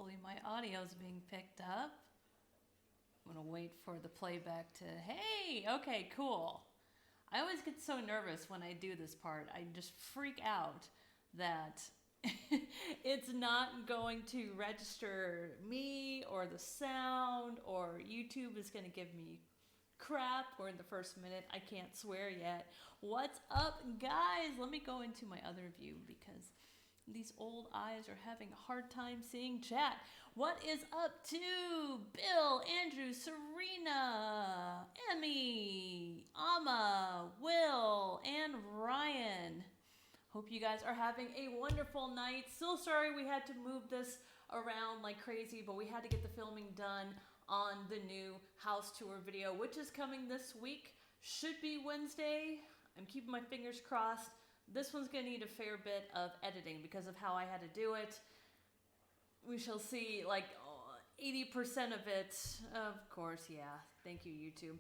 Hopefully my audio is being picked up. I'm gonna wait for the playback to, hey, okay, cool. I always get so nervous when I do this part. I just freak out that it's not going to register me or the sound, or YouTube is gonna give me crap, or in the first minute I can't swear yet. What's up, guys? Let me go into my other view because these old eyes are having a hard time seeing chat. What is up to Bill, Andrew, Serena, Emmy, Amma, Will, and Ryan? Hope you guys are having a wonderful night. So sorry we had to move this around like crazy, but we had to get the filming done on the new house tour video, which is coming this week. Should be Wednesday. I'm keeping my fingers crossed. This one's going to need a fair bit of editing because of how I had to do it. We shall see, like 80% of it, of course, yeah, thank you, YouTube.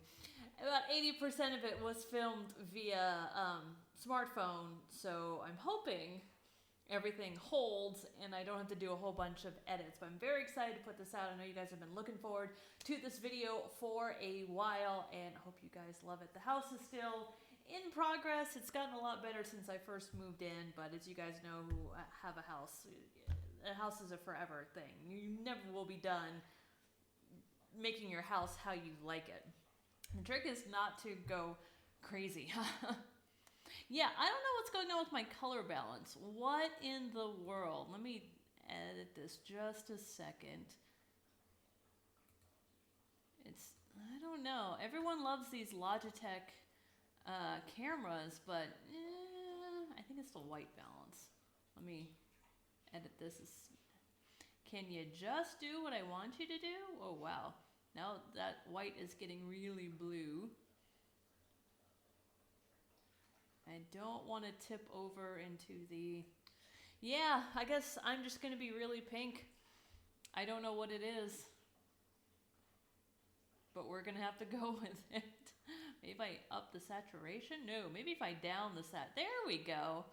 About 80% of it was filmed via smartphone, so I'm hoping everything holds and I don't have to do a whole bunch of edits. But I'm very excited to put this out. I know you guys have been looking forward to this video for a while, and I hope you guys love it. The house is still in progress. It's gotten a lot better since I first moved in, but as you guys know who have a house is a forever thing. You never will be done making your house how you like it. The trick is not to go crazy. Yeah, I don't know what's going on with my color balance. What in the world? Let me edit this just a second. I don't know. Everyone loves these Logitech cameras, but I think it's the white balance. Let me edit this. Can you just do what I want you to do? Oh wow, now that white is getting really blue. I don't want to tip over into the, yeah, I guess I'm just going to be really pink. I don't know what it is, but we're going to have to go with it. Maybe if I up the saturation? No, maybe if I down the there we go.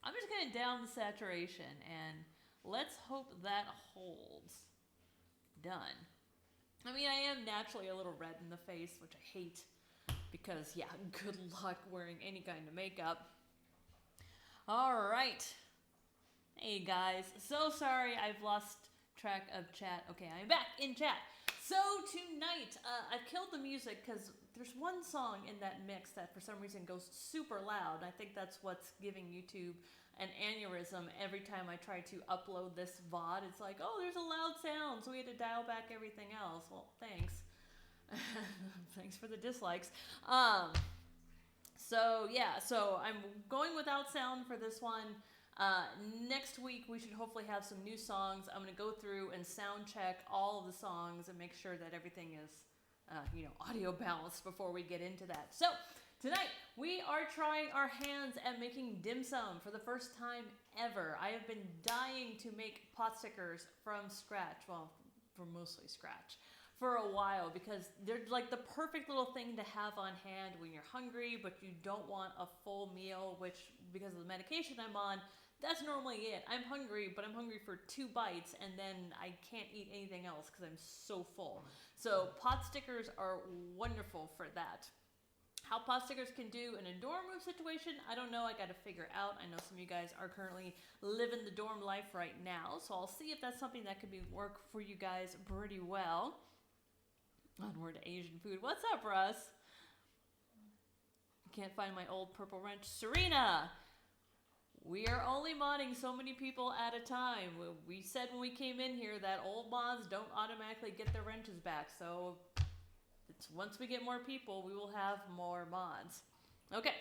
I'm just going to down the saturation and let's hope that holds. Done. I mean, I am naturally a little red in the face, which I hate because, yeah, good luck wearing any kind of makeup. All right. Hey, guys. So sorry I've lost track of chat. Okay, I'm back in chat. So tonight, I've killed the music because there's one song in that mix that for some reason goes super loud. I think that's what's giving YouTube an aneurysm every time I try to upload this VOD. It's like, oh, there's a loud sound, so we had to dial back everything else. Well, thanks. Thanks for the dislikes. So yeah, so I'm going without sound for this one. Next week, we should hopefully have some new songs. I'm going to go through and sound check all of the songs and make sure that everything is, audio balanced before we get into that. So tonight, we are trying our hands at making dim sum for the first time ever. I have been dying to make Potstickers from scratch, well, from mostly scratch, for a while because they're like the perfect little thing to have on hand when you're hungry, but you don't want a full meal, which because of the medication I'm on, that's normally it. I'm hungry, but I'm hungry for 2 bites, and then I can't eat anything else because I'm so full. So Potstickers are wonderful for that. How Potstickers can do in a dorm room situation, I don't know. I got to figure out. I know some of you guys are currently living the dorm life right now, so I'll see if that's something that could work for you guys pretty well. Onward to Asian food. What's up, Russ? Can't find my old purple wrench. Serena! We are only modding so many people at a time. We said when we came in here that old mods don't automatically get their wrenches back. So once we get more people, we will have more mods. Okay,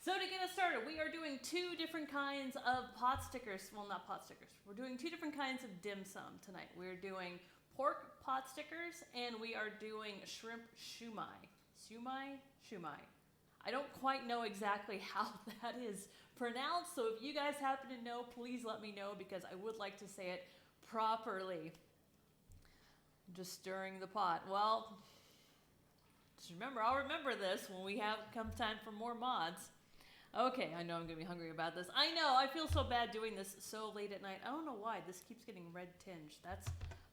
so to get us started, we are doing 2 different kinds of Potstickers. Well, not Potstickers. We're doing 2 different kinds of dim sum tonight. We're doing pork Potstickers and we are doing shrimp Siu Mai. Siu Mai? Siu Mai. I don't quite know exactly how that is pronounced, so if you guys happen to know, please let me know because I would like to say it properly. Just stirring the pot. Well, just remember, I'll remember this when we come time for more mods. Okay, I know I'm gonna be hungry about this. I know, I feel so bad doing this so late at night. I don't know why, this keeps getting red tinged. That's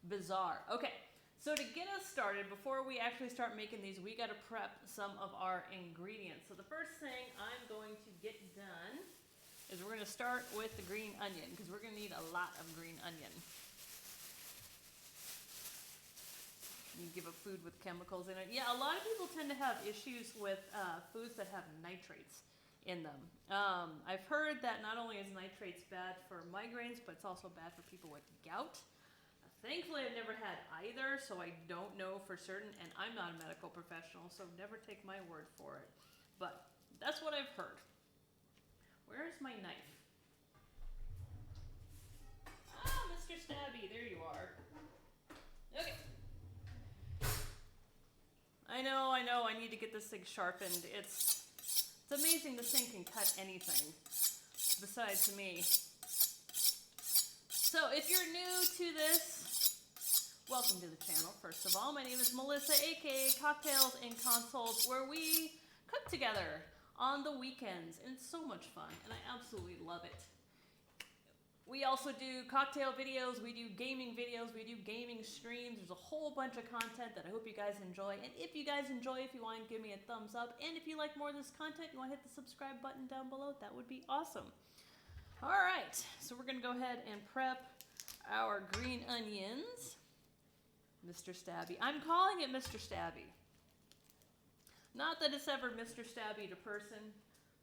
bizarre. Okay, so to get us started, before we actually start making these, we gotta prep some of our ingredients. So the first thing I'm going to get done is we're gonna start with the green onion, because we're gonna need a lot of green onion. You give a food with chemicals in it. Yeah, a lot of people tend to have issues with foods that have nitrates in them. I've heard that not only is nitrates bad for migraines, but it's also bad for people with gout. Thankfully, I've never had either, so I don't know for certain, and I'm not a medical professional, so never take my word for it. But that's what I've heard. Where is my knife? Ah, Mr. Stabby, there you are. Okay. I know, I need to get this thing sharpened. It's amazing this thing can cut anything besides me. So if you're new to this, welcome to the channel. First of all, my name is Melissa, aka Cocktails and Consoles, where we cook together on the weekends, and it's so much fun, and I absolutely love it. We also do cocktail videos, we do gaming videos, we do gaming streams. There's a whole bunch of content that I hope you guys enjoy. And if you guys enjoy, if you want to give me a thumbs up. And if you like more of this content, you want to hit the subscribe button down below, that would be awesome. All right, so we're going to go ahead and prep our green onions. Mr. Stabby. I'm calling it Mr. Stabby. Not that it's ever Mr. Stabby to person,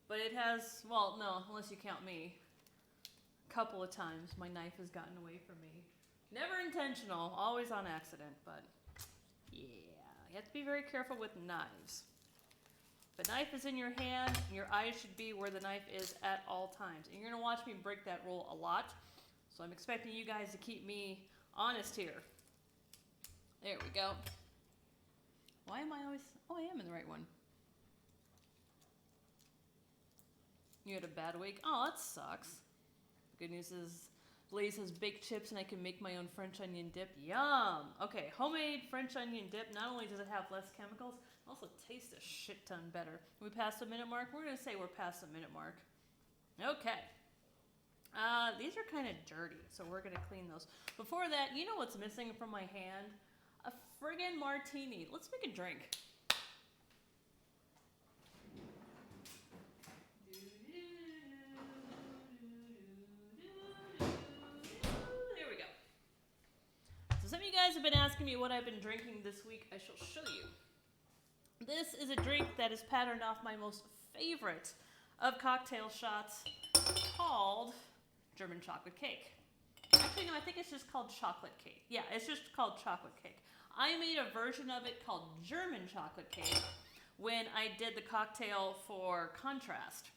but it has, well, no, unless you count me. Couple of times my knife has gotten away from me. Never intentional, always on accident, but yeah, you have to be very careful with knives. If a knife is in your hand, your eyes should be where the knife is at all times. And you're gonna watch me break that rule a lot, so I'm expecting you guys to keep me honest here. There we go. Why am I always, oh, I am in the right one. You had a bad week? Oh, that sucks. Good news is Blaze has baked chips and I can make my own French onion dip. Yum! Okay, homemade French onion dip. Not only does it have less chemicals, it also tastes a shit ton better. We passed the minute mark? We're going to say we're past the minute mark. Okay. These are kind of dirty, so we're going to clean those. Before that, you know what's missing from my hand? A friggin' martini. Let's make a drink. Some of you guys have been asking me what I've been drinking this week. I shall show you. This is a drink that is patterned off my most favorite of cocktail shots, called German chocolate cake. Actually, no, I think it's just called chocolate cake. Yeah, it's just called chocolate cake. I made a version of it called German chocolate cake when I did the cocktail for Contrast,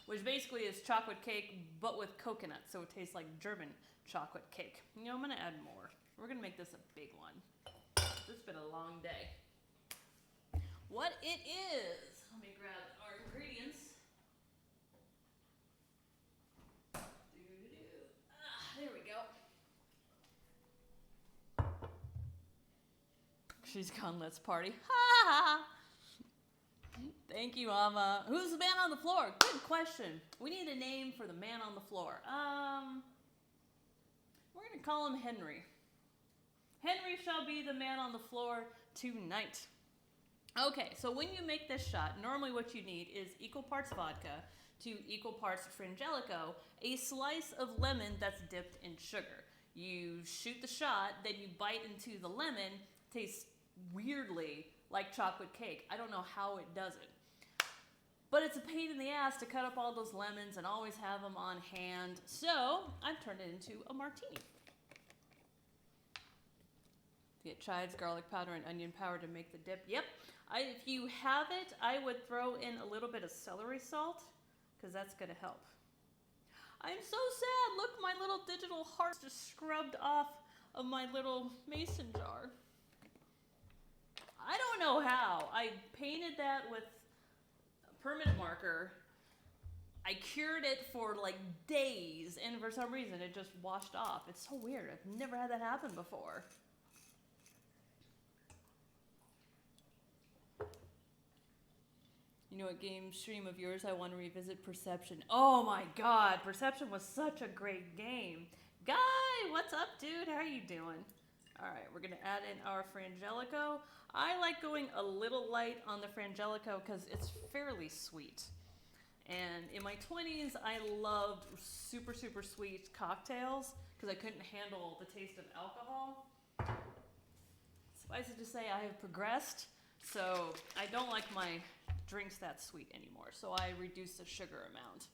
which basically is chocolate cake but with coconut, so it tastes like German chocolate cake. You know, I'm gonna add more. We're gonna make this a big one. This has been a long day. What it is, let me grab our ingredients. There we go. She's gone, let's party. Ha ha! Thank you, Mama. Who's the man on the floor? Good question. We need a name for the man on the floor. We're going to call him Henry. Henry shall be the man on the floor tonight. Okay, so when you make this shot, normally what you need is equal parts vodka to equal parts Frangelico, a slice of lemon that's dipped in sugar. You shoot the shot, then you bite into the lemon. Tastes weirdly like chocolate cake. I don't know how it does it. But it's a pain in the ass to cut up all those lemons and always have them on hand. So I've turned it into a martini. Get chives, garlic powder, and onion powder to make the dip. Yep. If you have it, I would throw in a little bit of celery salt, because that's going to help. I'm so sad. Look, my little digital heart just scrubbed off of my little mason jar. I don't know how. I painted that with a permanent marker. I cured it for like days, and for some reason it just washed off. It's so weird. I've never had that happen before. You know what game stream of yours I want to revisit? Perception. Oh my god, Perception was such a great game. Guy, what's up, dude? How are you doing? Alright, we're going to add in our Frangelico. I like going a little light on the Frangelico because it's fairly sweet. And in my 20s, I loved super, super sweet cocktails because I couldn't handle the taste of alcohol. Suffice it to say, I have progressed, so I don't like my drinks that sweet anymore, so I reduce the sugar amount.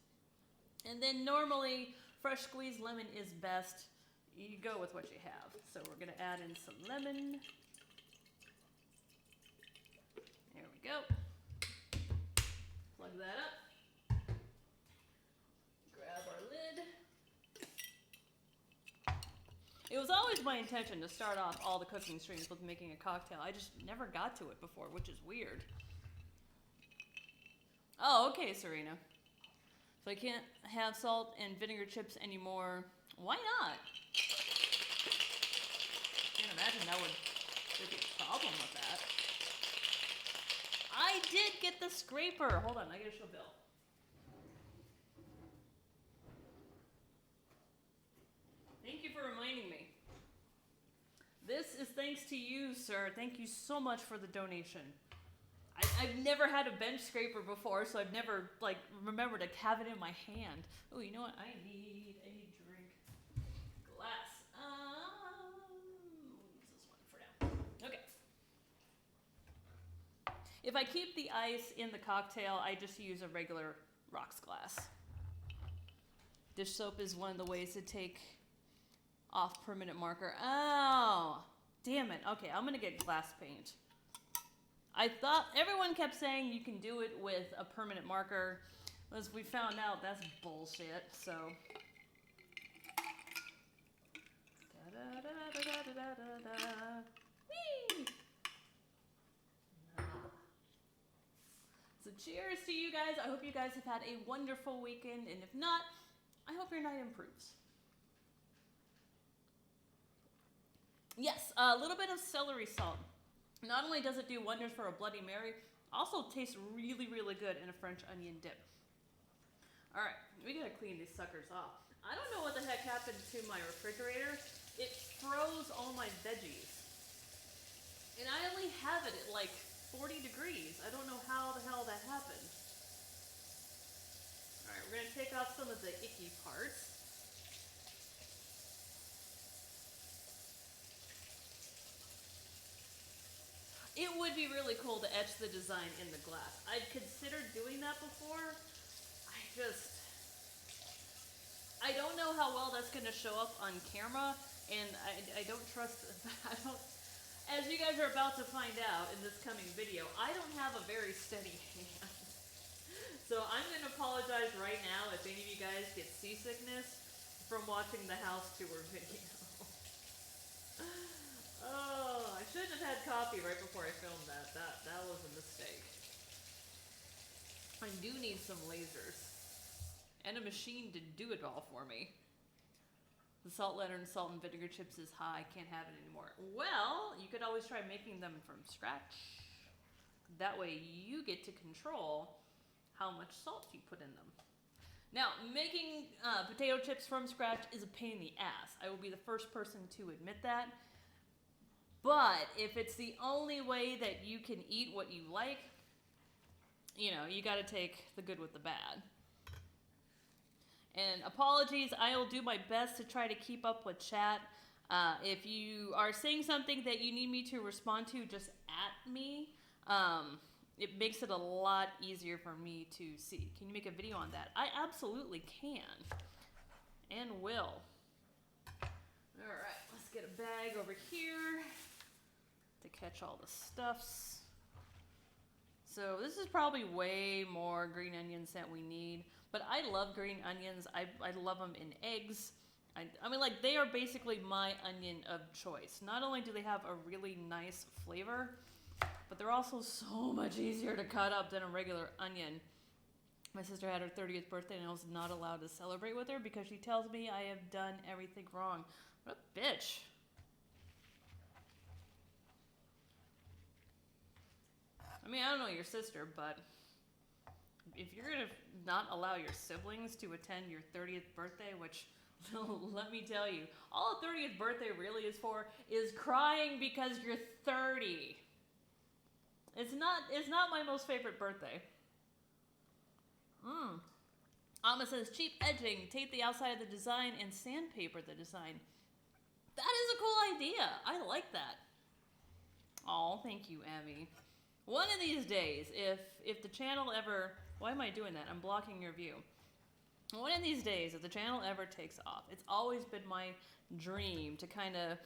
And then normally, fresh squeezed lemon is best. You go with what you have. So we're going to add in some lemon. There we go. Plug that up. Grab our lid. It was always my intention to start off all the cooking streams with making a cocktail. I just never got to it before, which is weird. Oh, okay, Serena. So I can't have salt and vinegar chips anymore. Why not? I can't imagine there'd be a problem with that. I did get the scraper. Hold on, I gotta show Bill. Thank you for reminding me. This is thanks to you, sir. Thank you so much for the donation. I've never had a bench scraper before, so I've never, remembered to have it in my hand. Oh, you know what? I need a drink glass. We'll use this one for now. Okay. If I keep the ice in the cocktail, I just use a regular rocks glass. Dish soap is one of the ways to take off permanent marker. Oh, damn it. Okay, I'm going to get glass paint. I thought everyone kept saying you can do it with a permanent marker. As we found out, that's bullshit. So, whee! So cheers to you guys. I hope you guys have had a wonderful weekend, and if not, I hope your night improves. Yes, a little bit of celery salt. Not only does it do wonders for a Bloody Mary, also tastes really, really good in a French onion dip. Alright, we gotta clean these suckers off. I don't know what the heck happened to my refrigerator. It froze all my veggies. And I only have it at 40 degrees. I don't know how the hell that happened. Alright, we're gonna take off some of the icky parts. It would be really cool to etch the design in the glass. I'd considered doing that before. I don't know how well that's going to show up on camera, and I don't trust, as you guys are about to find out in this coming video, I don't have a very steady hand. So I'm going to apologize right now if any of you guys get seasickness from watching the house tour video. Oh, I shouldn't have had coffee right before I filmed that. That was a mistake. I do need some lasers. And a machine to do it all for me. The salt letter and salt and vinegar chips is high. Can't have it anymore. Well, you could always try making them from scratch. That way you get to control how much salt you put in them. Now, making potato chips from scratch is a pain in the ass. I will be the first person to admit that. But if it's the only way that you can eat what you like, you got to take the good with the bad. And apologies, I will do my best to try to keep up with chat. If you are saying something that you need me to respond to, just at me. It makes it a lot easier for me to see. Can you make a video on that? I absolutely can. And will. Alright, let's get a bag over here to catch all the stuffs. So this is probably way more green onions than we need. But I love green onions. I love them in eggs. I mean, they are basically my onion of choice. Not only do they have a really nice flavor, but they're also so much easier to cut up than a regular onion. My sister had her 30th birthday and I was not allowed to celebrate with her because she tells me I have done everything wrong. What a bitch. I mean, I don't know your sister, but if you're gonna not allow your siblings to attend your 30th birthday, which let me tell you, all a 30th birthday really is for is crying because you're 30. It's not my most favorite birthday. Amma says, cheap edging, tape the outside of the design and sandpaper the design. That is a cool idea. I like that. Oh, thank you, Abby. One of these days, if the channel ever... Why am I doing that? I'm blocking your view. One of these days, if the channel ever takes off, it's always been my dream to kind of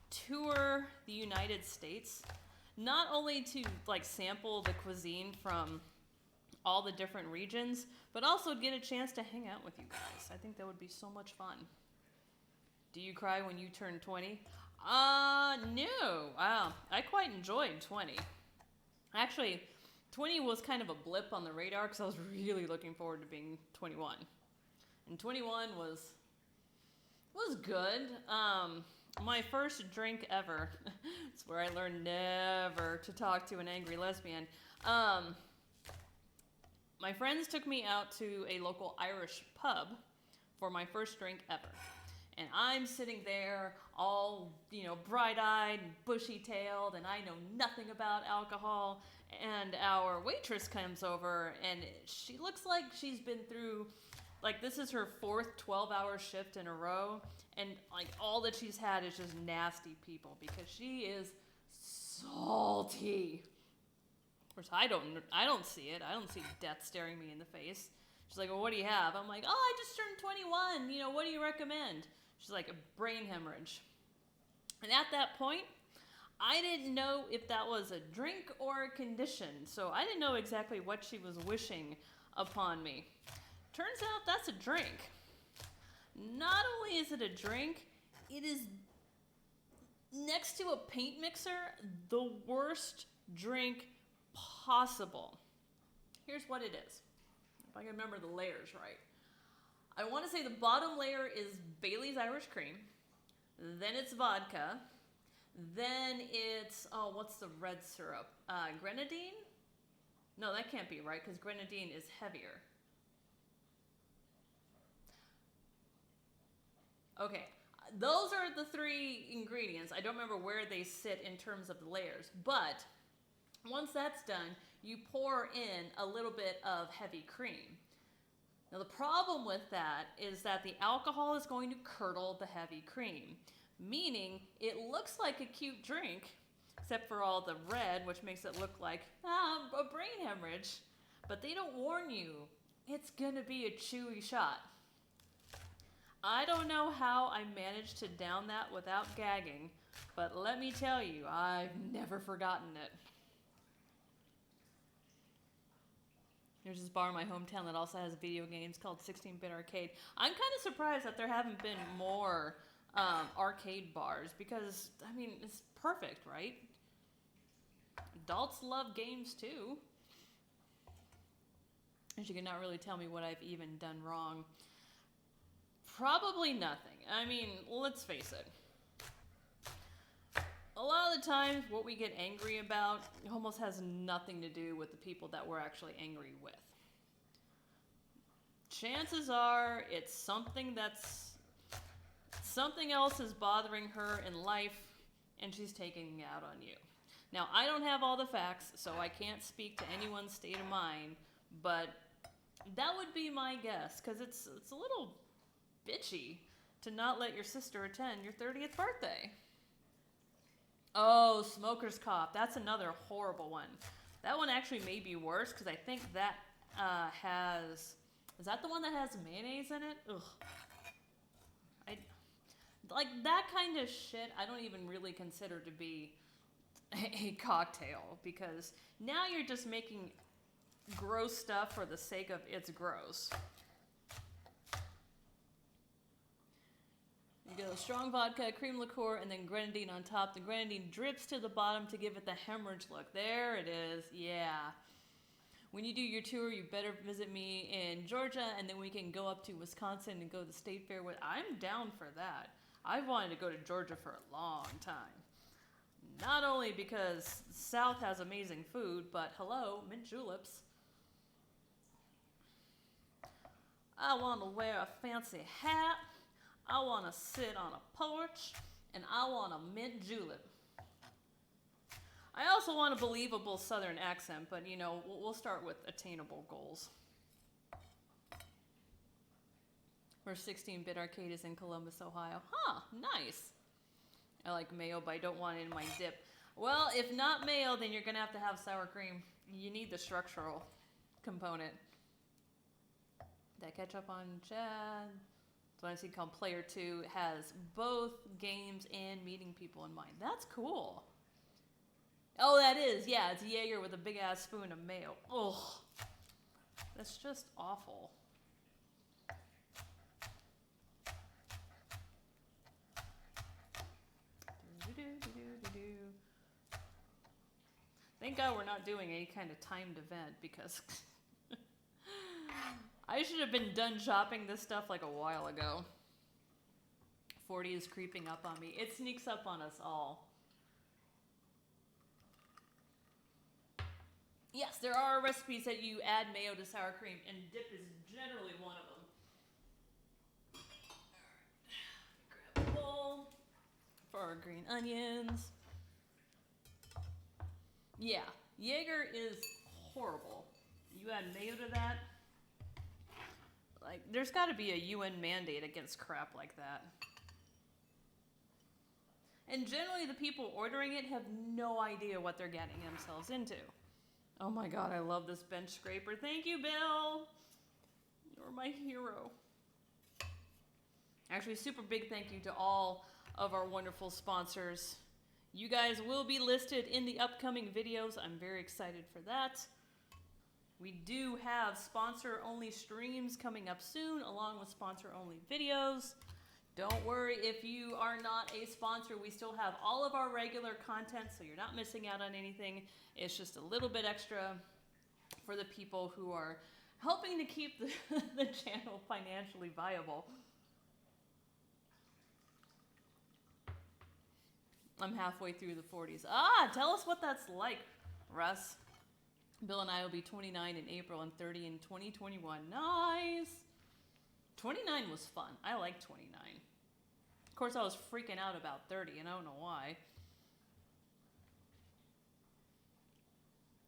tour the United States. Not only to, like, sample the cuisine from all the different regions, but also get a chance to hang out with you guys. I think that would be so much fun. Do you cry when you turn 20? No. I quite enjoyed 20. Actually, 20 was kind of a blip on the radar because I was really looking forward to being 21. And 21 was good. My first drink ever. It's where I learned never to talk to an angry lesbian. My friends took me out to a local Irish pub for my first drink ever. And I'm sitting there all, bright-eyed and bushy-tailed, and I know nothing about alcohol. And our waitress comes over, and she looks like she's been through, like, this is her 4th 12-hour shift in a row. And, like, all that she's had is just nasty people because she is salty. Of course, I don't see it. I don't see death staring me in the face. She's like, well, what do you have? I'm like, I just turned 21. What do you recommend? She's like, a brain hemorrhage. And at that point, I didn't know if that was a drink or a condition. So I didn't know exactly what she was wishing upon me. Turns out that's a drink. Not only is it a drink, it is, next to a paint mixer, the worst drink possible. Here's what it is. If I can remember the layers right. I want to say the bottom layer is Bailey's Irish Cream. Then it's vodka. Then it's, what's the red syrup? Grenadine? No, that can't be right because grenadine is heavier. Okay, those are the 3 ingredients. I don't remember where they sit in terms of the layers. But once that's done, you pour in a little bit of heavy cream. Now the problem with that is that the alcohol is going to curdle the heavy cream, meaning it looks like a cute drink, except for all the red, which makes it look like a brain hemorrhage. But they don't warn you, it's gonna be a chewy shot. I don't know how I managed to down that without gagging, but let me tell you, I've never forgotten it. There's this bar in my hometown that also has video games called 16-Bit Arcade. I'm kind of surprised that there haven't been more arcade bars because, it's perfect, right? Adults love games too. And you cannot really tell me what I've even done wrong. Probably nothing. Let's face it. A lot of the times what we get angry about almost has nothing to do with the people that we're actually angry with. Chances are it's something else is bothering her in life and she's taking it out on you. Now, I don't have all the facts, so I can't speak to anyone's state of mind, but that would be my guess, because it's a little bitchy to not let your sister attend your 30th birthday. Oh, smoker's cough. That's another horrible one. That one actually may be worse because I think that has... Is that the one that has mayonnaise in it? Ugh. Like, that kind of shit I don't even really consider to be a cocktail, because now you're just making gross stuff for the sake of it's gross. You go strong vodka, cream liqueur, and then grenadine on top. The grenadine drips to the bottom to give it the hemorrhage look. There it is. Yeah. When you do your tour, you better visit me in Georgia, and then we can go up to Wisconsin and go to the state fair. I'm down for that. I've wanted to go to Georgia for a long time. Not only because South has amazing food, but hello, mint juleps. I want to wear a fancy hat. I want to sit on a porch. And I want a mint julep. I also want a believable Southern accent, but you know, we'll start with attainable goals. Where 16-bit arcade is in Columbus, Ohio. Huh, nice. I like mayo, but I don't want it in my dip. Well, if not mayo, then you're gonna have to have sour cream. You need the structural component. That ketchup on Chad. So I see called Player 2 has both games and meeting people in mind. That's cool. Oh, that is. Yeah, it's Jaeger with a big ass spoon of mayo. Ugh. That's just awful. Thank God we're not doing any kind of timed event because I should have been done shopping this stuff like a while ago. 40 is creeping up on me. It sneaks up on us all. Yes, there are recipes that you add mayo to sour cream, and dip is generally one of them. Grab a bowl for our green onions. Yeah, Jaeger is horrible. You add mayo to that. Like, there's got to be a UN mandate against crap like that. And generally, the people ordering it have no idea what they're getting themselves into. Oh my God, I love this bench scraper. Thank you, Bill. You're my hero. Actually, super big thank you to all of our wonderful sponsors. You guys will be listed in the upcoming videos. I'm very excited for that. We do have sponsor-only streams coming up soon, along with sponsor-only videos. Don't worry if you are not a sponsor. We still have all of our regular content, so you're not missing out on anything. It's just a little bit extra for the people who are helping to keep the channel financially viable. I'm halfway through the 40s. Ah, tell us what that's like, Russ. Bill and I will be 29 in April and 30 in 2021. Nice. 29 was fun. I like 29. Of course, I was freaking out about 30, and I don't know why.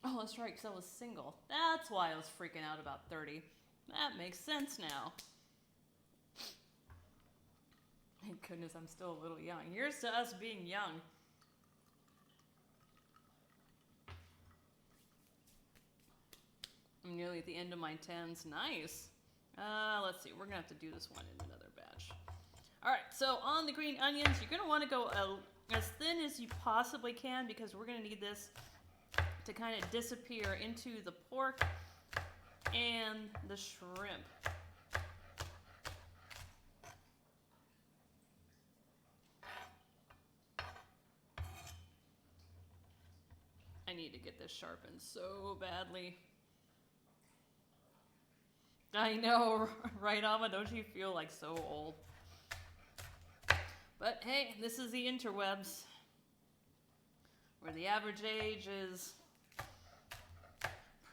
Oh, that's right, because I was single. That's why I was freaking out about 30. That makes sense now. Thank goodness I'm still a little young. Here's to us being young. I'm nearly at the end of my 10s. Nice. Let's see. We're going to have to do this one in another batch. All right. So on the green onions, you're going to want to go as thin as you possibly can because we're going to need this to kind of disappear into the pork and the shrimp. I need to get this sharpened so badly. I know, right, Amma? Don't you feel like so old? But hey, this is the interwebs, where the average age is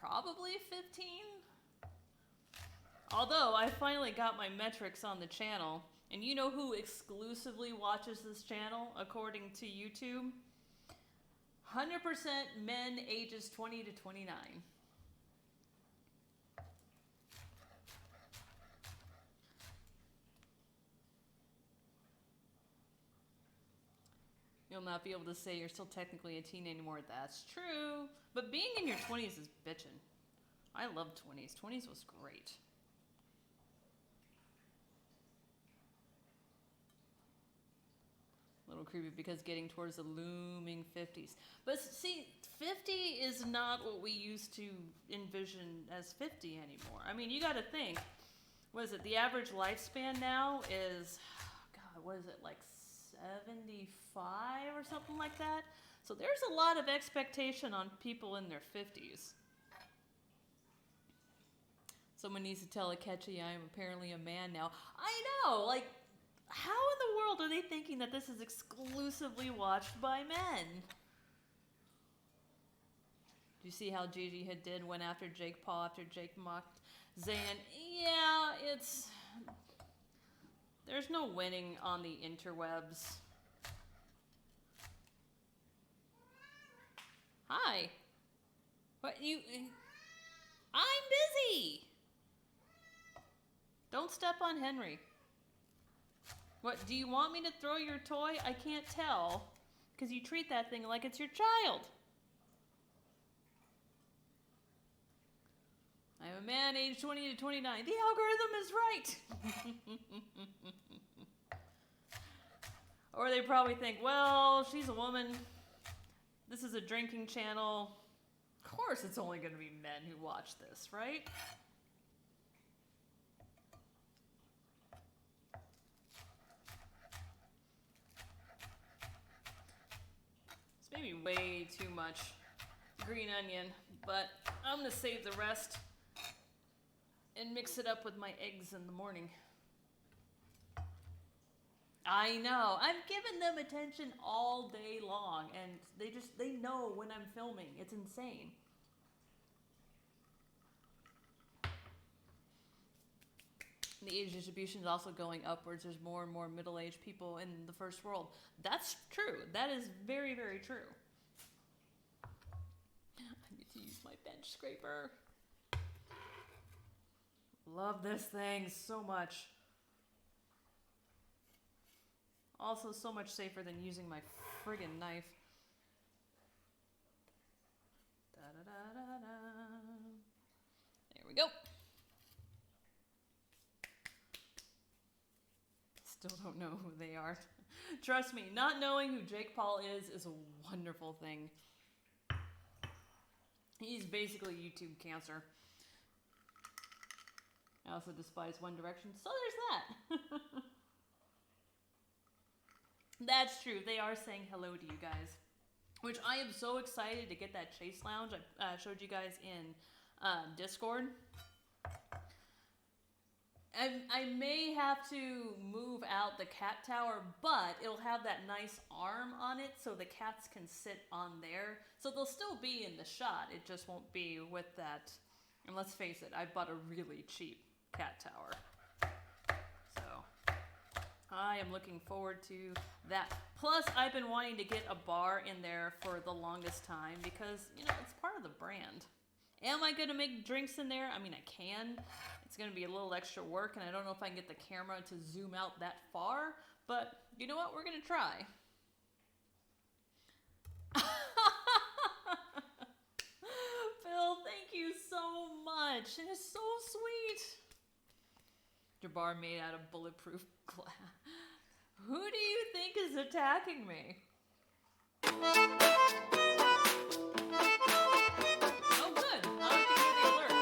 probably 15. Although I finally got my metrics on the channel, and you know who exclusively watches this channel according to YouTube? 100% men ages 20 to 29. You'll not be able to say you're still technically a teen anymore. That's true. But being in your 20s is bitchin'. I love 20s. 20s was great. A little creepy because getting towards the looming 50s. But see, 50 is not what we used to envision as 50 anymore. I mean, you got to think. What is it? The average lifespan now is, God, what is it, like 75 or something like that? So there's a lot of expectation on people in their 50s. Someone needs to tell Akechi I am apparently a man now. I know, like, how in the world are they thinking that this is exclusively watched by men? Do you see how Gigi went after Jake Paul after Jake mocked Zayn? Yeah, there's no winning on the interwebs. Hi. What I'm busy. Don't step on Henry. What, do you want me to throw your toy? I can't tell, because you treat that thing like it's your child. I'm a man aged 20 to 29. The algorithm is right. Or they probably think, well, she's a woman. This is a drinking channel. Of course it's only going to be men who watch this, right? It's maybe way too much green onion, but I'm going to save the rest and mix it up with my eggs in the morning. I know. I've given them attention all day long, and they know when I'm filming. It's insane. The age distribution is also going upwards. There's more and more middle-aged people in the first world. That's true. That is very, very true. I need to use my bench scraper. Love this thing so much. Also so much safer than using my friggin' knife. Da-da-da-da-da. There we go. Still don't know who they are. Trust me, not knowing who Jake Paul is a wonderful thing. He's basically YouTube cancer. I also despise One Direction, so there's that. That's true. They are saying hello to you guys, which I am so excited to get that Chase Lounge. I showed you guys in Discord. I may have to move out the cat tower, but it'll have that nice arm on it so the cats can sit on there. So they'll still be in the shot. It just won't be with that. And let's face it, I bought a really cheap cat tower. So I am looking forward to that. Plus, I've been wanting to get a bar in there for the longest time because, you know, it's part of the brand. Am I going to make drinks in there? I mean, I can. It's going to be a little extra work, and I don't know if I can get the camera to zoom out that far, but you know what? We're going to try. Phil, thank you so much. It is so sweet. Your bar made out of bulletproof glass. Who do you think is attacking me? Oh, good. I'll give you the alert.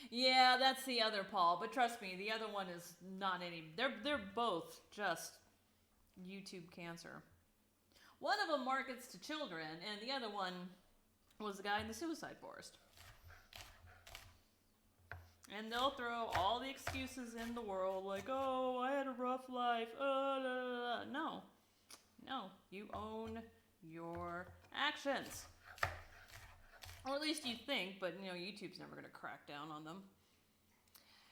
Yeah, that's the other Paul. But trust me, the other one is not any. They're both just YouTube cancer. One of them markets to children, and the other one was the guy in the suicide forest. And they'll throw all the excuses in the world, like, oh, I had a rough life. No. No. You own your actions. Or at least you think, but, you know, YouTube's never going to crack down on them.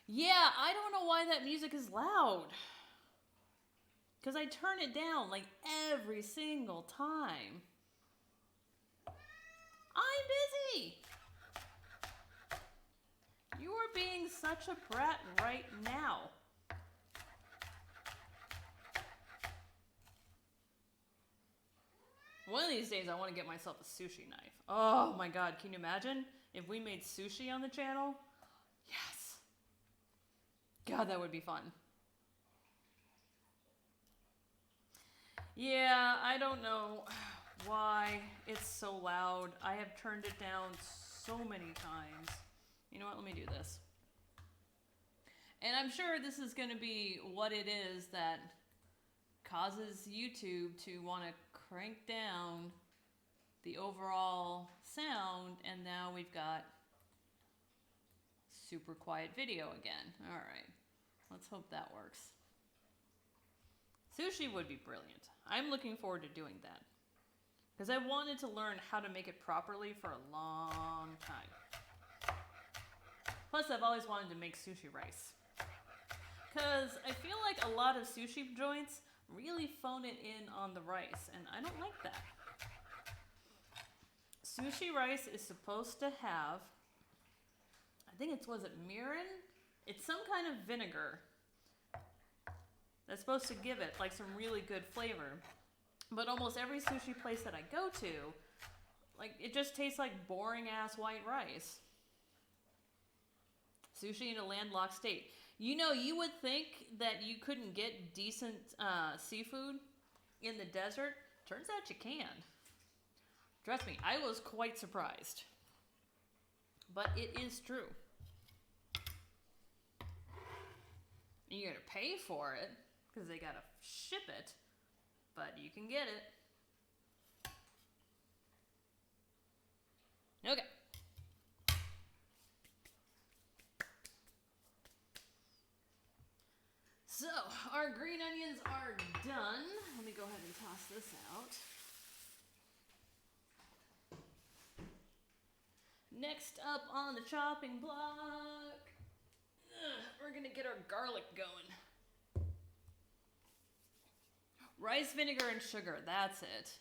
Yeah, I don't know why that music is loud. Because I turn it down, like, every single time. I'm busy. You are being such a brat right now. One of these days I want to get myself a sushi knife. Oh my god, can you imagine if we made sushi on the channel? Yes. God, that would be fun. Yeah, I don't know why it's so loud. I have turned it down so many times. You know what? Let me do this. And I'm sure this is going to be what it is that causes YouTube to want to crank down the overall sound. And now we've got super quiet video again. All right. Let's hope that works. Sushi would be brilliant. I'm looking forward to doing that. Because I wanted to learn how to make it properly for a long time. Plus, I've always wanted to make sushi rice. Because I feel like a lot of sushi joints really phone it in on the rice, and I don't like that. Sushi rice is supposed to have, I think it's, was it mirin? It's some kind of vinegar that's supposed to give it like some really good flavor. But almost every sushi place that I go to, like, it just tastes like boring ass white rice. Sushi in a landlocked state. You know, you would think that you couldn't get decent seafood in the desert. Turns out you can. Trust me, I was quite surprised. But it is true. And you're going to pay for it, because they got to ship it. But you can get it. Okay. So, our green onions are done. Let me go ahead and toss this out. Next up on the chopping block, we're going to get our garlic going. Rice vinegar and sugar, that's it.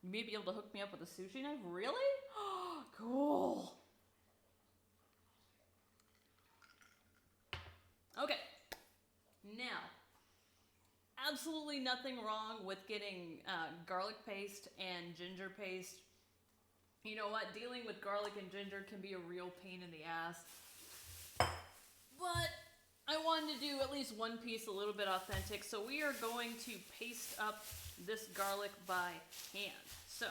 You may be able to hook me up with a sushi knife? Really? Cool. Okay. Now, absolutely nothing wrong with getting garlic paste and ginger paste. You know what? Dealing with garlic and ginger can be a real pain in the ass. But I wanted to do at least one piece a little bit authentic, so we are going to paste up this garlic by hand. So,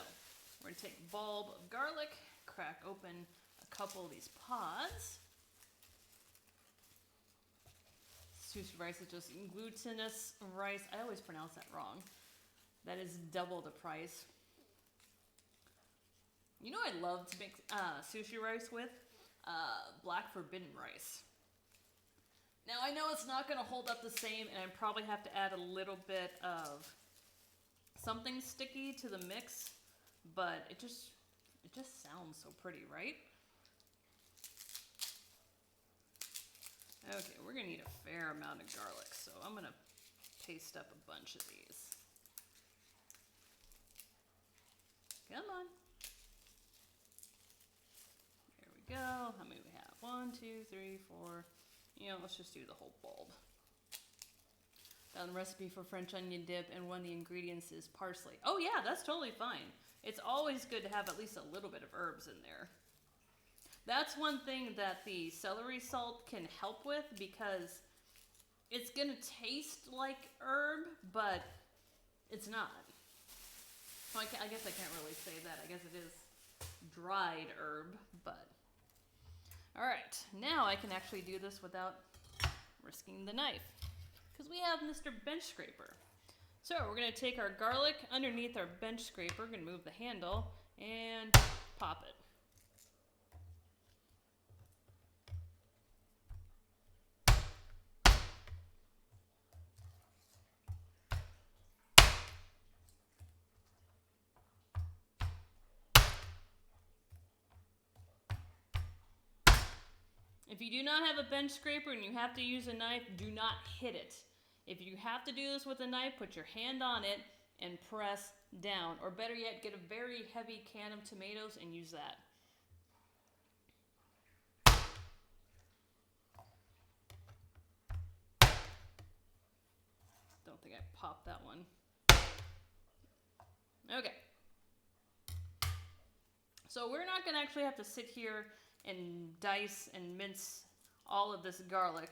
we're going to take a bulb of garlic, crack open a couple of these pods. Sushi rice is just glutinous rice. I always pronounce that wrong. That is double the price. You know what I love to make sushi rice with? Black forbidden rice. Now I know it's not going to hold up the same, and I probably have to add a little bit of something sticky to the mix, but it just sounds so pretty, right? Okay, we're going to need a fair amount of garlic, so I'm going to paste up a bunch of these. Come on. There we go. How many do we have? 1, 2, 3, 4. You know, let's just do the whole bulb. Found the recipe for French onion dip, and one of the ingredients is parsley. Oh yeah, that's totally fine. It's always good to have at least a little bit of herbs in there. That's one thing that the celery salt can help with, because it's gonna taste like herb, but it's not. Well, I guess I can't really say that. I guess it is dried herb, but... Alright, now I can actually do this without risking the knife, because we have Mr. Bench Scraper. So we're going to take our garlic underneath our bench scraper, we're going to move the handle, and pop it. If you do not have a bench scraper and you have to use a knife, do not hit it. If you have to do this with a knife, put your hand on it and press down. Or better yet, get a very heavy can of tomatoes and use that. Don't think I popped that one. Okay. So we're not going to actually have to sit here and dice and mince all of this garlic,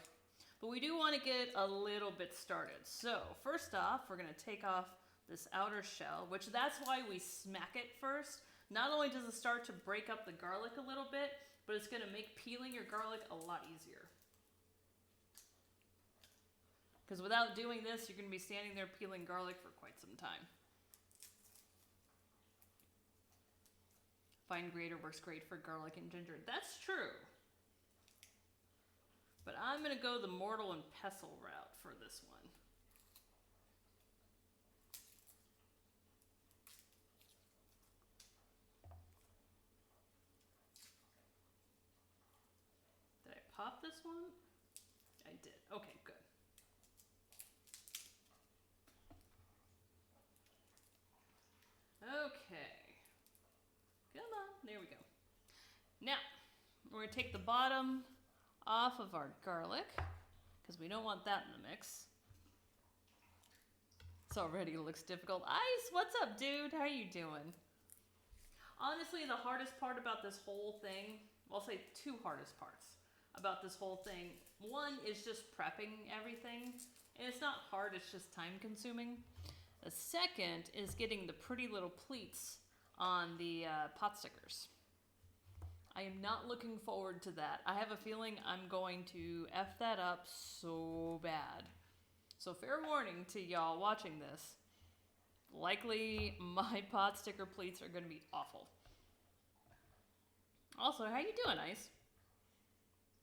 but we do want to get a little bit started. So first off, we're going to take off this outer shell, which that's why we smack it first. Not only does it start to break up the garlic a little bit, but it's going to make peeling your garlic a lot easier. Because without doing this, you're going to be standing there peeling garlic for quite some time. Fine grater works great for garlic and ginger. That's true. But I'm going to go the mortar and pestle route for this one. pop this one? I did. Okay, good. Okay. Come on. There we go. Now, we're going to take the bottom off of our garlic because we don't want that in the mix. This already looks difficult. Ice, what's up, dude? How are you doing? Honestly, the hardest part about this whole thing, well, I'll say two hardest parts about this whole thing. One is just prepping everything. And it's not hard, it's just time consuming. The second is getting the pretty little pleats on the pot stickers. I am not looking forward to that. I have a feeling I'm going to F that up so bad. So fair warning to y'all watching this. Likely my pot sticker pleats are going to be awful. Also, how you doing, Ice?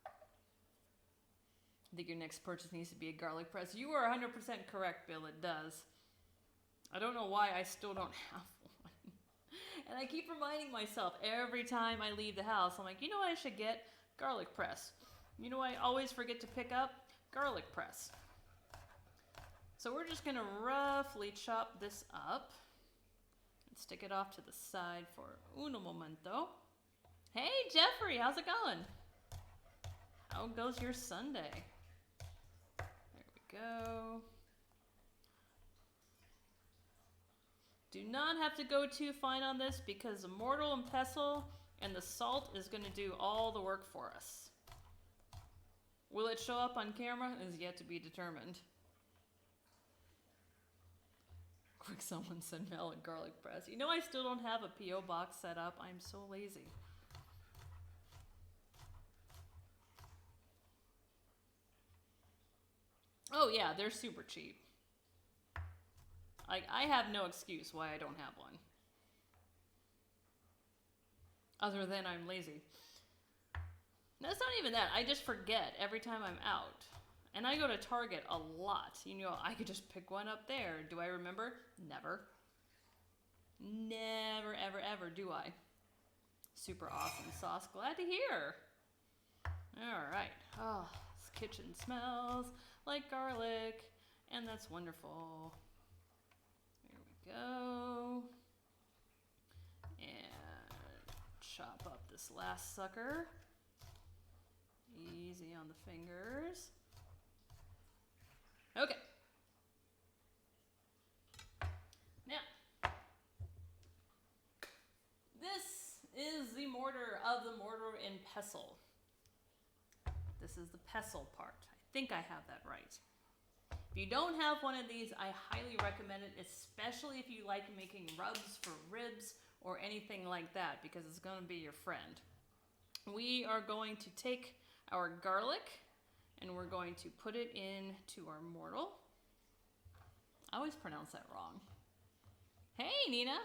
I think your next purchase needs to be a garlic press. You are 100% correct, Bill. It does. I don't know why I still don't have one. And I keep reminding myself every time I leave the house, I'm like, you know what I should get? Garlic press. You know what I always forget to pick up? Garlic press. So we're just going to roughly chop this up and stick it off to the side for uno momento. Hey, Jeffrey, how's it going? How goes your Sunday? There we go. Do not have to go too fine on this because the mortar and pestle and the salt is going to do all the work for us. Will it show up on camera? Is yet to be determined. Quick, someone send Mel a garlic press. You know I still don't have a P.O. box set up. I'm so lazy. Oh yeah, they're super cheap. Like, I have no excuse why I don't have one. Other than I'm lazy. No, it's not even that. I just forget every time I'm out. And I go to Target a lot. You know, I could just pick one up there. Do I remember? Never. Never, ever, ever do I. Super awesome sauce. Glad to hear. All right. Oh, this kitchen smells like garlic. And that's wonderful. There we go. And chop up this last sucker. Easy on the fingers. Okay. Now, this is the mortar of the mortar and pestle. This is the pestle part. I think I have that right. If you don't have one of these, I highly recommend it, especially if you like making rubs for ribs or anything like that, because it's going to be your friend. We are going to take our garlic and we're going to put it into our mortar. I always pronounce that wrong. Hey, Nina.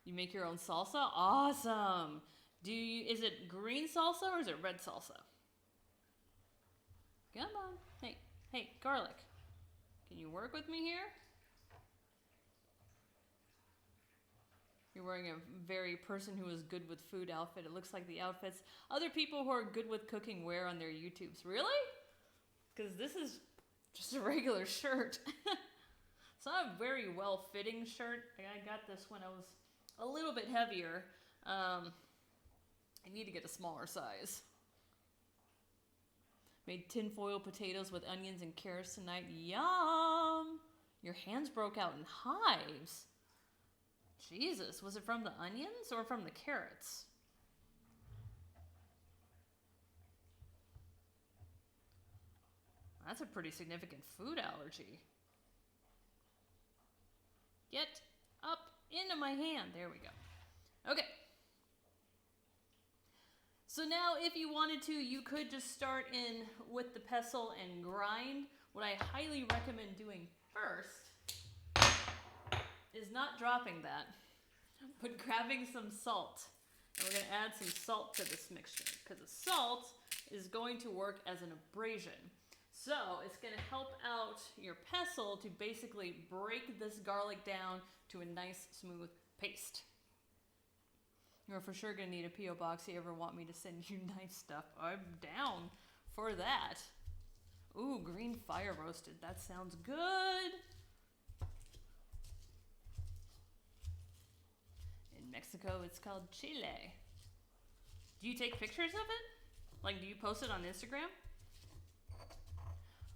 You make your own salsa? Awesome. Is it green salsa or is it red salsa? Come on. Hey, garlic. Can you work with me here? You're wearing a very person who is good with food outfit. It looks like the outfits other people who are good with cooking wear on their YouTubes. Really? Because this is just a regular shirt. It's not a very well-fitting shirt. I got this when I was a little bit heavier. I need to get a smaller size. Made tinfoil potatoes with onions and carrots tonight. Yum! Your hands broke out in hives. Jesus, was it from the onions or from the carrots? That's a pretty significant food allergy. Get up into my hand. There we go. Okay. So now if you wanted to, you could just start in with the pestle and grind. What I highly recommend doing first is not dropping that, but grabbing some salt. And we're going to add some salt to this mixture because the salt is going to work as an abrasion. So it's going to help out your pestle to basically break this garlic down to a nice smooth paste. You're for sure gonna need a P.O. box if you ever want me to send you nice stuff. I'm down for that. Ooh, green fire roasted. That sounds good. In Mexico, it's called chile. Do you take pictures of it? Like, do you post it on Instagram?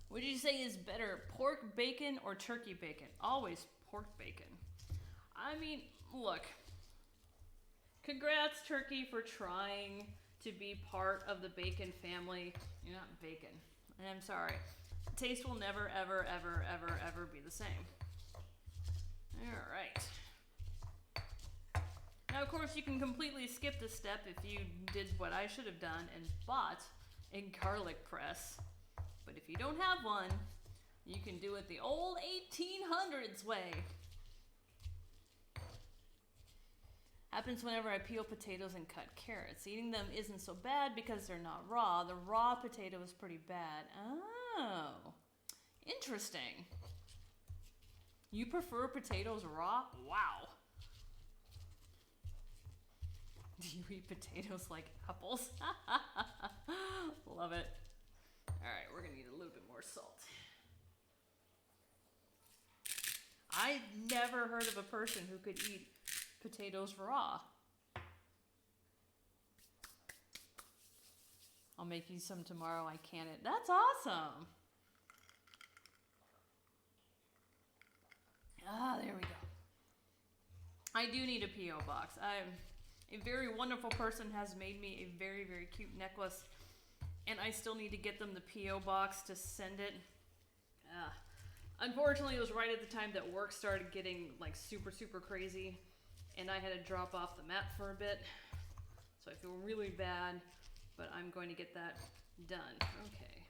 What did you say is better, pork bacon or turkey bacon? Always pork bacon. I mean, look. Congrats, turkey, for trying to be part of the bacon family. You're not bacon. And I'm sorry. Taste will never, ever, ever, ever, ever be the same. All right. Now, of course, you can completely skip this step if you did what I should have done and bought a garlic press. But if you don't have one, you can do it the old 1800s way. Happens whenever I peel potatoes and cut carrots. Eating them isn't so bad because they're not raw. The raw potato is pretty bad. Oh, interesting. You prefer potatoes raw? Wow. Do you eat potatoes like apples? Love it. All right, we're gonna need a little bit more salt. I never heard of a person who could eat potatoes raw. I'll make you some tomorrow. I can it. That's awesome. Ah, there we go. I do need a P.O. box. A very wonderful person has made me a very, very cute necklace, and I still need to get them the P.O. box to send it. Unfortunately, it was right at the time that work started getting like super, super crazy, and I had to drop off the mat for a bit. So I feel really bad, but I'm going to get that done. Okay.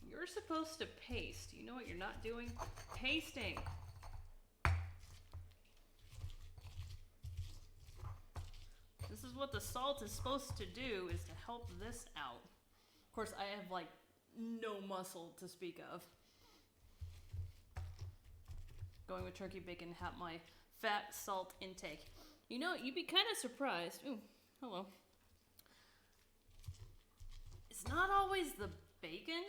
You're supposed to paste. You know what you're not doing? Pasting. This is what the salt is supposed to do, is to help this out. Of course, I have like no muscle to speak of. Going with turkey bacon, have my fat salt intake. You know, you'd be kind of surprised. Ooh, hello. It's not always the bacon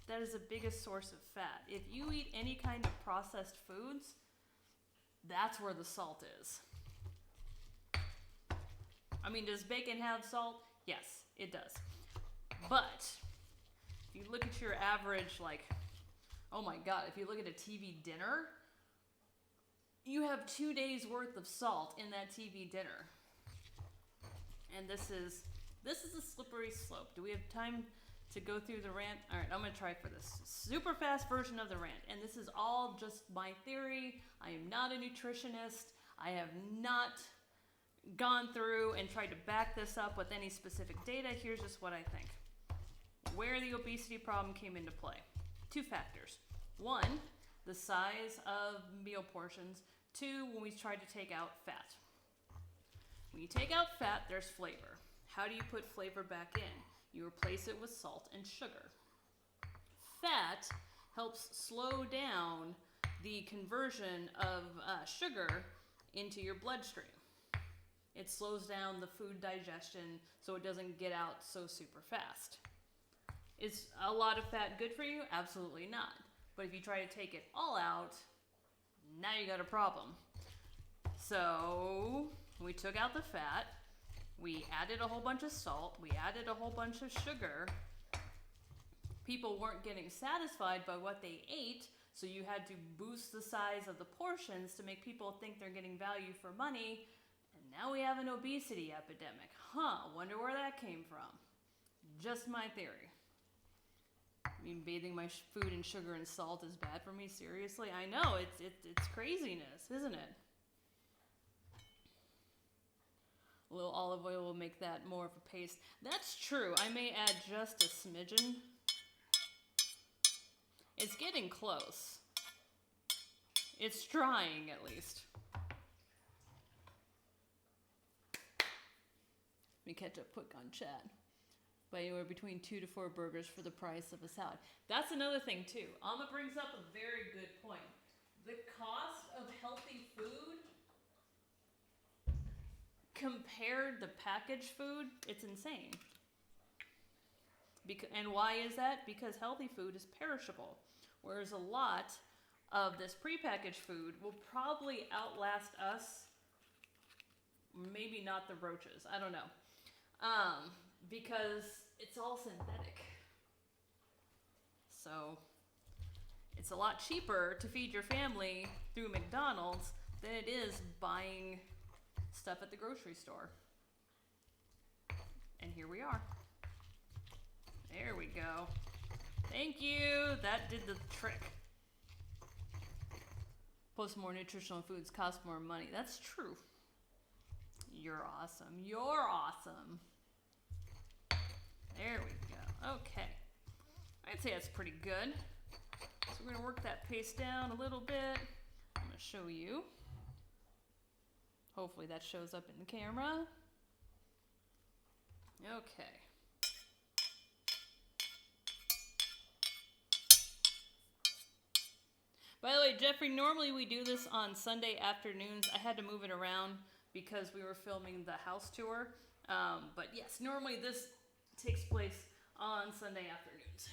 that is the biggest source of fat. If you eat any kind of processed foods, that's where the salt is. I mean, does bacon have salt? Yes, it does. But if you look at your average, like, oh my God, if you look at a TV dinner, you have 2 days worth of salt in that TV dinner. And this is a slippery slope. Do we have time to go through the rant? All right, I'm going to try for this super fast version of the rant. And this is all just my theory. I am not a nutritionist. I have not gone through and tried to back this up with any specific data. Here's just what I think. Where the obesity problem came into play. 2 factors. 1, the size of meal portions. 2, when we tried to take out fat. When you take out fat, there's flavor. How do you put flavor back in? You replace it with salt and sugar. Fat helps slow down the conversion of sugar into your bloodstream. It slows down the food digestion so it doesn't get out so super fast. Is a lot of fat good for you? Absolutely not. But if you try to take it all out, now you got a problem. So we took out the fat, we added a whole bunch of salt, we added a whole bunch of sugar. People weren't getting satisfied by what they ate, so you had to boost the size of the portions to make people think they're getting value for money. And now we have an obesity epidemic. Wonder where that came from. Just my theory. I mean, bathing my food in sugar and salt is bad for me? Seriously? I know, it's craziness, isn't it? A little olive oil will make that more of a paste. That's true. I may add just a smidgen. It's getting close. It's trying, at least. Let me catch up quick on chat. Buy anywhere between 2 to 4 burgers for the price of a salad. That's another thing, too. Alma brings up a very good point. The cost of healthy food compared to packaged food, it's insane. And why is that? Because healthy food is perishable, whereas a lot of this prepackaged food will probably outlast us. Maybe not the roaches. I don't know. Because it's all synthetic. So it's a lot cheaper to feed your family through McDonald's than it is buying stuff at the grocery store. And here we are. There we go. Thank you. That did the trick. Plus, more nutritional foods cost more money. That's true. You're awesome. You're awesome. There we go. Okay. I'd say that's pretty good. So we're going to work that paste down a little bit. I'm going to show you. Hopefully that shows up in the camera. Okay. By the way, Jeffrey, normally we do this on Sunday afternoons. I had to move it around because we were filming the house tour. But yes, normally this takes place on Sunday afternoons.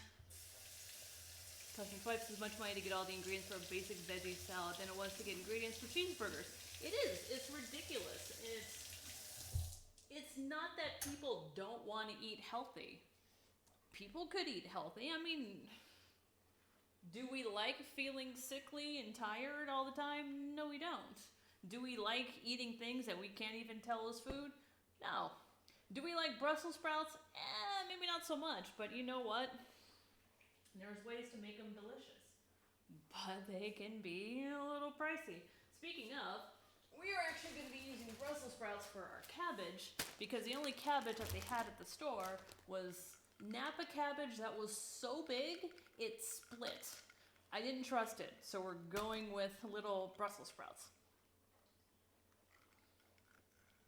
Cost me twice as much money to get all the ingredients for a basic veggie salad than it was to get ingredients for cheeseburgers. It is. It's ridiculous. It's not that people don't want to eat healthy. People could eat healthy. I mean, do we like feeling sickly and tired all the time? No, we don't. Do we like eating things that we can't even tell is food? No. Do we like Brussels sprouts? Maybe not so much, but you know what? There's ways to make them delicious, but they can be a little pricey. Speaking of, we are actually going to be using Brussels sprouts for our cabbage because the only cabbage that they had at the store was Napa cabbage that was so big, it split. I didn't trust it, so we're going with little Brussels sprouts.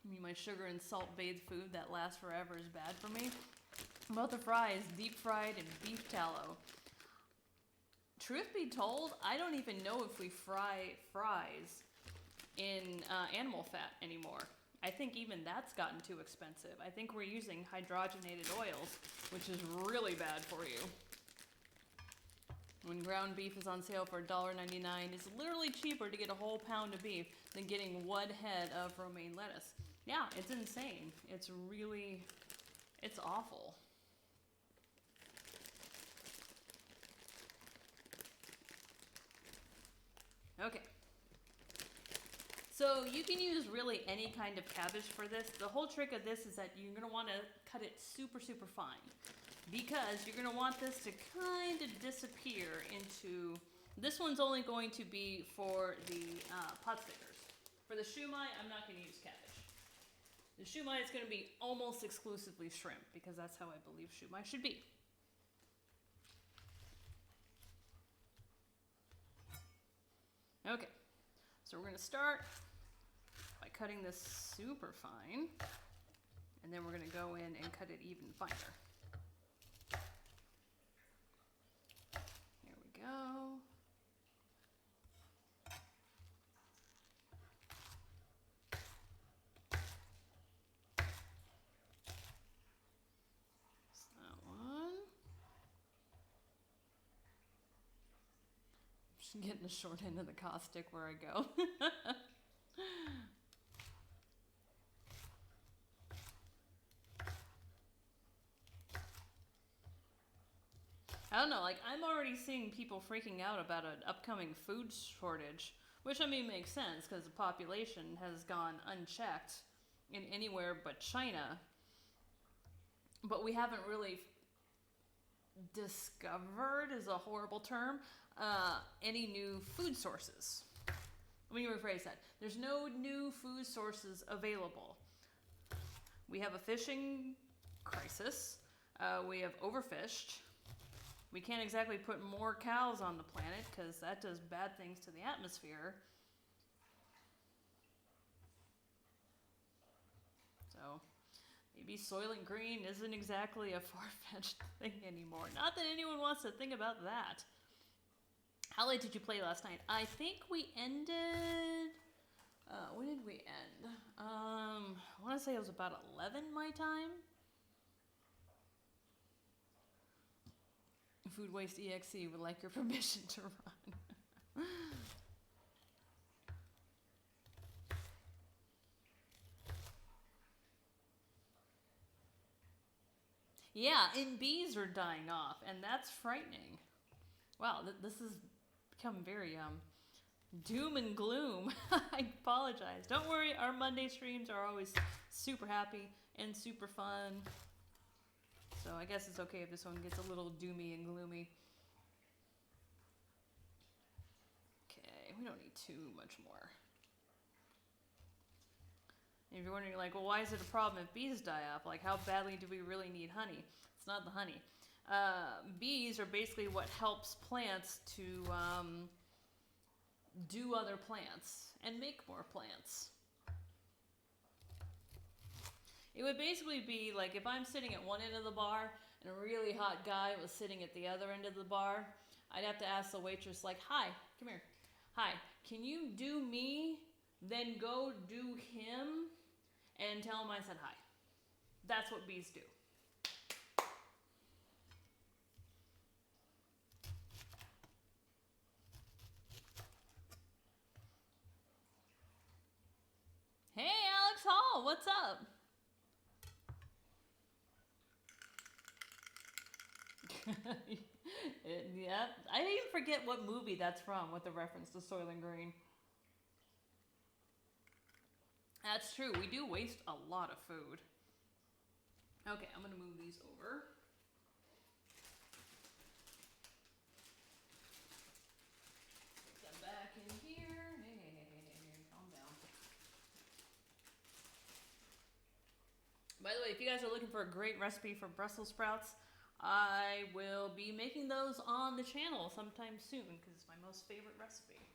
I mean, my sugar and salt bathed food that lasts forever is bad for me. About the fries, deep fried and beef tallow. Truth be told, I don't even know if we fry fries in animal fat anymore. I think even that's gotten too expensive. I think we're using hydrogenated oils, which is really bad for you. When ground beef is on sale for $1.99, it's literally cheaper to get a whole pound of beef than getting one head of romaine lettuce. Yeah, it's insane. It's awful. Okay. So you can use really any kind of cabbage for this. The whole trick of this is that you're going to want to cut it super, super fine because you're going to want this to kind of disappear into... This one's only going to be for the Potstickers. For the Siu Mai, I'm not going to use cabbage. The Siu Mai is going to be almost exclusively shrimp because that's how I believe Siu Mai should be. Okay, so we're going to start by cutting this super fine, and then we're going to go in and cut it even finer. There we go. Getting the short end of the caustic where I go. I don't know, like I'm already seeing people freaking out about an upcoming food shortage, which I mean makes sense because the population has gone unchecked in anywhere but China. But we haven't really discovered, is a horrible term, any new food sources. Let me rephrase that. There's no new food sources available. We have a fishing crisis. We have overfished. We can't exactly put more cows on the planet because that does bad things to the atmosphere. So maybe Soylent Green isn't exactly a far-fetched thing anymore. Not that anyone wants to think about that. How late did you play last night? I think we ended... when did we end? I want to to say it was about 11 my time. Food Waste EXE would like your permission to run. Yeah, and bees are dying off, and that's frightening. Wow, this has become very doom and gloom. I apologize. Don't worry, our Monday streams are always super happy and super fun. So I guess it's okay if this one gets a little doomy and gloomy. Okay, we don't need too much more. If you're wondering, like, well, why is it a problem if bees die off? Like, how badly do we really need honey? It's not the honey. Bees are basically what helps plants to do other plants and make more plants. It would basically be like if I'm sitting at one end of the bar and a really hot guy was sitting at the other end of the bar, I'd have to ask the waitress, like, hi, come here. Hi, can you do me, then go do him? And tell him I said hi. That's what bees do. Hey, Alex Hall, what's up? Yeah, I didn't even forget what movie that's from with the reference to Soylent Green. That's true. We do waste a lot of food. Okay, I'm going to move these over. Put them back in here. Hey, calm down. By the way, if you guys are looking for a great recipe for Brussels sprouts, I will be making those on the channel sometime soon because it's my most favorite recipe.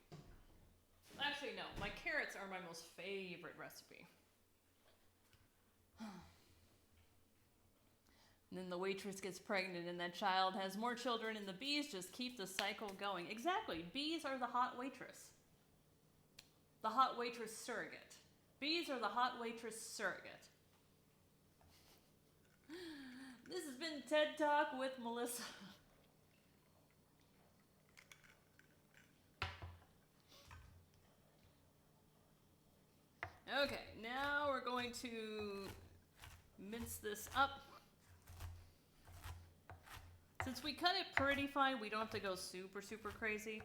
Actually, no. My carrots are my most favorite recipe. And then the waitress gets pregnant and that child has more children and the bees just keep the cycle going. Exactly. Bees are the hot waitress. The hot waitress surrogate. Bees are the hot waitress surrogate. This has been TED Talk with Melissa. Okay, now we're going to mince this up. Since we cut it pretty fine, we don't have to go super, super crazy.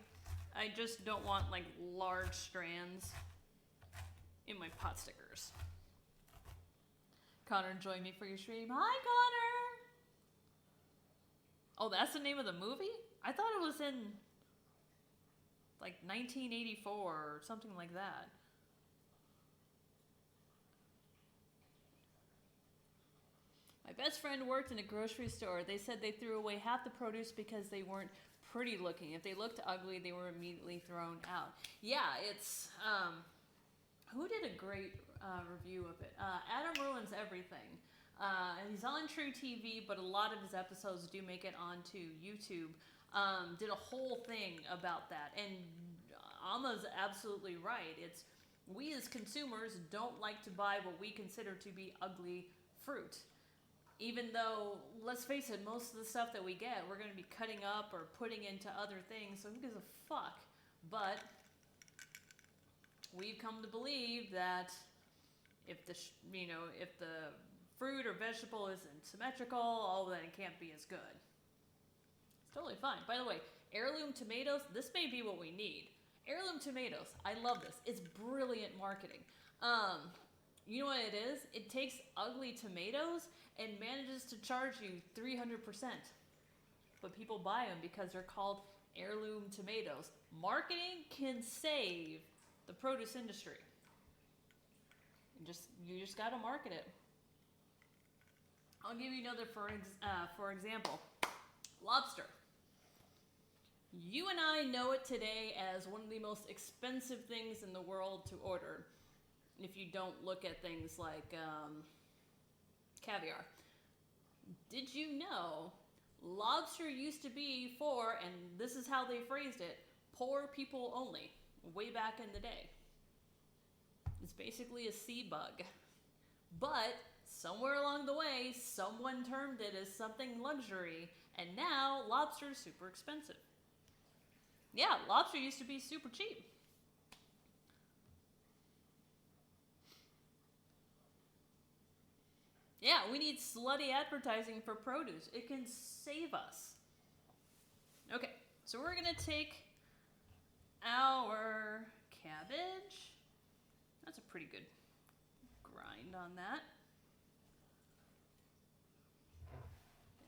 I just don't want like large strands in my pot stickers. Connor, join me for your stream. Hi, Connor! Oh, that's the name of the movie? I thought it was in like 1984 or something like that. My best friend worked in a grocery store. They said they threw away half the produce because they weren't pretty looking. If they looked ugly, they were immediately thrown out. Yeah, it's, who did a great review of it? Adam Ruins Everything. He's on True TV, but a lot of his episodes do make it onto YouTube. Did a whole thing about that. And Alma's absolutely right. It's, we as consumers don't like to buy what we consider to be ugly fruit. Even though, let's face it, most of the stuff that we get, we're going to be cutting up or putting into other things, so who gives a fuck? But we've come to believe that if the, if the fruit or vegetable isn't symmetrical, oh, then it can't be as good. It's totally fine. By the way, heirloom tomatoes, this may be what we need. Heirloom tomatoes, I love this. It's brilliant marketing. You know what it is? It takes ugly tomatoes and manages to charge you 300%. But people buy them because they're called heirloom tomatoes. Marketing can save the produce industry. You just gotta market it. I'll give you another for example. Lobster. You and I know it today as one of the most expensive things in the world to order. If you don't look at things like caviar. Did you know lobster used to be for, and this is how they phrased it, poor people only, way back in the day. It's basically a sea bug But somewhere along the way, someone termed it as something luxury, and now lobster is super expensive. Yeah, lobster used to be super cheap. Yeah, we need slutty advertising for produce. It can save us. Okay, so we're gonna take our cabbage. That's a pretty good grind on that.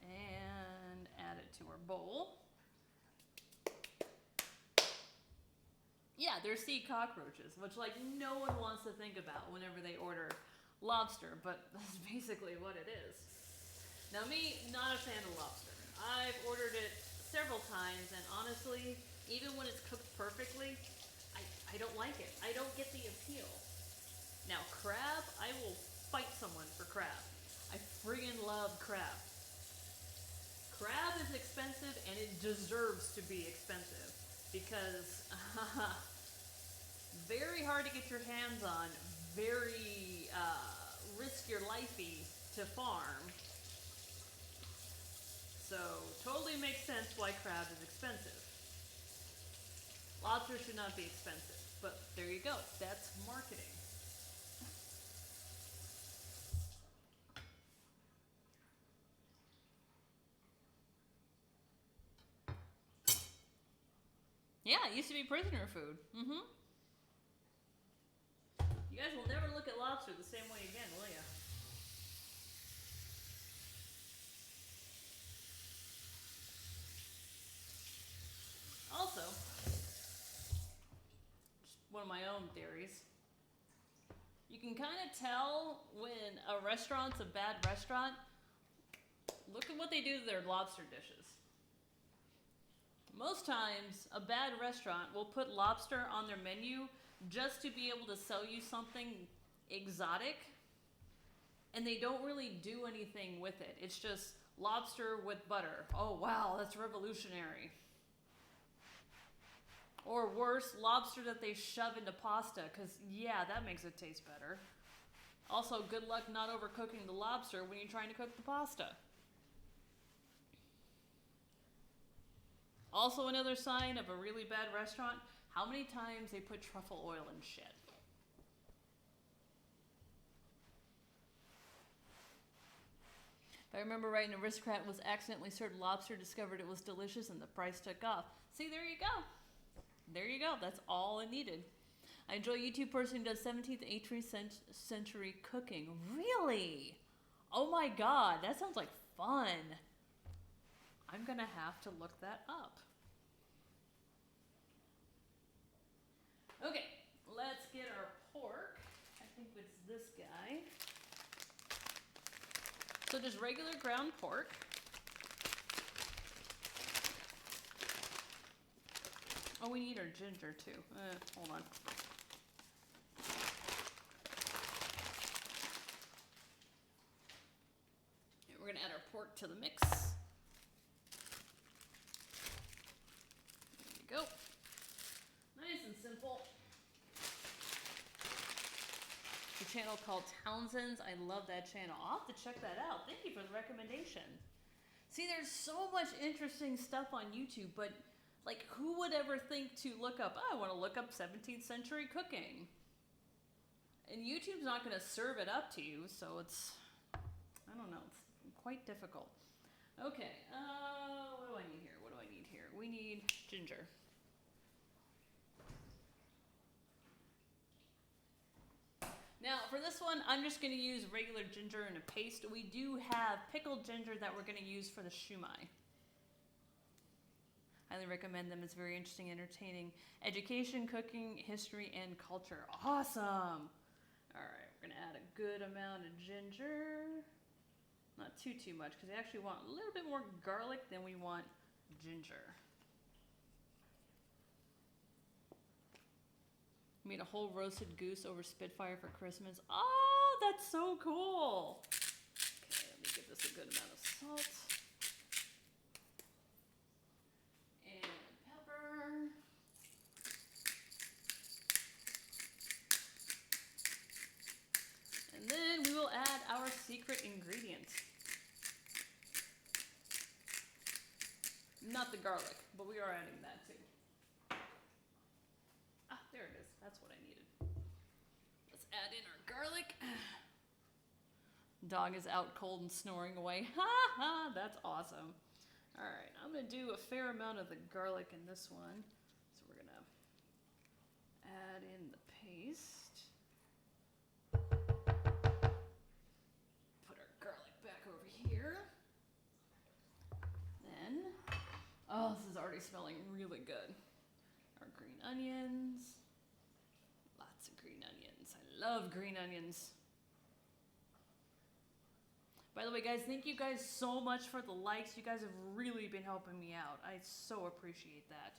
And add it to our bowl. Yeah, they're sea cockroaches, which like no one wants to think about whenever they order lobster, but that's basically what it is. Now me, not a fan of lobster. I've ordered it several times, and honestly, even when it's cooked perfectly, I don't like it. I don't get the appeal. Now crab, I will fight someone for crab. I friggin' love crab. Crab is expensive, and it deserves to be expensive, because very hard to get your hands on, very risk your lifey to farm. So totally makes sense why crab is expensive. Lobster should not be expensive, but there you go. That's marketing. Yeah, it used to be prisoner food. Mm-hmm. You guys will never look at lobster the same way again, will you? Also, just one of my own theories, you can kind of tell when a restaurant's a bad restaurant. Look at what they do to their lobster dishes. Most times, a bad restaurant will put lobster on their menu just to be able to sell you something exotic, and they don't really do anything with it. It's just lobster with butter. Oh wow, that's revolutionary. Or worse, lobster that they shove into pasta, because yeah, that makes it taste better. Also, good luck not overcooking the lobster when you're trying to cook the pasta. Also, another sign of a really bad restaurant, how many times they put truffle oil in shit. If I remember right, an aristocrat was accidentally served lobster, discovered it was delicious, and the price took off. See, there you go. There you go. That's all it needed. I enjoy a YouTube person who does 17th and 18th century cooking. Really? Oh my god, that sounds like fun. I'm gonna have to look that up. Okay, let's get our pork. I think it's this guy. So just regular ground pork. Oh, we need our ginger too. Hold on. And we're gonna add our pork to the mix. There you go. Nice and simple. A channel called Townsend's. I love that channel. I'll have to check that out. Thank you for the recommendation. See, there's so much interesting stuff on YouTube, but like, who would ever think to look up, oh, I want to look up 17th century cooking? And YouTube's not going to serve it up to you, so it's, I don't know, it's quite difficult. Okay, what do I need here? What do I need here? We need ginger. Now, for this one, I'm just going to use regular ginger in a paste. We do have pickled ginger that we're going to use for the Siu Mai. Highly recommend them. It's very interesting, entertaining. Education, cooking, history, and culture. Awesome! Alright, we're going to add a good amount of ginger. Not too much, because we actually want a little bit more garlic than we want ginger. Made a whole roasted goose over Spitfire for Christmas. Oh, that's so cool. Okay, let me give this a good amount of salt. And pepper. And then we will secret ingredient. Not the garlic, but we are adding that too. Ah, there it is. That's what I needed. Let's add in our garlic. Dog is out cold and snoring away. Ha ha, that's awesome. All right, I'm gonna do a fair amount of the garlic in this one. So we're gonna add in the paste. Put our garlic back over here. Then, oh, this is already smelling really good. Our green onions. Lots of green onions. I love green onions. By the way, guys, thank you guys so much for the likes. You guys have really been helping me out. I so appreciate that.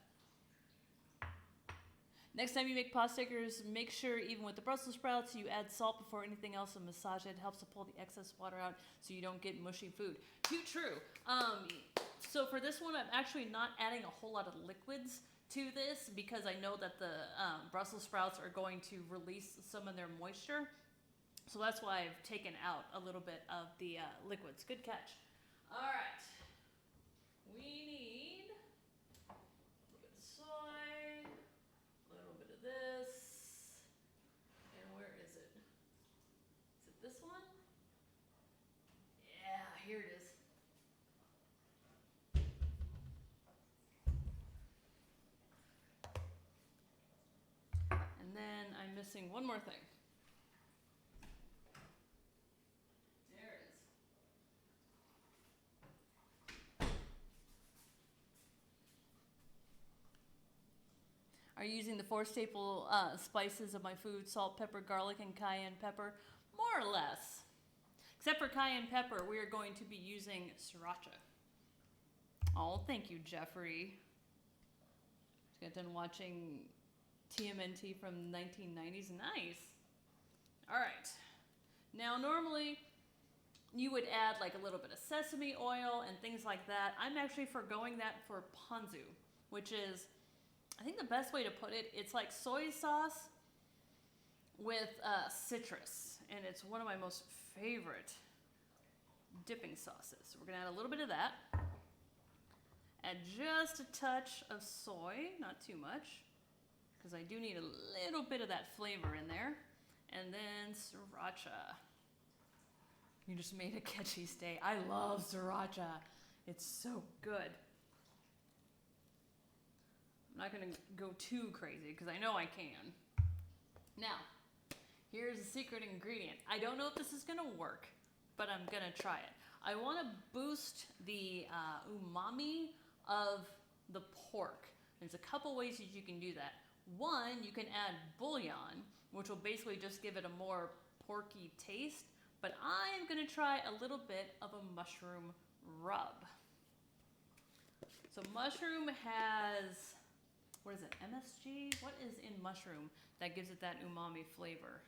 Next time you make Potstickers, make sure, even with the Brussels sprouts, you add salt before anything else and massage it. It helps to pull the excess water out so you don't get mushy food. Too true. So for this one, I'm actually not adding a whole lot of liquids to this because I know that the Brussels sprouts are going to release some of their moisture. So that's why I've taken out a little bit of the liquids. Good catch. All right. We need a little bit of soy, a little bit of this, and where is it? Is it this one? Yeah, here it is. And then I'm missing one more thing. Are using the 4 staple spices of my food: salt, pepper, garlic, and cayenne pepper, more or less. Except for cayenne pepper, we are going to be using sriracha. Oh, thank you, Jeffrey. Just got done watching TMNT from 1990s. Nice. All right. Now, normally, you would add like a little bit of sesame oil and things like that. I'm actually forgoing that for ponzu, which is, I think the best way to put it, it's like soy sauce with citrus, and it's one of my most favorite dipping sauces. So we're gonna add a little bit of that. Add just a touch of soy, not too much, because I do need a little bit of that flavor in there. And then sriracha. You just made a catchy stay. I love sriracha. It's so good. I'm not going to go too crazy because I know I can. Now, here's a secret ingredient. I don't know if this is going to work, but I'm going to try it. I want to boost the umami of the pork. There's a couple ways that you can do that. One, you can add bouillon, which will basically just give it a more porky taste. But I'm going to try a little bit of a mushroom rub. So mushroom has, what is it, MSG? What is in mushroom that gives it that umami flavor?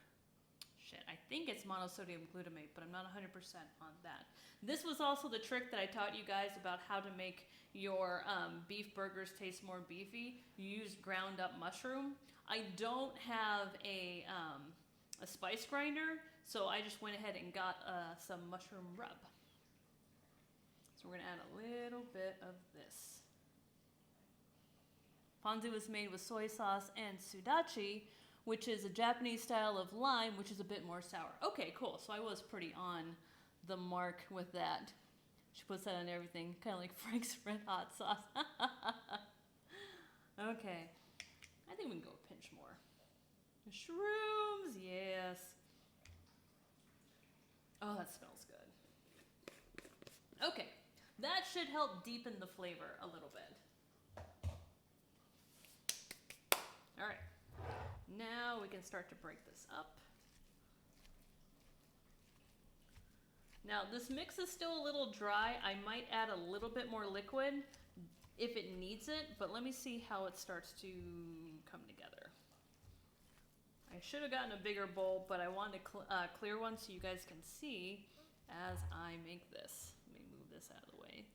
Shit, I think it's monosodium glutamate, but I'm not 100% on that. This was also the trick that I taught you guys about how to make your beef burgers taste more beefy. You use ground up mushroom. I don't have a spice grinder, so I just went ahead and got some mushroom rub. So we're gonna add a little bit of this. Ponzu is made with soy sauce and sudachi, which is a Japanese style of lime, which is a bit more sour. Okay, cool. So I was pretty on the mark with that. She puts that on everything, kind of like Frank's Red Hot sauce. Okay, I think we can go a pinch more. Shrooms, yes. Oh, that smells good. Okay, that should help deepen the flavor a little bit. All right, now we can start to break this up. Now, this mix is still a little dry. I might add a little bit more liquid if it needs it, but let me see how it starts to come together. I should have gotten a bigger bowl, but I wanted a clear one so you guys can see as I make this. Let me move this out of the way.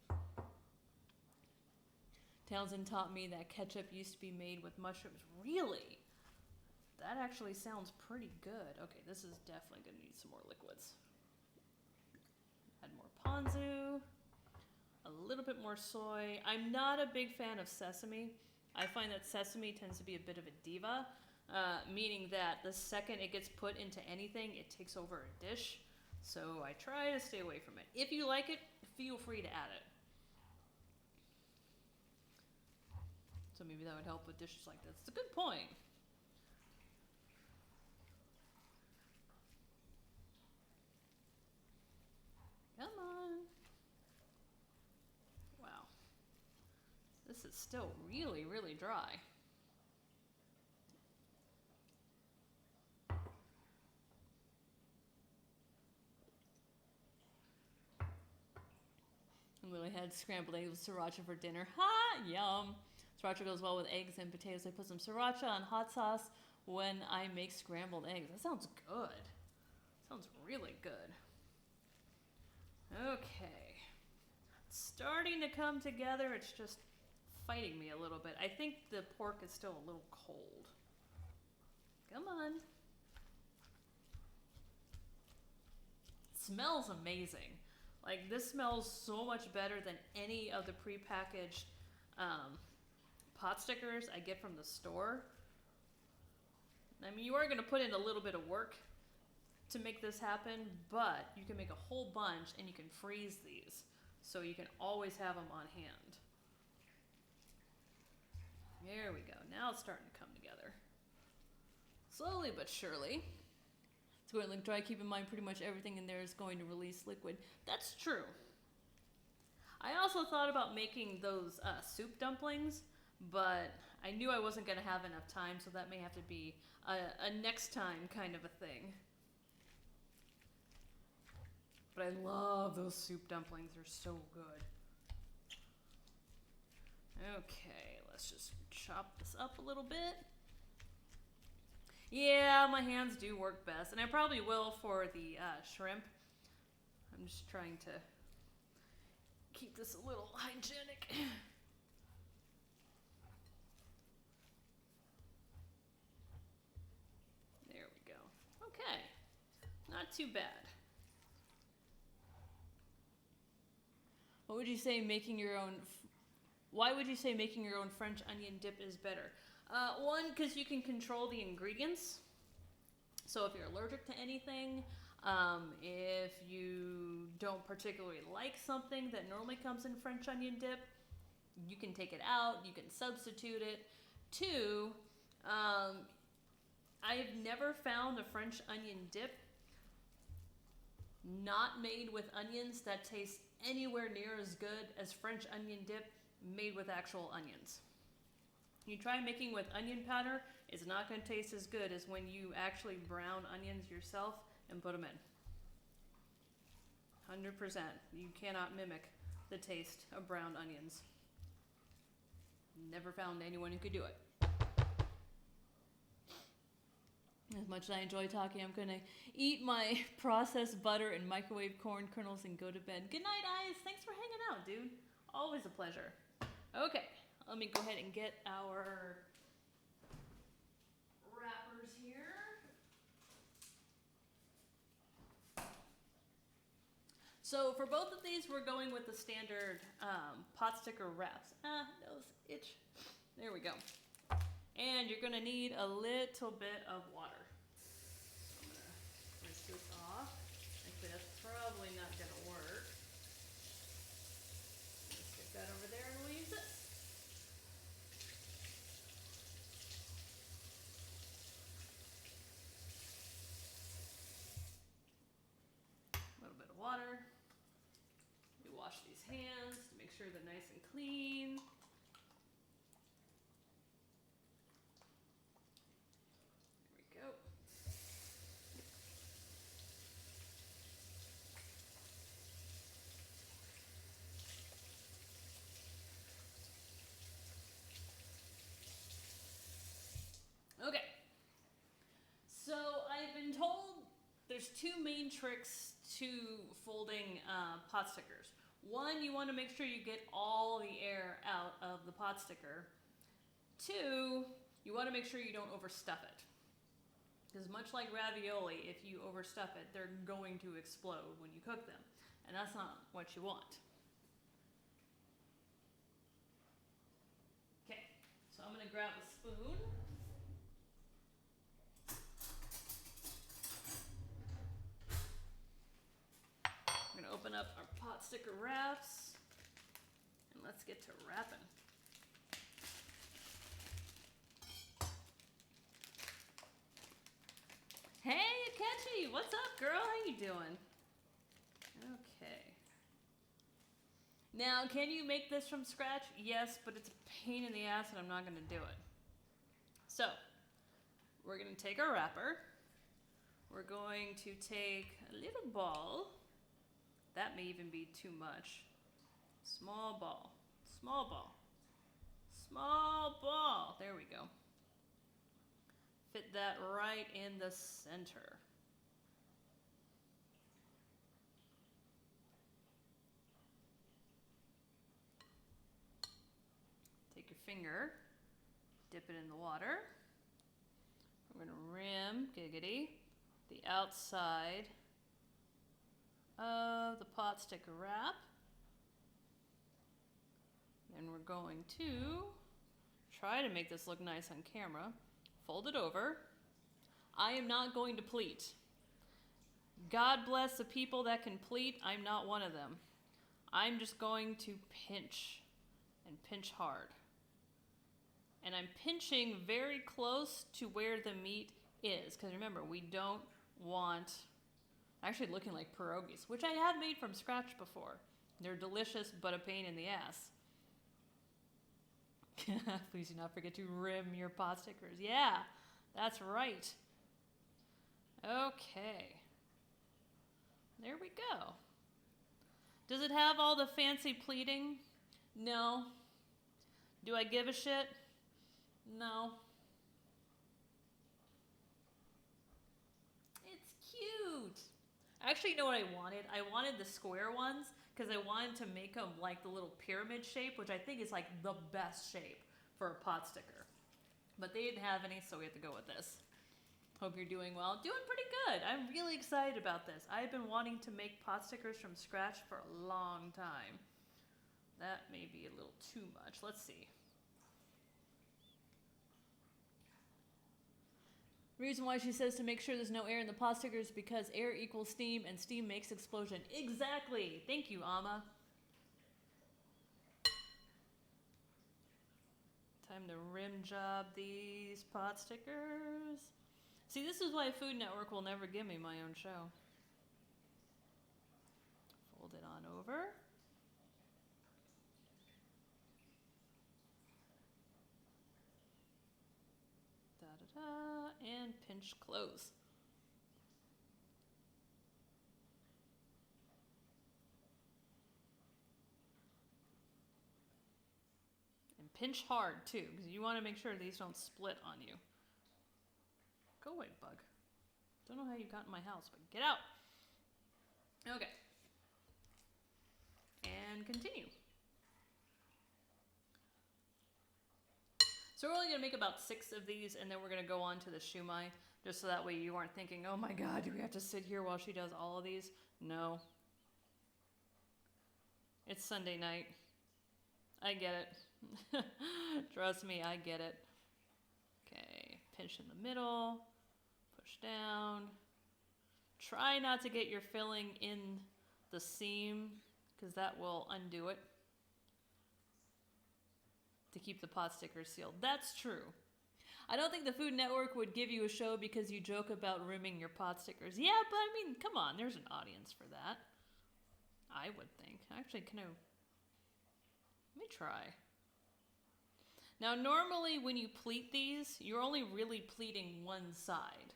Townsend taught me that ketchup used to be made with mushrooms. Really? That actually sounds pretty good. Okay, this is definitely going to need some more liquids. ponzu, a little bit more soy. I'm not a big fan of sesame. I find that sesame tends to be a bit of a diva, meaning that the second it gets put into anything, it takes over a dish. So I try to stay away from it. If you like it, feel free to add it. So maybe that would help with dishes like this. It's a good point. Come on. Wow. This is still really, really dry. I really had scrambled eggs with sriracha for dinner. Ha! Yum! Sriracha goes well with eggs and potatoes. I put some sriracha on hot sauce when I make scrambled eggs. That sounds good. Sounds really good. Okay. It's starting to come together. It's just fighting me a little bit. I think the pork is still a little cold. Come on. It smells amazing. Like, this smells so much better than any of the prepackaged pot stickers I get from the store. I mean, you are going to put in a little bit of work to make this happen, but you can make a whole bunch and you can freeze these. So you can always have them on hand. There we go. Now it's starting to come together. Slowly but surely. It's going to look dry. Keep in mind pretty much everything in there is going to release liquid. That's true. I also thought about making those soup dumplings, but I knew I wasn't going to have enough time, so that may have to be a next time kind of a thing. But I love those soup dumplings. They're so good. Okay, let's just chop this up a little bit. Yeah, my hands do work best, and I probably will for the shrimp. I'm just trying to keep this a little hygienic. There we go. Okay, not too bad. What would you say making your own... Why would you say making your own French onion dip is better? One, because you can control the ingredients. So if you're allergic to anything, if you don't particularly like something that normally comes in French onion dip, you can take it out, you can substitute it. Two, I've never found a French onion dip not made with onions that tastes anywhere near as good as French onion dip made with actual onions. You try making with onion powder, it's not going to taste as good as when you actually brown onions yourself and put them in. 100%. You cannot mimic the taste of browned onions. Never found anyone who could do it. As much as I enjoy talking, I'm going to eat my processed butter and microwave corn kernels and go to bed. Good night, Eyes. Thanks for hanging out, dude. Always a pleasure. Okay, let me go ahead and get our wrappers here. So for both of these, we're going with the standard pot sticker wraps. Nose itch. There we go. And you're going to need a little bit of water. So I'm going to rinse this off. Actually, that's probably not going to work. Let's stick that over there and we'll use this. A little bit of water. We wash these hands to make sure they're nice and clean. Okay, so I've been told there's two main tricks to folding pot stickers. One, you want to make sure you get all the air out of the pot sticker. Two, you want to make sure you don't overstuff it. Because much like ravioli, if you overstuff it, they're going to explode when you cook them. And that's not what you want. Okay, so I'm gonna grab a spoon. We're gonna open up our pot sticker wraps and let's get to wrapping. Hey, Akechi, what's up, girl? How you doing? Okay. Now, can you make this from scratch? Yes, but it's a pain in the ass and I'm not going to do it. So, we're going to take our wrapper. We're going to take a little ball. That may even be too much. Small ball. Small ball. Small ball. There we go. Fit that right in the center. Take your finger, dip it in the water. We're going to rim, giggity, the outside of the pot sticker wrap. Then we're going to try to make this look nice on camera. Fold it over. I am not going to pleat. God bless the people that can pleat. I'm not one of them. I'm just going to pinch and pinch hard. And I'm pinching very close to where the meat is. Because remember, we don't want, actually looking like pierogies, which I have made from scratch before. They're delicious, but a pain in the ass. Please do not forget to rim your pot stickers. Yeah, that's right. Okay. There we go. Does it have all the fancy pleating? No. Do I give a shit? No. It's cute. Actually, you know what I wanted? I wanted the square ones because I wanted to make them like the little pyramid shape, which I think is like the best shape for a pot sticker. But they didn't have any, so we have to go with this. Hope you're doing well. Doing pretty good. I'm really excited about this. I've been wanting to make pot stickers from scratch for a long time. That may be a little too much. Let's see. The reason why she says to make sure there's no air in the pot stickers is because air equals steam and steam makes explosion. Exactly. Thank you, Amma. Time to rim job these pot stickers. See, this is why Food Network will never give me my own show. Fold it on over. Da-da-da, and pinch close. And pinch hard too, because you want to make sure these don't split on you. Go away, bug. Don't know how you got in my house, but get out. Okay. And continue. So we're only going to make about 6 of these, and then we're going to go on to the Siu Mai, just so that way you aren't thinking, oh my god, do we have to sit here while she does all of these? No. It's Sunday night. I get it. Trust me, I get it. Okay, pinch in the middle, push down. Try not to get your filling in the seam, because that will undo it. To keep the pot stickers sealed. That's true. I don't think the Food Network would give you a show because you joke about rimming your pot stickers. Yeah, but I mean, come on, there's an audience for that. I would think. Actually, let me try. Now, normally when you pleat these, you're only really pleating one side.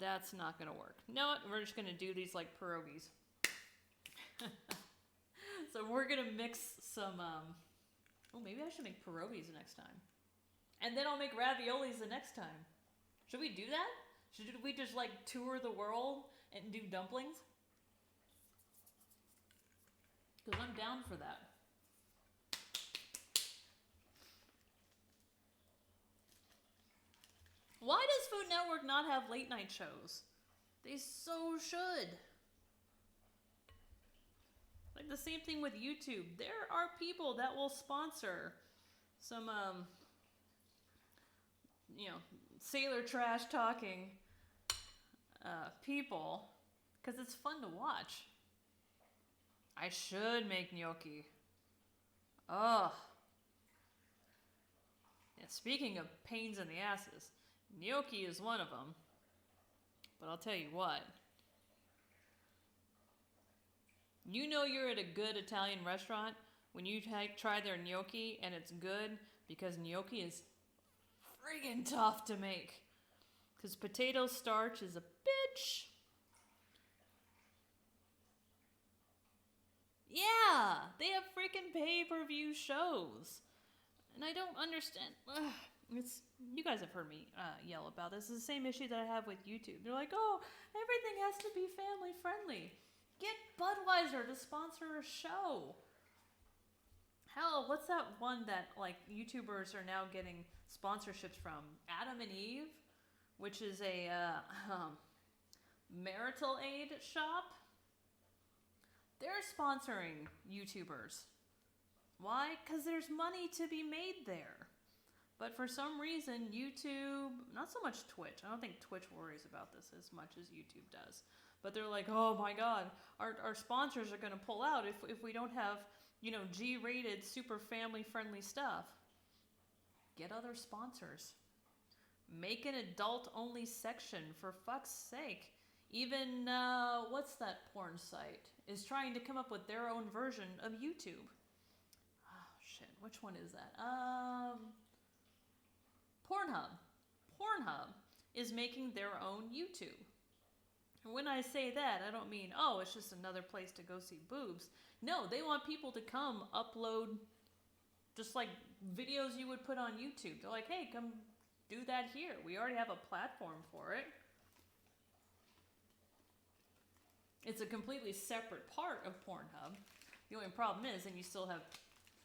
That's not going to work. You know what? We're just going to do these like pierogies. So we're going to mix some... Oh, maybe I should make pierogies the next time. And then I'll make raviolis the next time. Should we do that? Should we just like tour the world and do dumplings? Because I'm down for that. Why does Food Network not have late night shows? They so should. Like the same thing with YouTube. There are people that will sponsor some, sailor trash talking people because it's fun to watch. I should make gnocchi. Ugh. Yeah, speaking of pains in the asses, gnocchi is one of them. But I'll tell you what. You know you're at a good Italian restaurant when you try their gnocchi and it's good because gnocchi is friggin' tough to make. Because potato starch is a bitch. Yeah, they have freaking pay-per-view shows. And I don't understand. You guys have heard me yell about this. It's the same issue that I have with YouTube. They're like, oh, everything has to be family friendly. Get Budweiser to sponsor a show. Hell, what's that one that like YouTubers are now getting sponsorships from? Adam and Eve, which is a marital aid shop. They're sponsoring YouTubers. Why? Because there's money to be made there. But for some reason, YouTube, not so much Twitch. I don't think Twitch worries about this as much as YouTube does. But they're like, oh my God, our sponsors are going to pull out if we don't have, G-rated, super family-friendly stuff. Get other sponsors. Make an adult-only section, for fuck's sake. Even, what's that porn site? Is trying to come up with their own version of YouTube. Oh, shit. Which one is that? Pornhub. Pornhub is making their own YouTube. And when I say that, I don't mean, oh, it's just another place to go see boobs. No, they want people to come upload just like videos you would put on YouTube. They're like, hey, come do that here. We already have a platform for it. It's a completely separate part of Pornhub. The only problem is, and you still have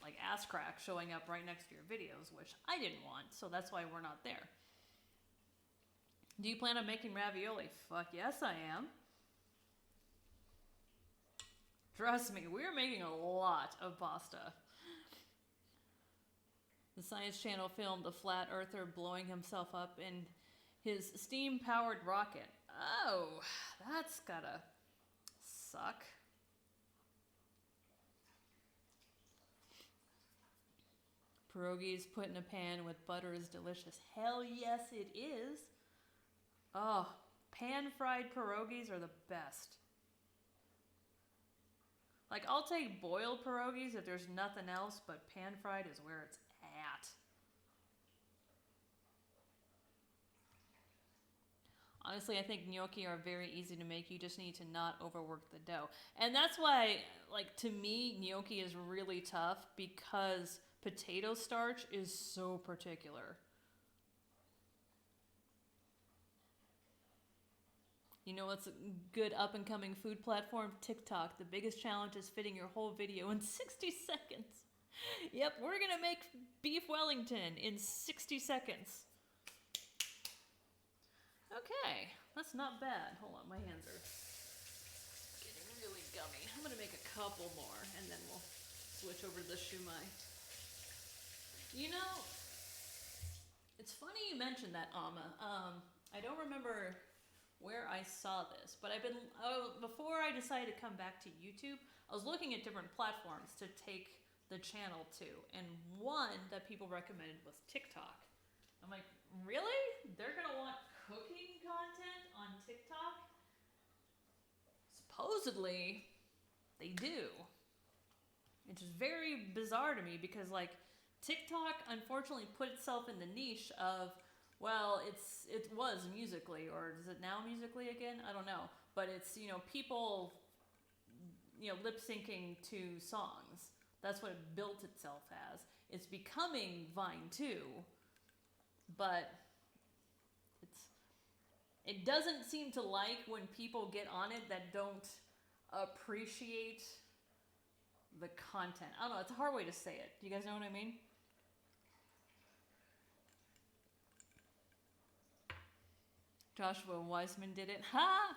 like ass crack showing up right next to your videos, which I didn't want, so that's why we're not there. Do you plan on making ravioli? Fuck yes, I am. Trust me, we're making a lot of pasta. The Science Channel filmed a flat earther blowing himself up in his steam-powered rocket. Oh, that's gotta suck. Pierogies put in a pan with butter is delicious. Hell yes, it is. Oh, pan-fried pierogies are the best. Like, I'll take boiled pierogies if there's nothing else, but pan-fried is where it's at. Honestly, I think gnocchi are very easy to make. You just need to not overwork the dough. And that's why, like, to me, gnocchi is really tough because potato starch is so particular. You know what's a good up-and-coming food platform? TikTok. The biggest challenge is fitting your whole video in 60 seconds. Yep, we're going to make beef Wellington in 60 seconds. Okay, that's not bad. Hold on, my hands are getting really gummy. I'm going to make a couple more, and then we'll switch over to the Siu Mai. You know, it's funny you mentioned that, Amma. I don't remember where I saw this, but before I decided to come back to YouTube, I was looking at different platforms to take the channel to, and one that people recommended was TikTok. I'm like, really? They're gonna want cooking content on TikTok? Supposedly, they do. Which is very bizarre to me because, like, TikTok unfortunately put itself in the niche of, well, it was Musical.ly, or is it now Musical.ly again? I don't know. But it's, people, lip syncing to songs. That's what it built itself as. It's becoming Vine too, but it doesn't seem to like when people get on it that don't appreciate the content. I don't know, it's a hard way to say it. Do you guys know what I mean? Joshua Wiseman did it. Ha!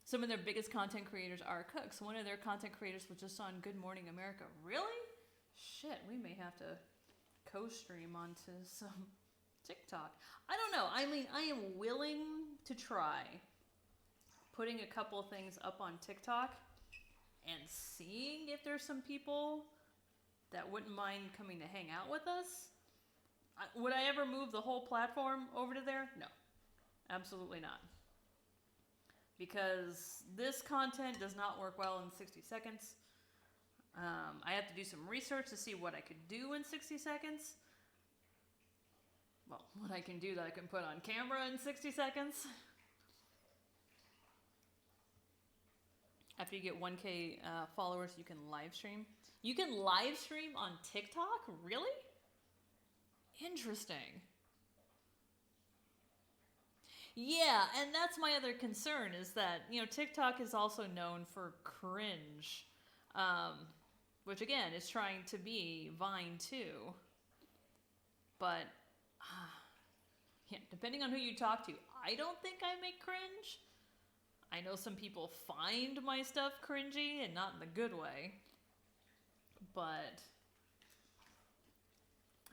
Some of their biggest content creators are cooks. One of their content creators was just on Good Morning America. Really? Shit, we may have to co-stream onto some TikTok. I don't know. I mean, I am willing to try putting a couple things up on TikTok and seeing if there's some people that wouldn't mind coming to hang out with us. Would I ever move the whole platform over to there? No, absolutely not. Because this content does not work well in 60 seconds. I have to do some research to see what I could do in 60 seconds. Well, what I can do that I can put on camera in 60 seconds. After you get 1K followers, you can live stream. You can live stream on TikTok? Really? Interesting. Yeah, and that's my other concern is that, you know, TikTok is also known for cringe, which again is trying to be Vine too. But, yeah, depending on who you talk to, I don't think I make cringe. I know some people find my stuff cringy and not in the good way. But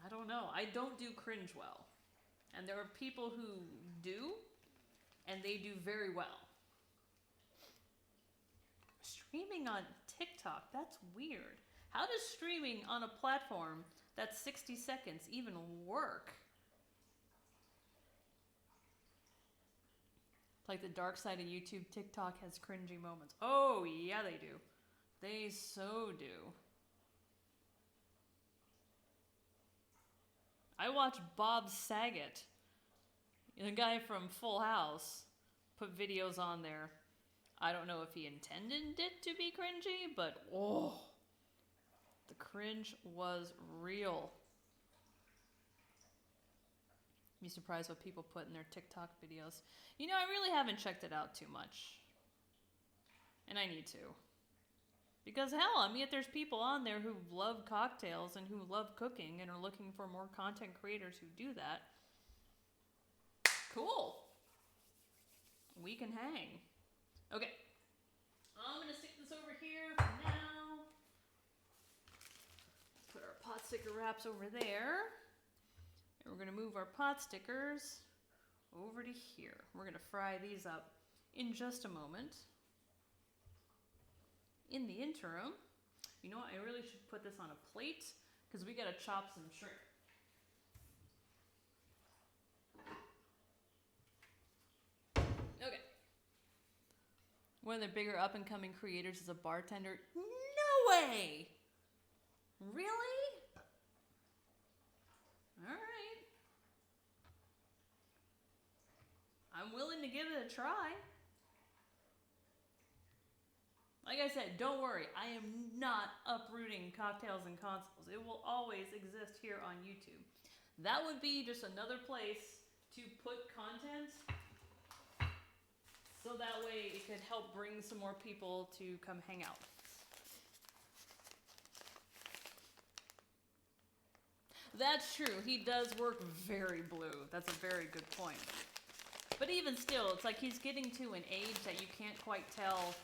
I don't know. I don't do cringe well. And there are people who do, and they do very well. Streaming on TikTok, that's weird. How does streaming on a platform that's 60 seconds even work? Like the dark side of YouTube, TikTok has cringy moments. Oh, yeah, they do. They so do. I watch Bob Saget, the guy from Full House, put videos on there. I don't know if he intended it to be cringy, but oh, the cringe was real. Be surprised what people put in their TikTok videos. You know, I really haven't checked it out too much. And I need to. Because hell, I mean, if there's people on there who love cocktails and who love cooking and are looking for more content creators who do that, cool. We can hang. Okay. I'm going to stick this over here for now. Put our pot sticker wraps over there. And we're going to move our pot stickers over to here. We're going to fry these up in just a moment. In the interim, you know what? I really should put this on a plate because we got to chop some shrimp. Okay. One of the bigger up-and-coming creators is a bartender. No way! Really? All right. I'm willing to give it a try. Like I said, don't worry. I am not uprooting cocktails and consoles. It will always exist here on YouTube. That would be just another place to put content. So that way it could help bring some more people to come hang out. That's true. He does work very blue. That's a very good point. But even still, it's like he's getting to an age that you can't quite tell.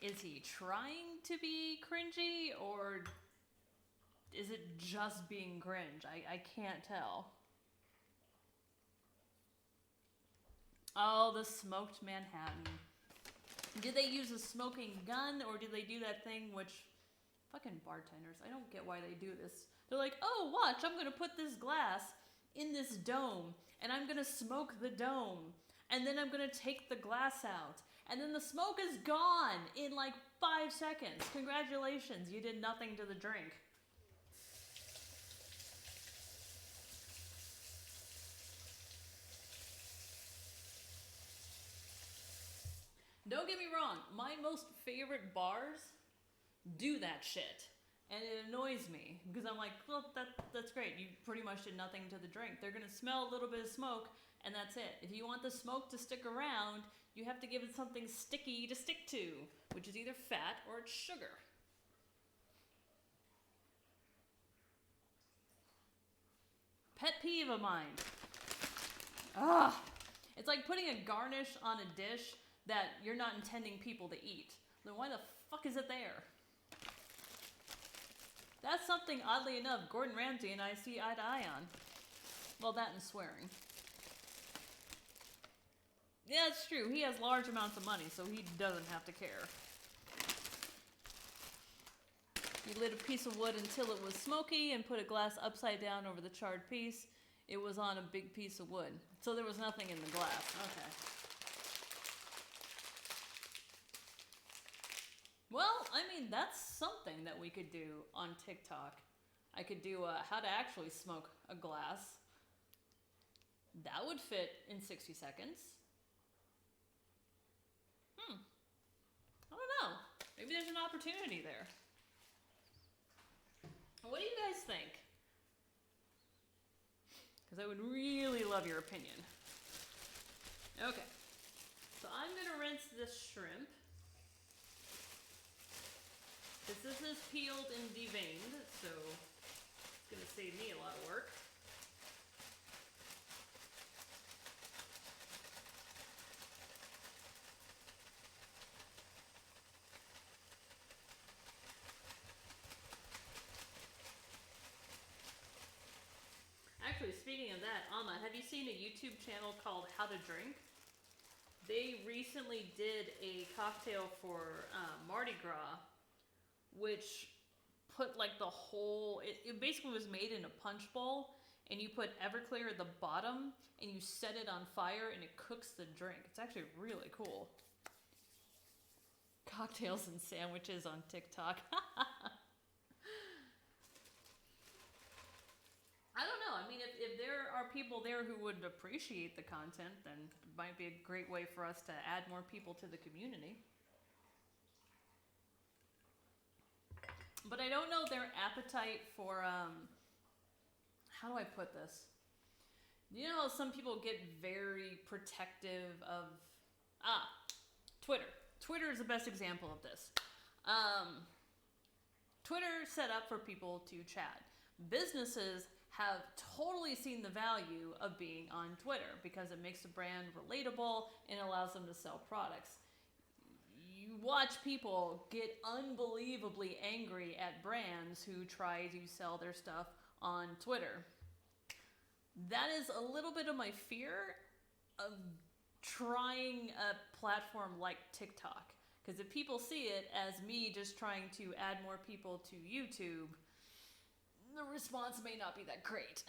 Is he trying to be cringy or is it just being cringe? I can't tell. Oh, the smoked Manhattan. Did they use a smoking gun or did they do that thing which... Fucking bartenders, I don't get why they do this. They're like, oh, watch, I'm going to put this glass in this dome and I'm going to smoke the dome. And then I'm going to take the glass out. And then the smoke is gone in like 5 seconds. Congratulations, you did nothing to the drink. Don't get me wrong, my most favorite bars do that shit. And it annoys me because I'm like, well, that's great. You pretty much did nothing to the drink. They're going to smell a little bit of smoke and that's it. If you want the smoke to stick around, you have to give it something sticky to stick to, which is either fat or it's sugar. Pet peeve of mine. It's like putting a garnish on a dish that you're not intending people to eat, then why the fuck is it there? That's something, oddly enough, Gordon Ramsay and I see eye to eye on. Well, that and swearing. Yeah, it's true. He has large amounts of money, so he doesn't have to care. You lit a piece of wood until it was smoky and put a glass upside down over the charred piece. It was on a big piece of wood. So there was nothing in the glass. Okay. Well, I mean, that's something that we could do on TikTok. I could do how to actually smoke a glass. That would fit in 60 seconds. I don't know. Maybe there's an opportunity there. What do you guys think? Because I would really love your opinion. Okay. So I'm going to rinse this shrimp. This is peeled and deveined, so it's going to save me a lot of work. Actually, speaking of that, Alma, have you seen a YouTube channel called How to Drink? They recently did a cocktail for Mardi Gras, which put like the whole, it basically was made in a punch bowl, and you put Everclear at the bottom, and you set it on fire, and it cooks the drink. It's actually really cool. Cocktails and sandwiches on TikTok. I don't know. I mean, if there are people there who would appreciate the content, then it might be a great way for us to add more people to the community. But I don't know their appetite for, how do I put this? You know how some people get very protective of, Twitter. Twitter is the best example of this. Twitter set up for people to chat. Businesses have totally seen the value of being on Twitter because it makes the brand relatable and allows them to sell products. You watch people get unbelievably angry at brands who try to sell their stuff on Twitter. That is a little bit of my fear of trying a platform like TikTok. Because if people see it as me just trying to add more people to YouTube, the response may not be that great.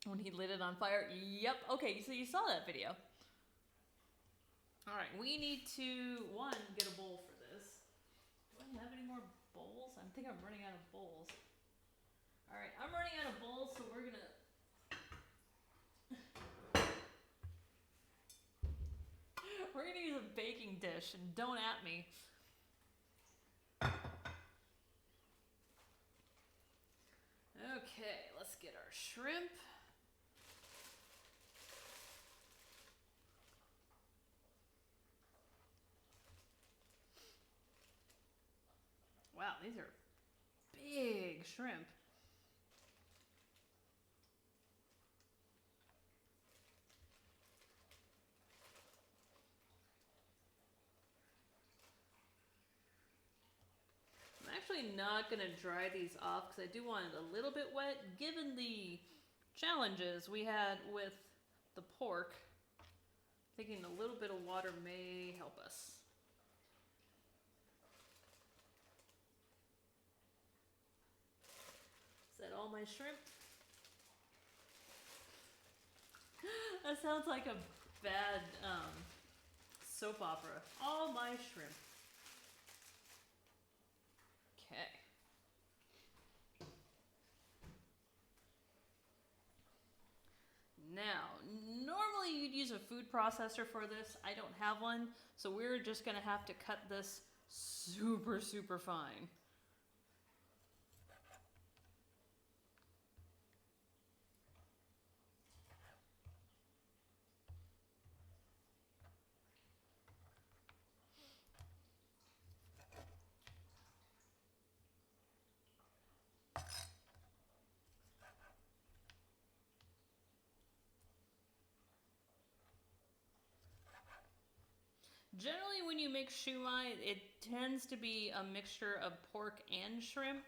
When he lit it on fire, yep, okay, so you saw that video. All right, we need to, one, get a bowl for this. Do I have any more bowls? I think I'm running out of bowls. All right, I'm running out of bowls, so we're gonna... We're gonna use a baking dish, and don't at me. Okay, let's get our shrimp. Wow, these are big shrimp. I'm actually not going to dry these off because I do want it a little bit wet. Given the challenges we had with the pork, thinking a little bit of water may help us. Is that all my shrimp? That sounds like a bad soap opera. All my shrimp. Okay. Now, normally you'd use a food processor for this. I don't have one, so we're just gonna have to cut this super, super fine. Generally, when you make siu mai, it tends to be a mixture of pork and shrimp.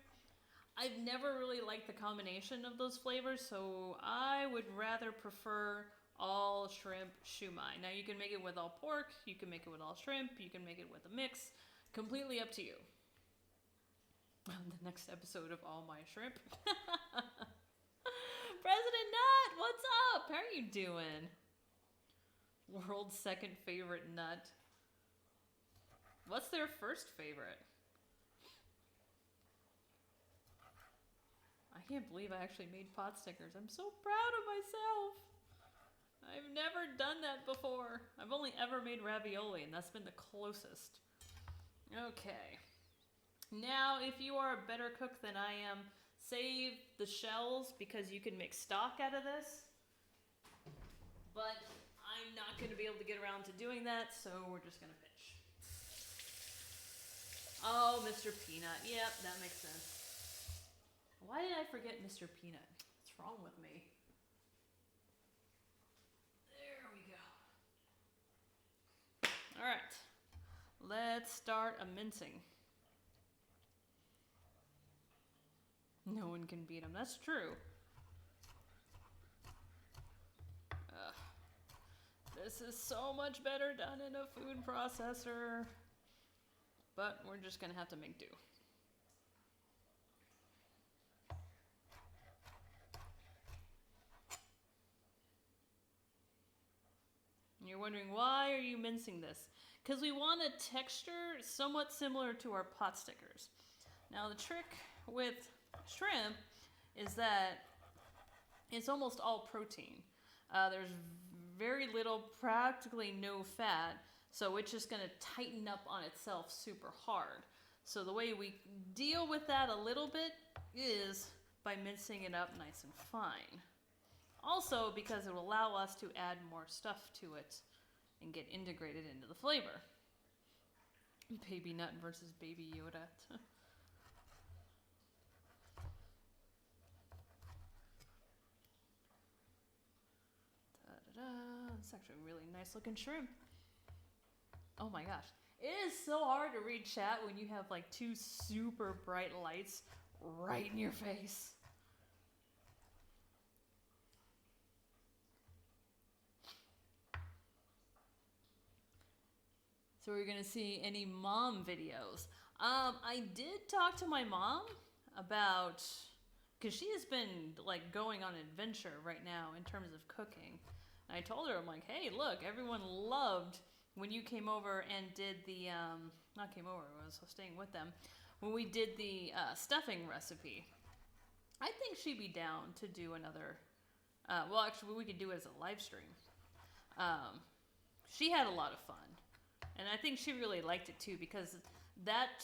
I've never really liked the combination of those flavors, so I would rather prefer all shrimp siu mai. Now, you can make it with all pork, you can make it with all shrimp, you can make it with a mix. Completely up to you. The next episode of All My Shrimp. President Nut, what's up? How are you doing? World's second favorite nut. What's their first favorite? I can't believe I actually made pot stickers. I'm so proud of myself. I've never done that before. I've only ever made ravioli, and that's been the closest. Okay. Now, if you are a better cook than I am, save the shells because you can make stock out of this. But I'm not going to be able to get around to doing that, so we're just going to pinch. Oh, Mr. Peanut. Yep, that makes sense. Why did I forget Mr. Peanut? What's wrong with me? There we go. All right. Let's start a mincing. No one can beat him. That's true. This is so much better done in a food processor. But we're just going to have to make do. You're wondering, why are you mincing this? Because we want a texture somewhat similar to our pot stickers. Now, the trick with shrimp is that it's almost all protein. There's very little, practically no fat, so it's just going to tighten up on itself super hard. So the way we deal with that a little bit is by mincing it up nice and fine. Also, because it will allow us to add more stuff to it and get integrated into the flavor. Baby Nut versus Baby Yoda. It's actually a really nice looking shrimp. Oh my gosh. It is so hard to read chat when you have like two super bright lights right in your face. So we're going to see any mom videos. I did talk to my mom about, because she has been like going on an adventure right now in terms of cooking. And I told her, I'm like, hey, look, everyone loved when you came over and did the, not came over, I was staying with them, when we did the stuffing recipe. I think she'd be down to do another, well, actually, we could do it as a live stream. She had a lot of fun. And I think she really liked it too, because that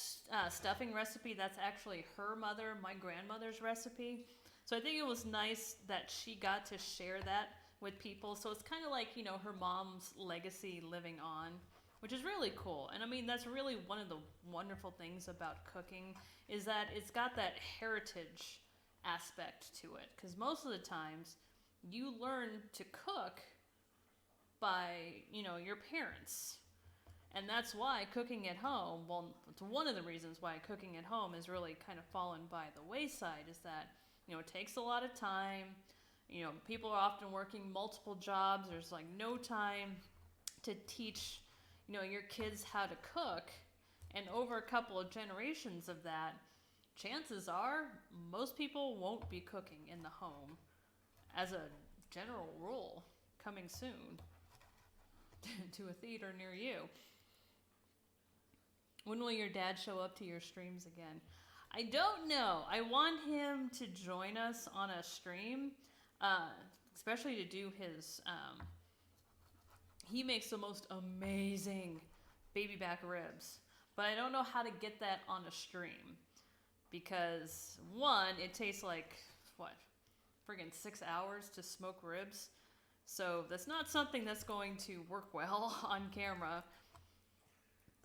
stuffing recipe, that's actually her mother, my grandmother's recipe. So I think it was nice that she got to share that with people. So it's kind of like, you know, her mom's legacy living on, which is really cool. And I mean, that's really one of the wonderful things about cooking, is that it's got that heritage aspect to it. Because most of the times you learn to cook by, you know, your parents. And that's why cooking at home, well, it's one of the reasons why cooking at home is really kind of fallen by the wayside, is that, you know, it takes a lot of time. You know, people are often working multiple jobs. There's like no time to teach, you know, your kids how to cook. And over a couple of generations of that, chances are most people won't be cooking in the home as a general rule coming soon to a theater near you. When will your dad show up to your streams again? I don't know. I want him to join us on a stream, especially to do his, he makes the most amazing baby back ribs, but I don't know how to get that on a stream, because one, it takes like, what, friggin' 6 hours to smoke ribs, so that's not something that's going to work well on camera.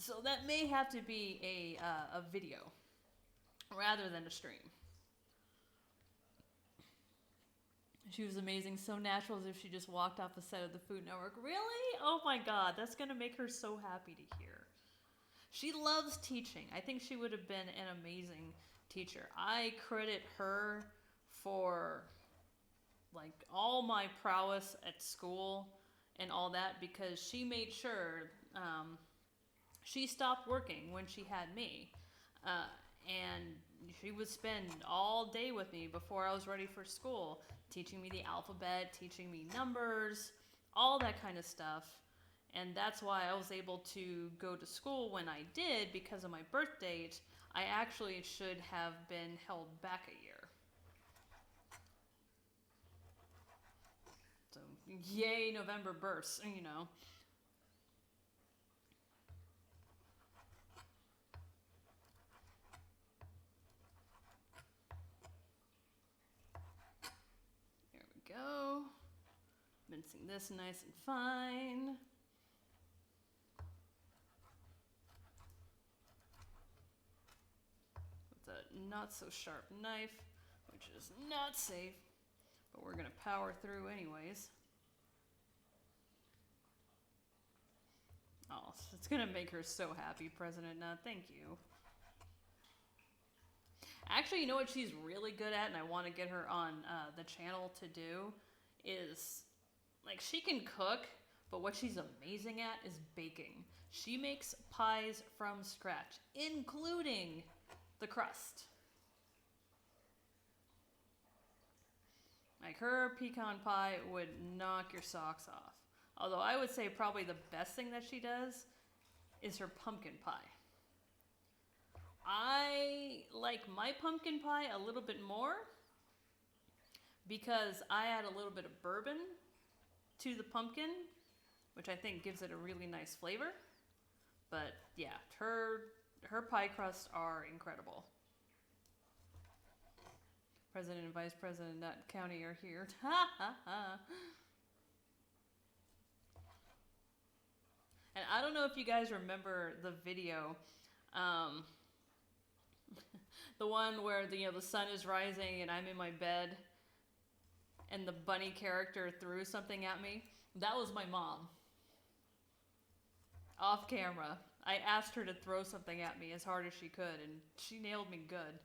So that may have to be a video rather than a stream. She was amazing, so natural as if she just walked off the set of the Food Network. Really? Oh my God, that's going to make her so happy to hear. She loves teaching. I think she would have been an amazing teacher. I credit her for like all my prowess at school and all that because she made sure she stopped working when she had me. And she would spend all day with me before I was ready for school, teaching me the alphabet, teaching me numbers, all that kind of stuff. And that's why I was able to go to school when I did, because of my birth date. I actually should have been held back a year. So, yay, November births, you know. There we go. Mincing this nice and fine. With a not so sharp knife, which is not safe, but we're gonna power through anyways. Oh, it's gonna make her so happy, President Nut. Thank you. Actually, you know what she's really good at, and I want to get her on the channel to do, is, like, she can cook, but what she's amazing at is baking. She makes pies from scratch, including the crust. Like, her pecan pie would knock your socks off. Although I would say probably the best thing that she does is her pumpkin pie. I like my pumpkin pie a little bit more because I add a little bit of bourbon to the pumpkin, which I think gives it a really nice flavor. But yeah, her pie crusts are incredible. President and Vice President Nut County are here. Ha ha ha. And I don't know if you guys remember the video, the one where the sun is rising and I'm in my bed and the bunny character threw something at me. That was my mom. Off camera. I asked her to throw something at me as hard as she could, and she nailed me good.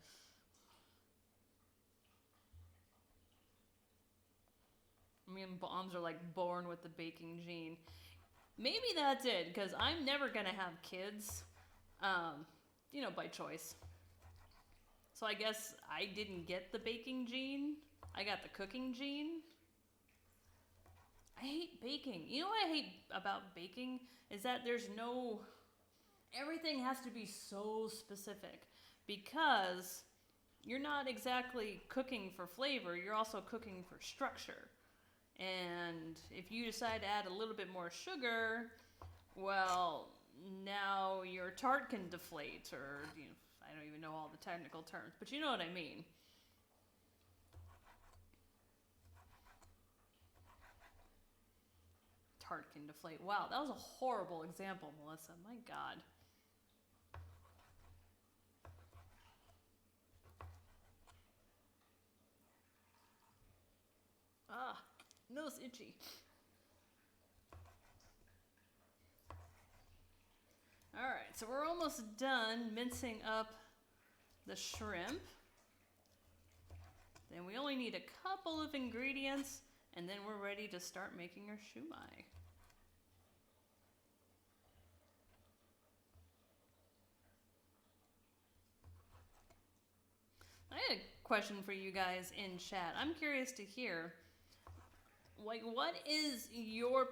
I mean, moms are like born with the baking gene. Maybe that's it, because I'm never going to have kids, by choice. So I guess I didn't get the baking gene. I got the cooking gene. I hate baking. You know what I hate about baking? Is that everything has to be so specific, because you're not exactly cooking for flavor, you're also cooking for structure. And if you decide to add a little bit more sugar, well, now your tart can deflate, or I don't even know all the technical terms, but you know what I mean. Tart can deflate. Wow, that was a horrible example, Melissa. My God. Ah, nose itchy. All right, so we're almost done mincing up the shrimp. Then we only need a couple of ingredients, and then we're ready to start making our siu mai. I had a question for you guys in chat. I'm curious to hear, what is your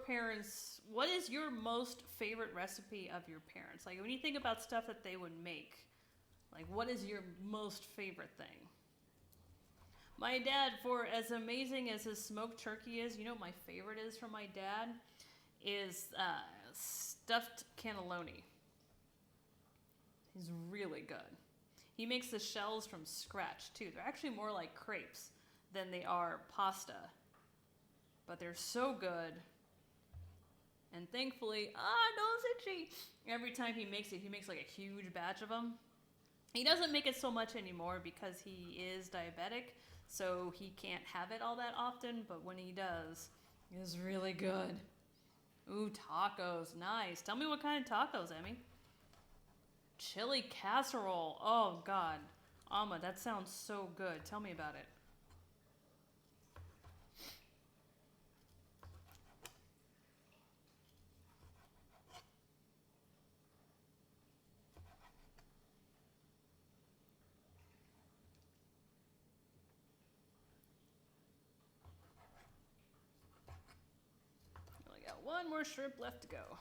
most favorite recipe of your parents? Like, when you think about stuff that they would make, what is your most favorite thing? My dad, for as amazing as his smoked turkey is, my favorite is from my dad is stuffed cannelloni. He's really good. He makes the shells from scratch, too. They're actually more like crepes than they are pasta. But they're so good. And thankfully, nose itchy. Every time he makes it, he makes like a huge batch of them. He doesn't make it so much anymore because he is diabetic, so he can't have it all that often, but when he does, it's really good. Ooh, tacos. Nice. Tell me what kind of tacos, Emmy. Chili casserole. Oh, God. Alma, that sounds so good. Tell me about it. Only got one more shrimp left to go.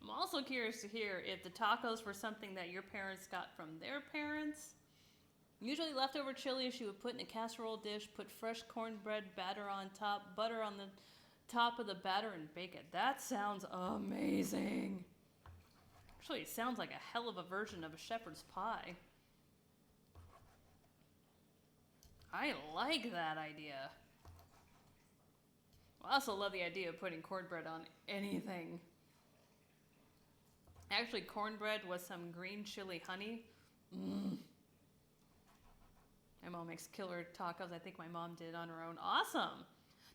I'm also curious to hear if the tacos were something that your parents got from their parents. Usually leftover chili she would put in a casserole dish, put fresh cornbread batter on top, butter on the top of the batter, and bake it. That sounds amazing. Actually, it sounds like a hell of a version of a shepherd's pie. I like that idea. I also love the idea of putting cornbread on anything. Actually, cornbread with some green chili honey. Mmm. My mom makes killer tacos. I think my mom did on her own. Awesome.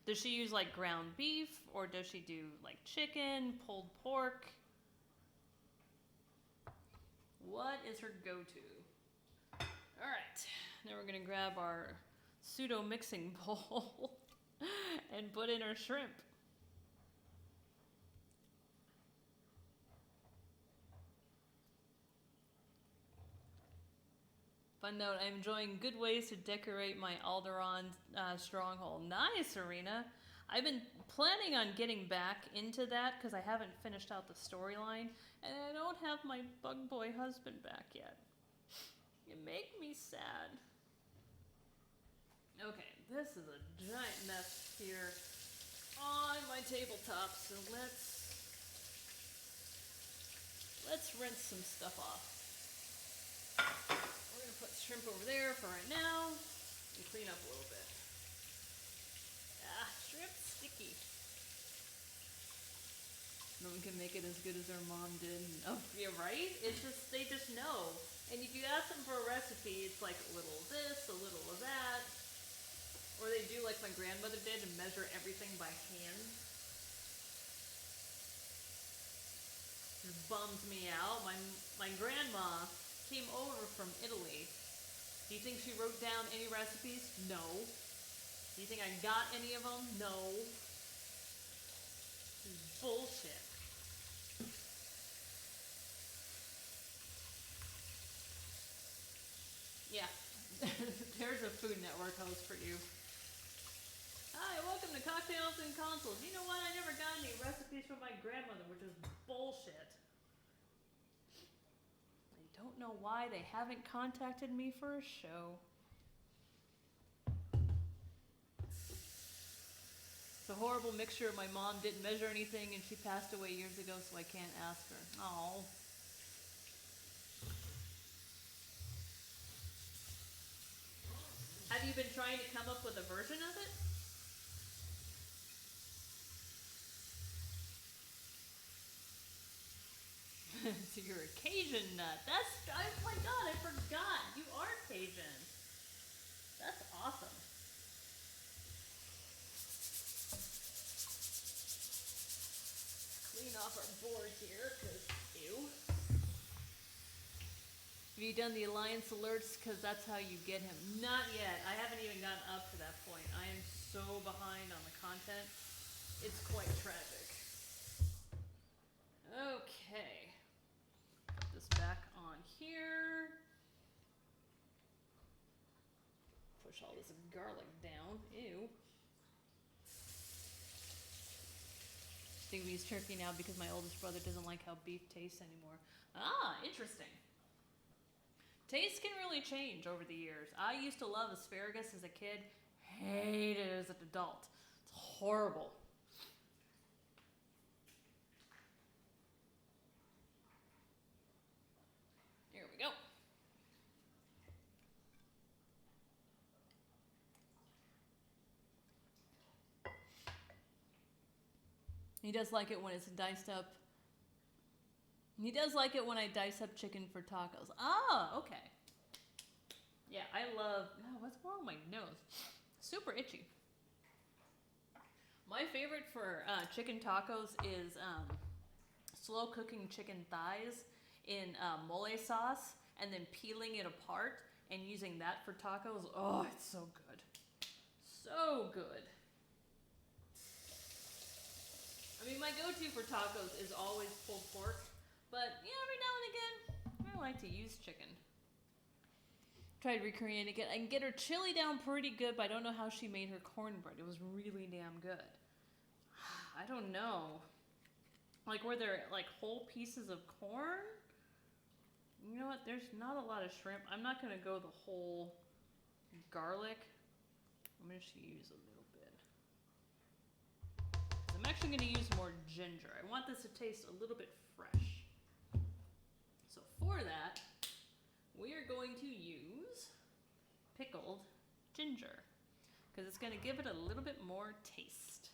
Does she use like ground beef, or does she do like chicken, pulled pork? What is her go-to? All right. Now we're going to grab our pseudo mixing bowl and put in our shrimp. Fun note, I'm enjoying good ways to decorate my Alderaan stronghold. Nice, Arena. I've been planning on getting back into that because I haven't finished out the storyline, and I don't have my bug boy husband back yet. You make me sad. Okay, this is a giant mess here on my tabletop, so let's rinse some stuff off. We're gonna put shrimp over there for right now and clean up a little bit. Ah, shrimp sticky. No one can make it as good as their mom did. Oh, yeah, right? It's just, they just know. And if you ask them for a recipe, it's like a little of this, a little of that. Or they do like my grandmother did and measure everything by hand. It bums me out. My grandma came over from Italy. Do you think she wrote down any recipes? No. Do you think I got any of them? No. This is bullshit. Yeah. There's a Food Network host for you. Hi, welcome to Cocktails and Consoles. You know what? I never got any recipes from my grandmother, which is bullshit. I don't know why they haven't contacted me for a show. It's a horrible mixture. My mom didn't measure anything and she passed away years ago, so I can't ask her. Oh. Have you been trying to come up with a version of it? So you're a Cajun nut. Oh my god, I forgot. You are Cajun. That's awesome. Clean off our board here, because ew. Have you done the Alliance alerts? Because that's how you get him. Not yet. I haven't even gotten up to that point. I am so behind on the content. It's quite tragic. Okay. Put this back on here. Push all this garlic down. Ew. I think we use turkey now because my oldest brother doesn't like how beef tastes anymore. Ah, interesting. Taste can really change over the years. I used to love asparagus as a kid. Hate it as an adult. It's horrible. He does like it when it's diced up. He does like it when I dice up chicken for tacos. Ah, okay. Yeah, I love... Oh, what's wrong with my nose? Super itchy. My favorite for chicken tacos is slow cooking chicken thighs in mole sauce and then peeling it apart and using that for tacos. Oh, it's so good. So good. I mean, my go-to for tacos is always pulled pork, but yeah, every now and again, I like to use chicken. Tried recreating it. I can get her chili down pretty good, but I don't know how she made her cornbread. It was really damn good. I don't know. Like, were there like whole pieces of corn? You know what? There's not a lot of shrimp. I'm not gonna go the whole garlic. I'm gonna just use a little bit. I'm actually gonna use more ginger. I want this to taste a little bit fresh. So for that, we are going to use pickled ginger because it's going to give it a little bit more taste.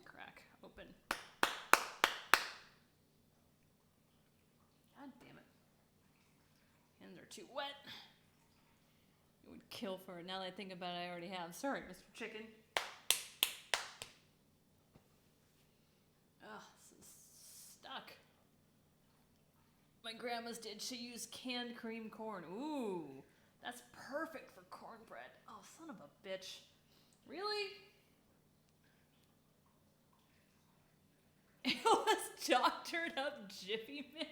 Crack open. God damn it. Hands are too wet. It would kill for it. Now that I think about it, I already have. Sorry, Mr. Chicken. Stuck. My grandma's did. She used canned cream corn. Ooh, that's perfect for cornbread. Oh, son of a bitch. Really? It was doctored up Jiffy Mix.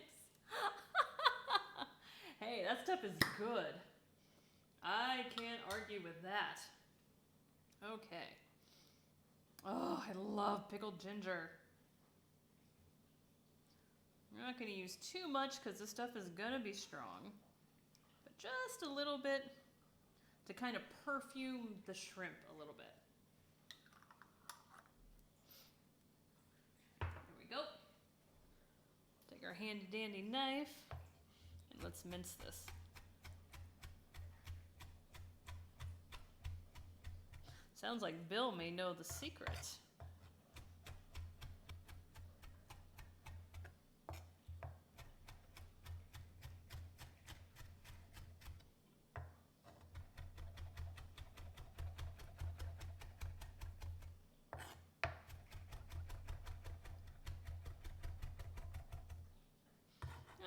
Hey, that stuff is good. I can't argue with that. Okay. Oh, I love pickled ginger. I'm not going to use too much because this stuff is going to be strong. But just a little bit to kind of perfume the shrimp a little bit. There we go. Take our handy dandy knife and let's mince this. Sounds like Bill may know the secret.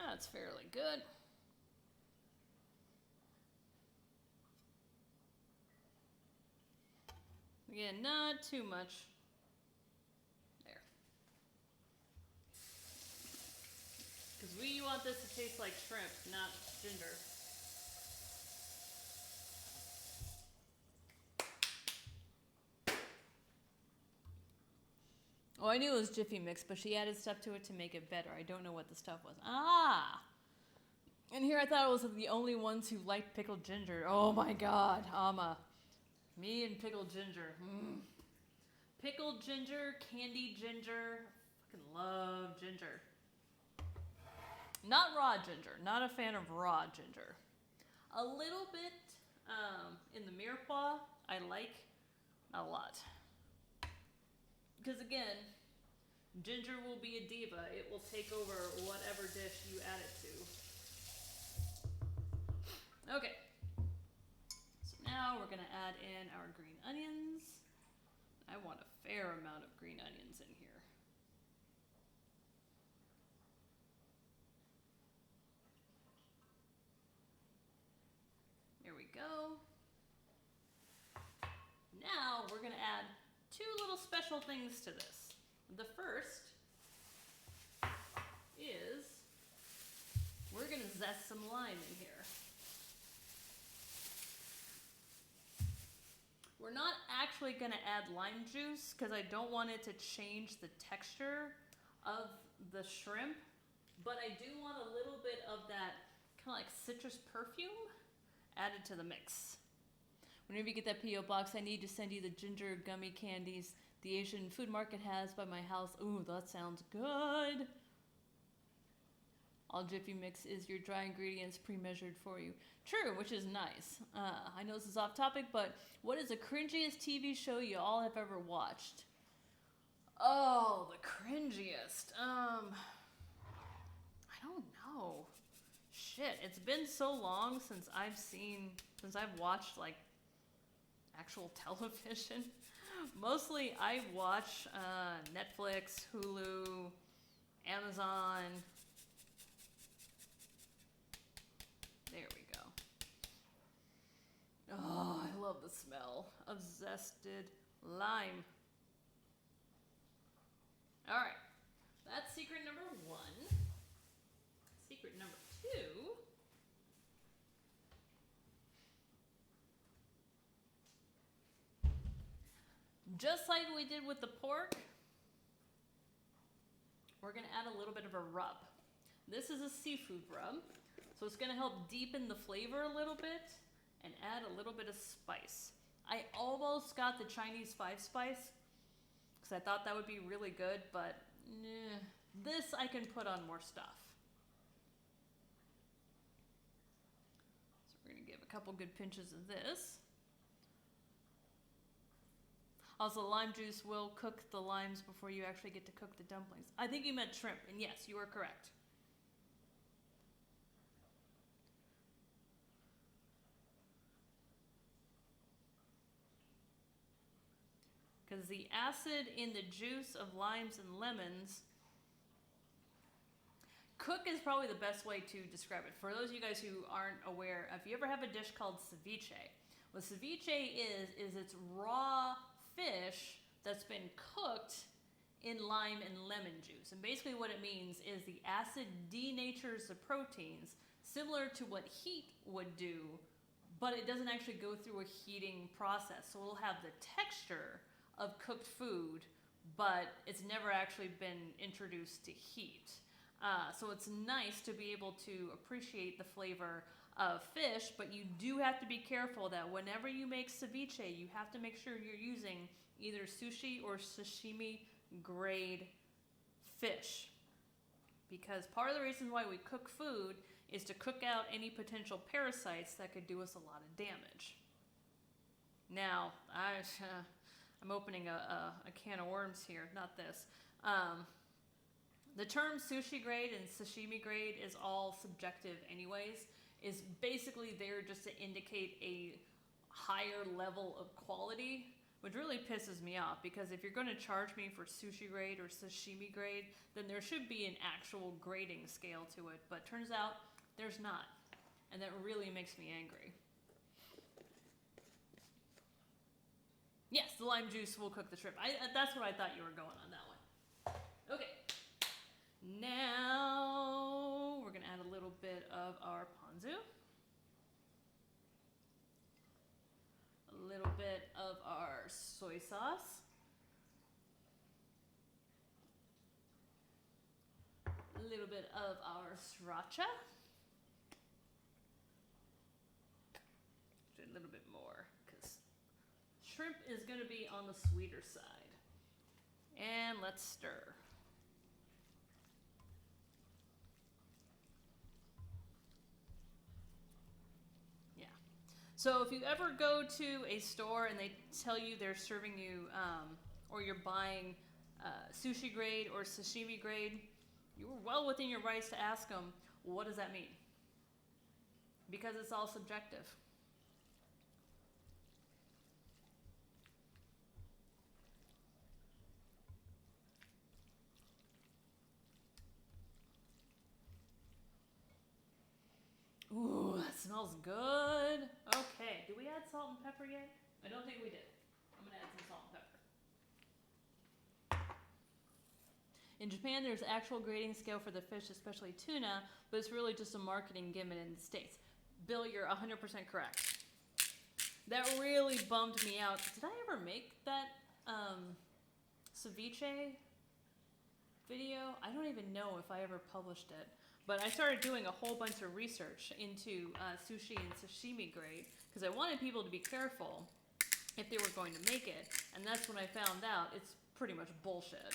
That's fairly good. Again, not too much. There. Because we want this to taste like shrimp, not ginger. Oh, I knew it was Jiffy Mix, but she added stuff to it to make it better. I don't know what the stuff was. Ah! And here I thought it was the only ones who liked pickled ginger. Oh my god, me and pickled ginger. Pickled ginger, candied ginger. Fucking love ginger. Not raw ginger. Not a fan of raw ginger. A little bit in the mirepoix, I like a lot. Because again, ginger will be a diva. It will take over whatever dish you add it to. Okay. So now we're going to add in our green onions. I want a fair amount of green onions in here. There we go. Now we're going to add two little special things to this. The first is we're going to zest some lime in here. We're not actually going to add lime juice because I don't want it to change the texture of the shrimp, but I do want a little bit of that kind of like citrus perfume added to the mix. Whenever you get that P.O. box, I need to send you the ginger gummy candies the Asian food market has by my house. Ooh, that sounds good. All Jiffy Mix is your dry ingredients pre-measured for you. True, which is nice. I know this is off topic, but what is the cringiest TV show you all have ever watched? Oh, the cringiest. I don't know. Shit, it's been so long since I've watched like actual television. Mostly I watch Netflix, Hulu, Amazon. There we go. Oh, I love the smell of zested lime. All right, that's secret number 1. Secret number 2. Just like we did with the pork, we're gonna add a little bit of a rub. This is a seafood rub, so it's gonna help deepen the flavor a little bit and add a little bit of spice. I almost got the Chinese 5-spice because I thought that would be really good, but this I can put on more stuff. So we're gonna give a couple good pinches of this. Also, lime juice will cook the limes before you actually get to cook the dumplings. I think you meant shrimp, and yes, you are correct. Because the acid in the juice of limes and lemons, cook is probably the best way to describe it. For those of you guys who aren't aware, if you ever have a dish called ceviche, what ceviche is it's raw fish that's been cooked in lime and lemon juice. And basically what it means is the acid denatures the proteins, similar to what heat would do, but it doesn't actually go through a heating process. So it'll have the texture of cooked food, but it's never actually been introduced to heat. So it's nice to be able to appreciate the flavor of fish, but you do have to be careful that whenever you make ceviche, you have to make sure you're using either sushi or sashimi grade fish. Because part of the reason why we cook food is to cook out any potential parasites that could do us a lot of damage. Now, I'm opening a can of worms here, not this. The term sushi grade and sashimi grade is all subjective anyways. Is basically there just to indicate a higher level of quality, which really pisses me off, because if you're going to charge me for sushi grade or sashimi grade, then there should be an actual grading scale to it, but turns out there's not, and that really makes me angry. Yes, the lime juice will cook the shrimp. That's what I thought you were going on that one. Okay. Now we're going to add a little bit of our ponzu. A little bit of our soy sauce. A little bit of our sriracha. A little bit more, because shrimp is going to be on the sweeter side. And let's stir. So if you ever go to a store and they tell you they're serving you, or you're buying sushi grade or sashimi grade, you're well within your rights to ask them, well, what does that mean? Because it's all subjective. Ooh, that smells good. Okay, did we add salt and pepper yet? I don't think we did. I'm gonna add some salt and pepper. In Japan, there's an actual grading scale for the fish, especially tuna, but it's really just a marketing gimmick in the States. Bill, you're 100% correct. That really bummed me out. Did I ever make that ceviche video? I don't even know if I ever published it. But I started doing a whole bunch of research into sushi and sashimi grade because I wanted people to be careful if they were going to make it. And that's when I found out it's pretty much bullshit.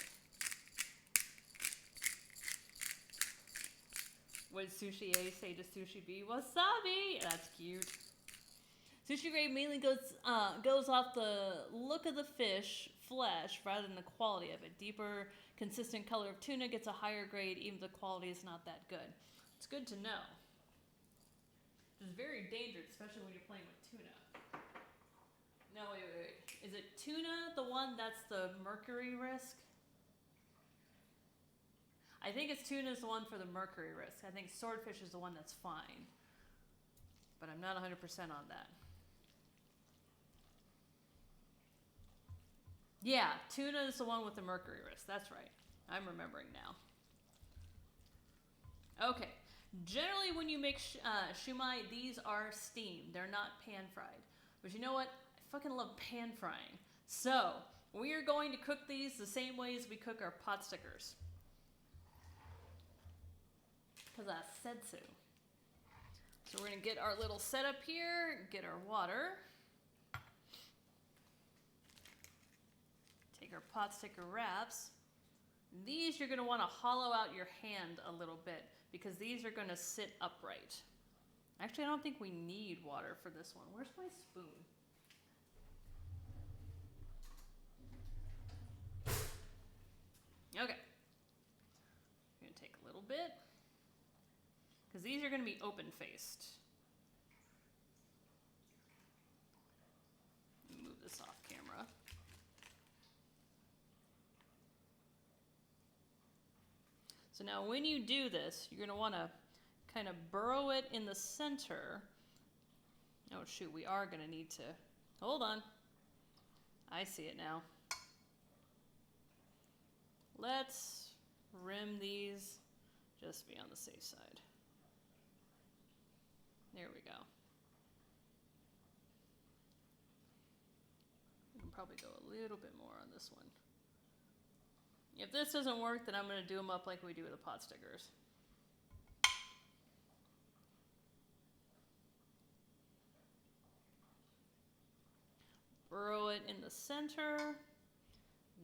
What did Sushi A say to Sushi B? Wasabi! That's cute. Sushi grade mainly goes off the look of the fish flesh rather than the quality of it. Deeper, consistent color of tuna gets a higher grade, even if the quality is not that good. It's good to know. It's very dangerous, especially when you're playing with tuna. No, wait. Is it tuna the one that's the mercury risk? I think it's tuna is the one for the mercury risk. I think swordfish is the one that's fine. But I'm not 100% on that. Yeah, tuna is the one with the mercury risk. That's right. I'm remembering now. Okay. Generally, when you make siu mai, these are steamed. They're not pan fried. But you know what? I fucking love pan frying. So, we are going to cook these the same way as we cook our pot stickers. Because I said so. So we're going to get our little setup here, get our water. Take our pot sticker wraps. These you're going to want to hollow out your hand a little bit because these are going to sit upright. Actually, I don't think we need water for this one. Where's my spoon? Okay. I'm going to take a little bit because these are going to be open-faced. Move this off camera. So now when you do this, you're going to want to kind of burrow it in the center. Oh shoot, we are going to need to, hold on. I see it now. Let's rim these, just be on the safe side. There we go. We can probably go a little bit more on this one. If this doesn't work, then I'm going to do them up like we do with the pot stickers. Burrow it in the center.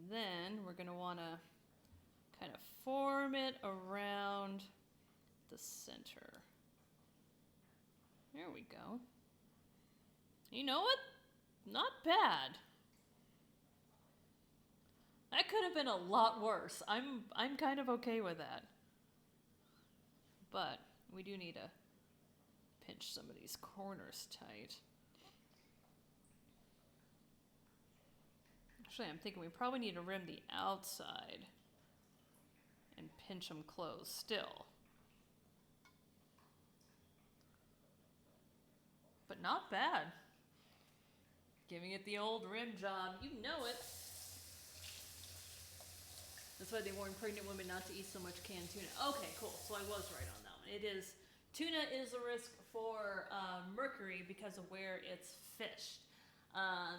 Then we're going to want to kind of form it around the center. There we go. You know what? Not bad. That could have been a lot worse. I'm kind of okay with that. But we do need to pinch some of these corners tight. Actually, I'm thinking we probably need to rim the outside and pinch them closed still. But not bad. Giving it the old rim job. You know it. That's why they warn pregnant women not to eat so much canned tuna. Okay, cool. So I was right on that one. Tuna is a risk for mercury because of where it's fished.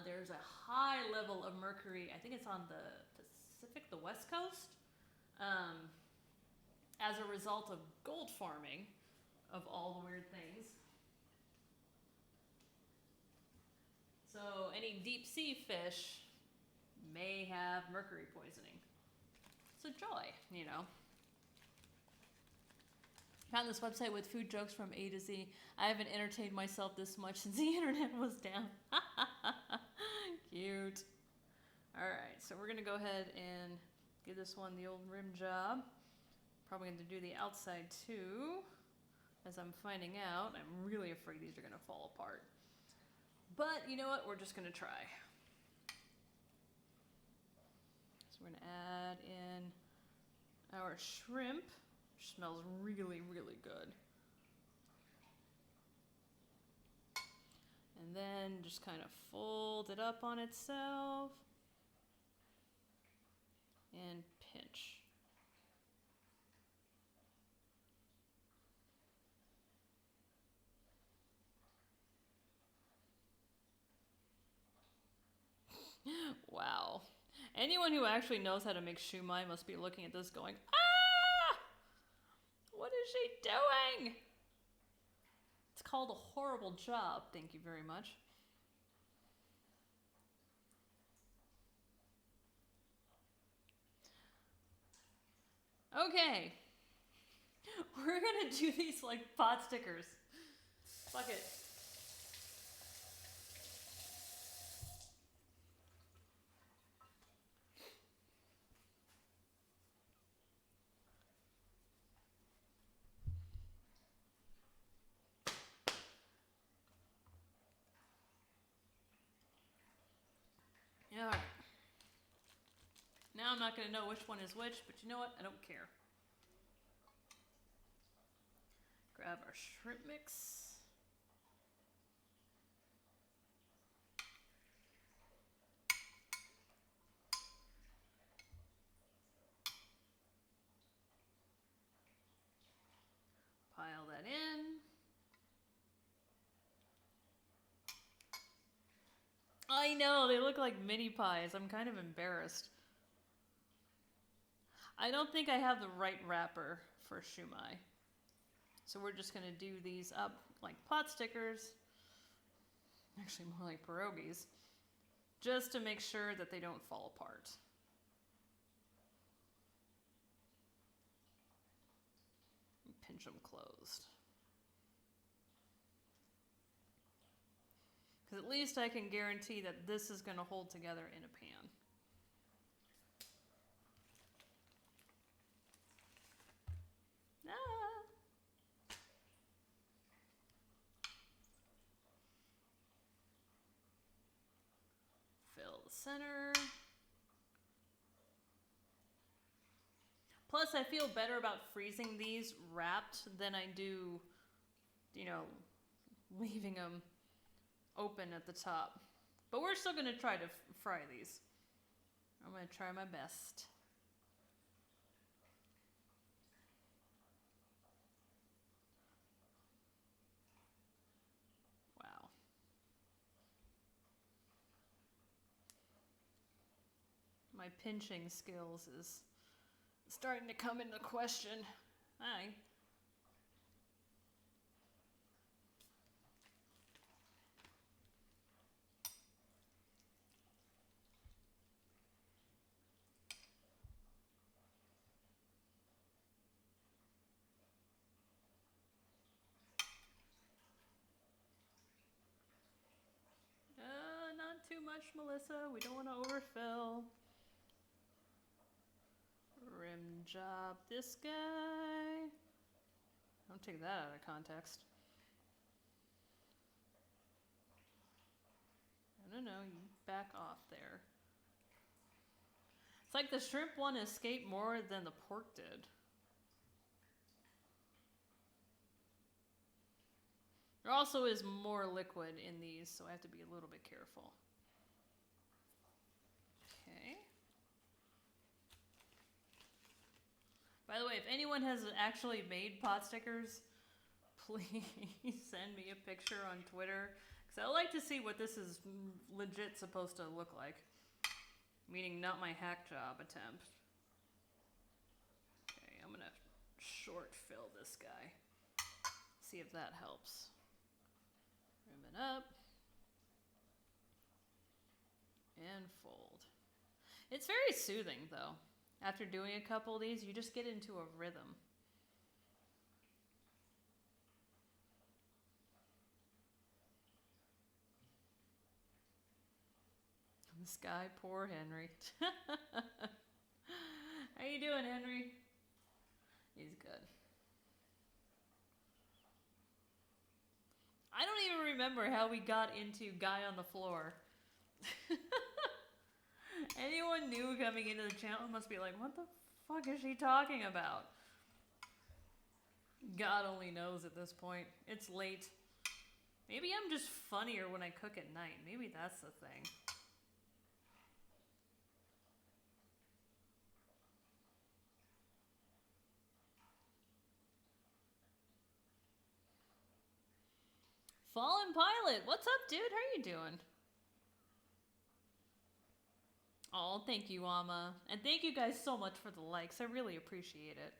There's a high level of mercury. I think it's on the Pacific, the West Coast, as a result of gold farming, of all the weird things. So any deep sea fish may have mercury poisoning. It's a joy, you know. Found this website with food jokes from A to Z. I haven't entertained myself this much since the internet was down. Cute. Alright, so we're going to go ahead and give this one the old rim job. Probably going to do the outside too. As I'm finding out, I'm really afraid these are going to fall apart. But you know what? We're just going to try. So we're going to add in our shrimp, which smells really, really good. And then just kind of fold it up on itself and pinch. Wow. Anyone who actually knows how to make siu mai must be looking at this going, ah! What is she doing? It's called a horrible job. Thank you very much. Okay. We're gonna do these like pot stickers. Fuck it. Alright. Now I'm not going to know which one is which, but you know what? I don't care. Grab our shrimp mix. Pile that in. I know, they look like mini pies. I'm kind of embarrassed. I don't think I have the right wrapper for Siu Mai. So we're just going to do these up like pot stickers. Actually, more like pierogies. Just to make sure that they don't fall apart. And pinch them closed. Because at least I can guarantee that this is going to hold together in a pan. Ah. Fill the center. Plus, I feel better about freezing these wrapped than I do, you know, leaving them open at the top. But we're still going to try to fry these. I'm going to try my best. Wow. My pinching skills is starting to come into question. Hi. Not too much, Melissa. We don't want to overfill. Rim job this guy. Don't take that out of context. No, you back off there. It's like the shrimp one escaped more than the pork did. There also is more liquid in these, so I have to be a little bit careful. Okay. By the way, if anyone has actually made pot stickers, please send me a picture on Twitter. Because I like to see what this is legit supposed to look like. Meaning not my hack job attempt. Okay, I'm going to short fill this guy. See if that helps. Rim it up. And fold. It's very soothing though. After doing a couple of these, you just get into a rhythm. This guy, poor Henry. How you doing, Henry? He's good. I don't even remember how we got into guy on the floor. Anyone new coming into the channel must be like, what the fuck is she talking about? God only knows at this point. It's late. Maybe I'm just funnier when I cook at night. Maybe that's the thing. Fallen Pilot, what's up, dude? How you doing? Oh, thank you, Amma. And thank you guys so much for the likes. I really appreciate it.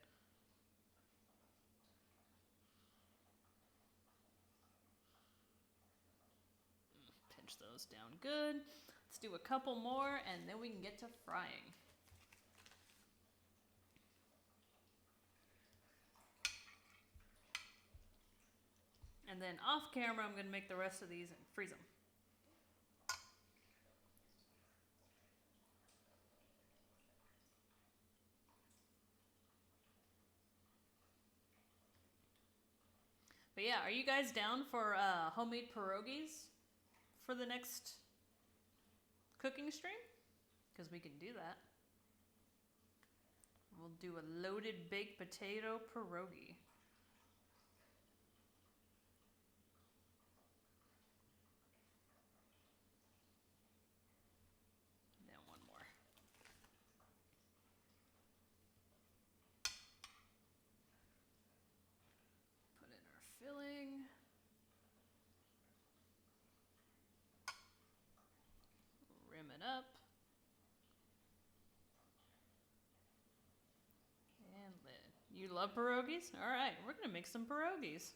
Pinch those down good. Let's do a couple more and then we can get to frying. And then off camera, I'm going to make the rest of these and freeze them. But yeah, are you guys down for homemade pierogies for the next cooking stream? Because we can do that. We'll do a loaded baked potato pierogi. Then one more. Put in our filling. Rim it up. And lid. You love pierogies? All right, we're going to make some pierogies.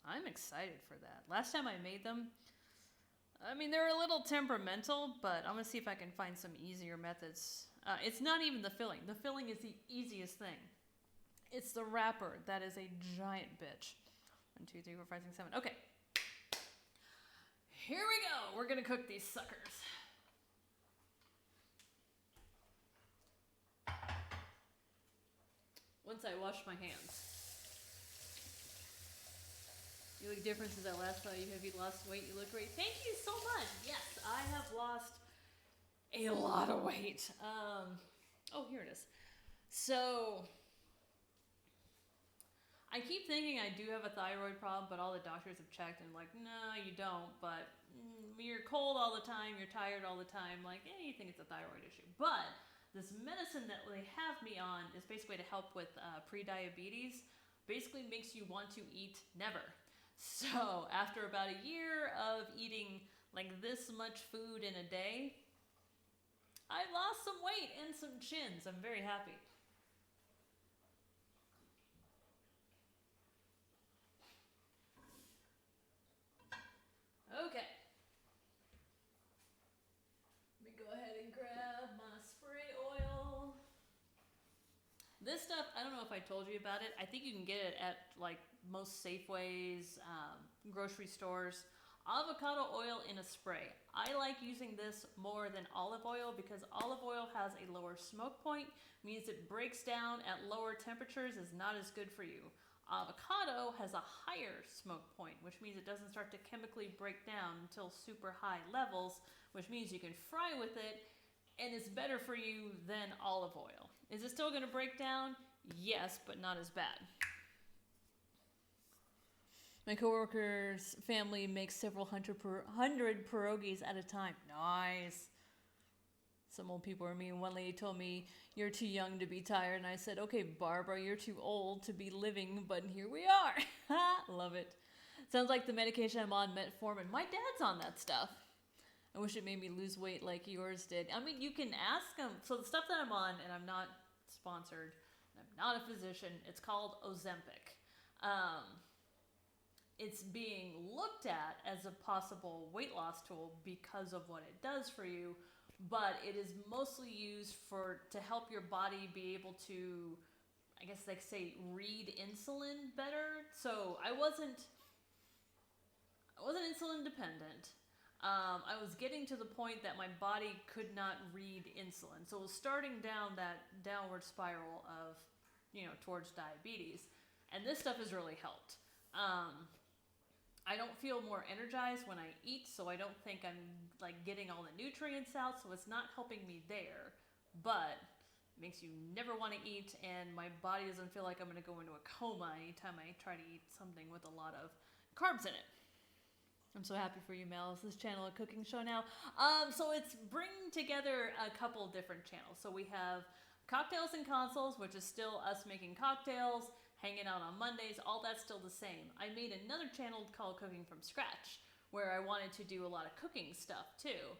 I'm excited for that. Last time I made them, I mean, they're a little temperamental, but I'm going to see if I can find some easier methods. It's not even the filling. The filling is the easiest thing. It's the wrapper that is a giant bitch. 1, 2, 3, 4, 5, 6, 7. Okay. Here we go. We're going to cook these suckers. Once I wash my hands. The only difference is that last time have you lost weight, you look great. Thank you so much. Yes, I have lost a lot of weight. Oh, here it is. So, I keep thinking I do have a thyroid problem, but all the doctors have checked and like, no, you don't. But you're cold all the time, you're tired all the time. Like, you think it's a thyroid issue. But this medicine that they have me on is basically to help with pre-diabetes. Basically makes you want to eat never. So after about a year of eating like this much food in a day, I lost some weight and some chins. I'm very happy. Okay. Let me go ahead and grab my spray oil. This stuff, I don't know if I told you about it. I think you can get it at like most Safeways, grocery stores. Avocado oil in a spray. I like using this more than olive oil because olive oil has a lower smoke point, means it breaks down at lower temperatures, is not as good for you. Avocado has a higher smoke point, which means it doesn't start to chemically break down until super high levels, which means you can fry with it and it's better for you than olive oil. Is it still going to break down? Yes, but not as bad. My coworker's family makes several hundred pierogies at a time. Nice. Some old people are mean. One lady told me, you're too young to be tired. And I said, okay, Barbara, you're too old to be living, but here we are. Love it. Sounds like the medication I'm on, metformin. My dad's on that stuff. I wish it made me lose weight like yours did. I mean, you can ask them. So the stuff that I'm on, and I'm not sponsored, I'm not a physician, it's called Ozempic. It's being looked at as a possible weight loss tool because of what it does for you, but it is mostly used to help your body be able to, I guess they say, read insulin better. So I wasn't insulin dependent. I was getting to the point that my body could not read insulin. So it was starting down that downward spiral of, towards diabetes. And this stuff has really helped. I don't feel more energized when I eat, so I don't think I'm like getting all the nutrients out, so it's not helping me there. But it makes you never want to eat, and my body doesn't feel like I'm going to go into a coma anytime I try to eat something with a lot of carbs in it. I'm so happy for you, Mel. Is this channel a cooking show now? So it's bringing together a couple different channels. So we have Cocktails and Consoles, which is still us making cocktails, hanging out on Mondays, all that's still the same. I made another channel called Cooking from Scratch, where I wanted to do a lot of cooking stuff too.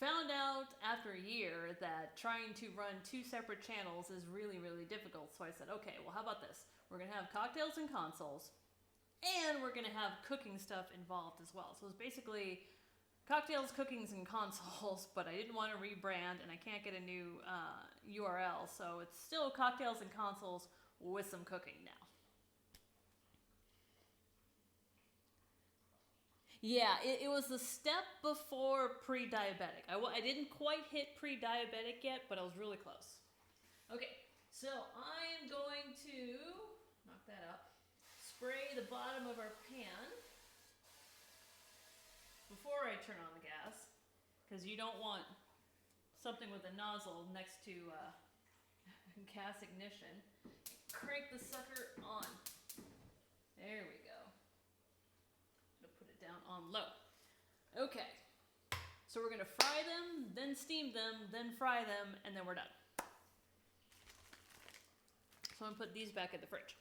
Found out after a year that trying to run 2 separate channels is really, really difficult. So I said, okay, well, how about this? We're going to have Cocktails and Consoles, and we're going to have cooking stuff involved as well. So it's basically Cocktails, Cookings, and Consoles, but I didn't want to rebrand, and I can't get a new URL, so it's still Cocktails and Consoles with some cooking now. Yeah, it was the step before pre-diabetic. I didn't quite hit pre-diabetic yet, but I was really close. Okay, so I am going to knock that out. Spray the bottom of our pan before I turn on the gas, because you don't want something with a nozzle next to gas ignition. Crank the sucker on. There we go. Put it down on low. Okay, so we're gonna fry them, then steam them, then fry them, and then we're done. So I'm gonna put these back in the fridge.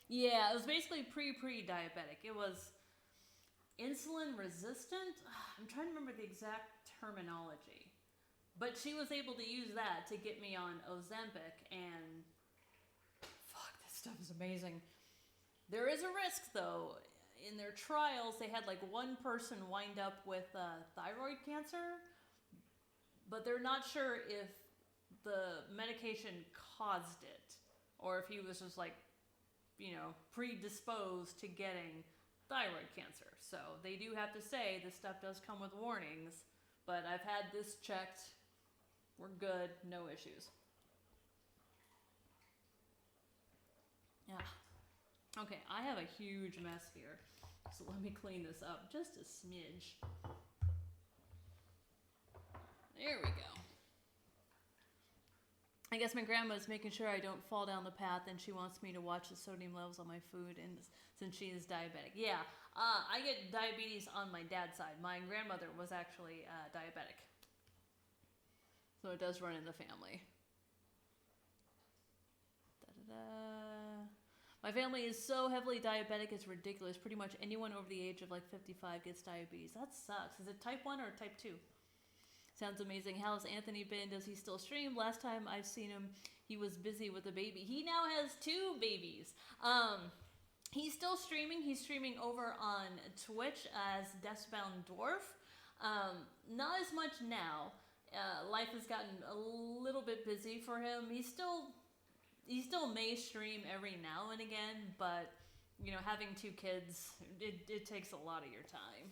Yeah, it was basically pre-diabetic. It was insulin resistant. I'm trying to remember the exact terminology. But she was able to use that to get me on Ozempic, and fuck, this stuff is amazing. There is a risk, though. In their trials, they had like one person wind up with thyroid cancer, but they're not sure if the medication caused it, or if he was just like, predisposed to getting thyroid cancer. So they do have to say this stuff does come with warnings, but I've had this checked. We're good, no issues. Yeah. Okay, I have a huge mess here, so let me clean this up just a smidge. There we go. I guess my grandma's making sure I don't fall down the path, and she wants me to watch the sodium levels on my food, and since she is diabetic. Yeah, I get diabetes on my dad's side. My grandmother was actually diabetic. So it does run in the family. Da-da-da. My family is so heavily diabetic, it's ridiculous. Pretty much anyone over the age of like 55 gets diabetes. That sucks. Is it type 1 or type 2? Sounds amazing. How's Anthony been? Does he still stream? Last time I've seen him, he was busy with a baby. He now has 2 babies. He's still streaming. He's streaming over on Twitch as Deathbound Dwarf. Not as much now. Life has gotten a little bit busy for him. He still may stream every now and again, but having 2 kids, it takes a lot of your time.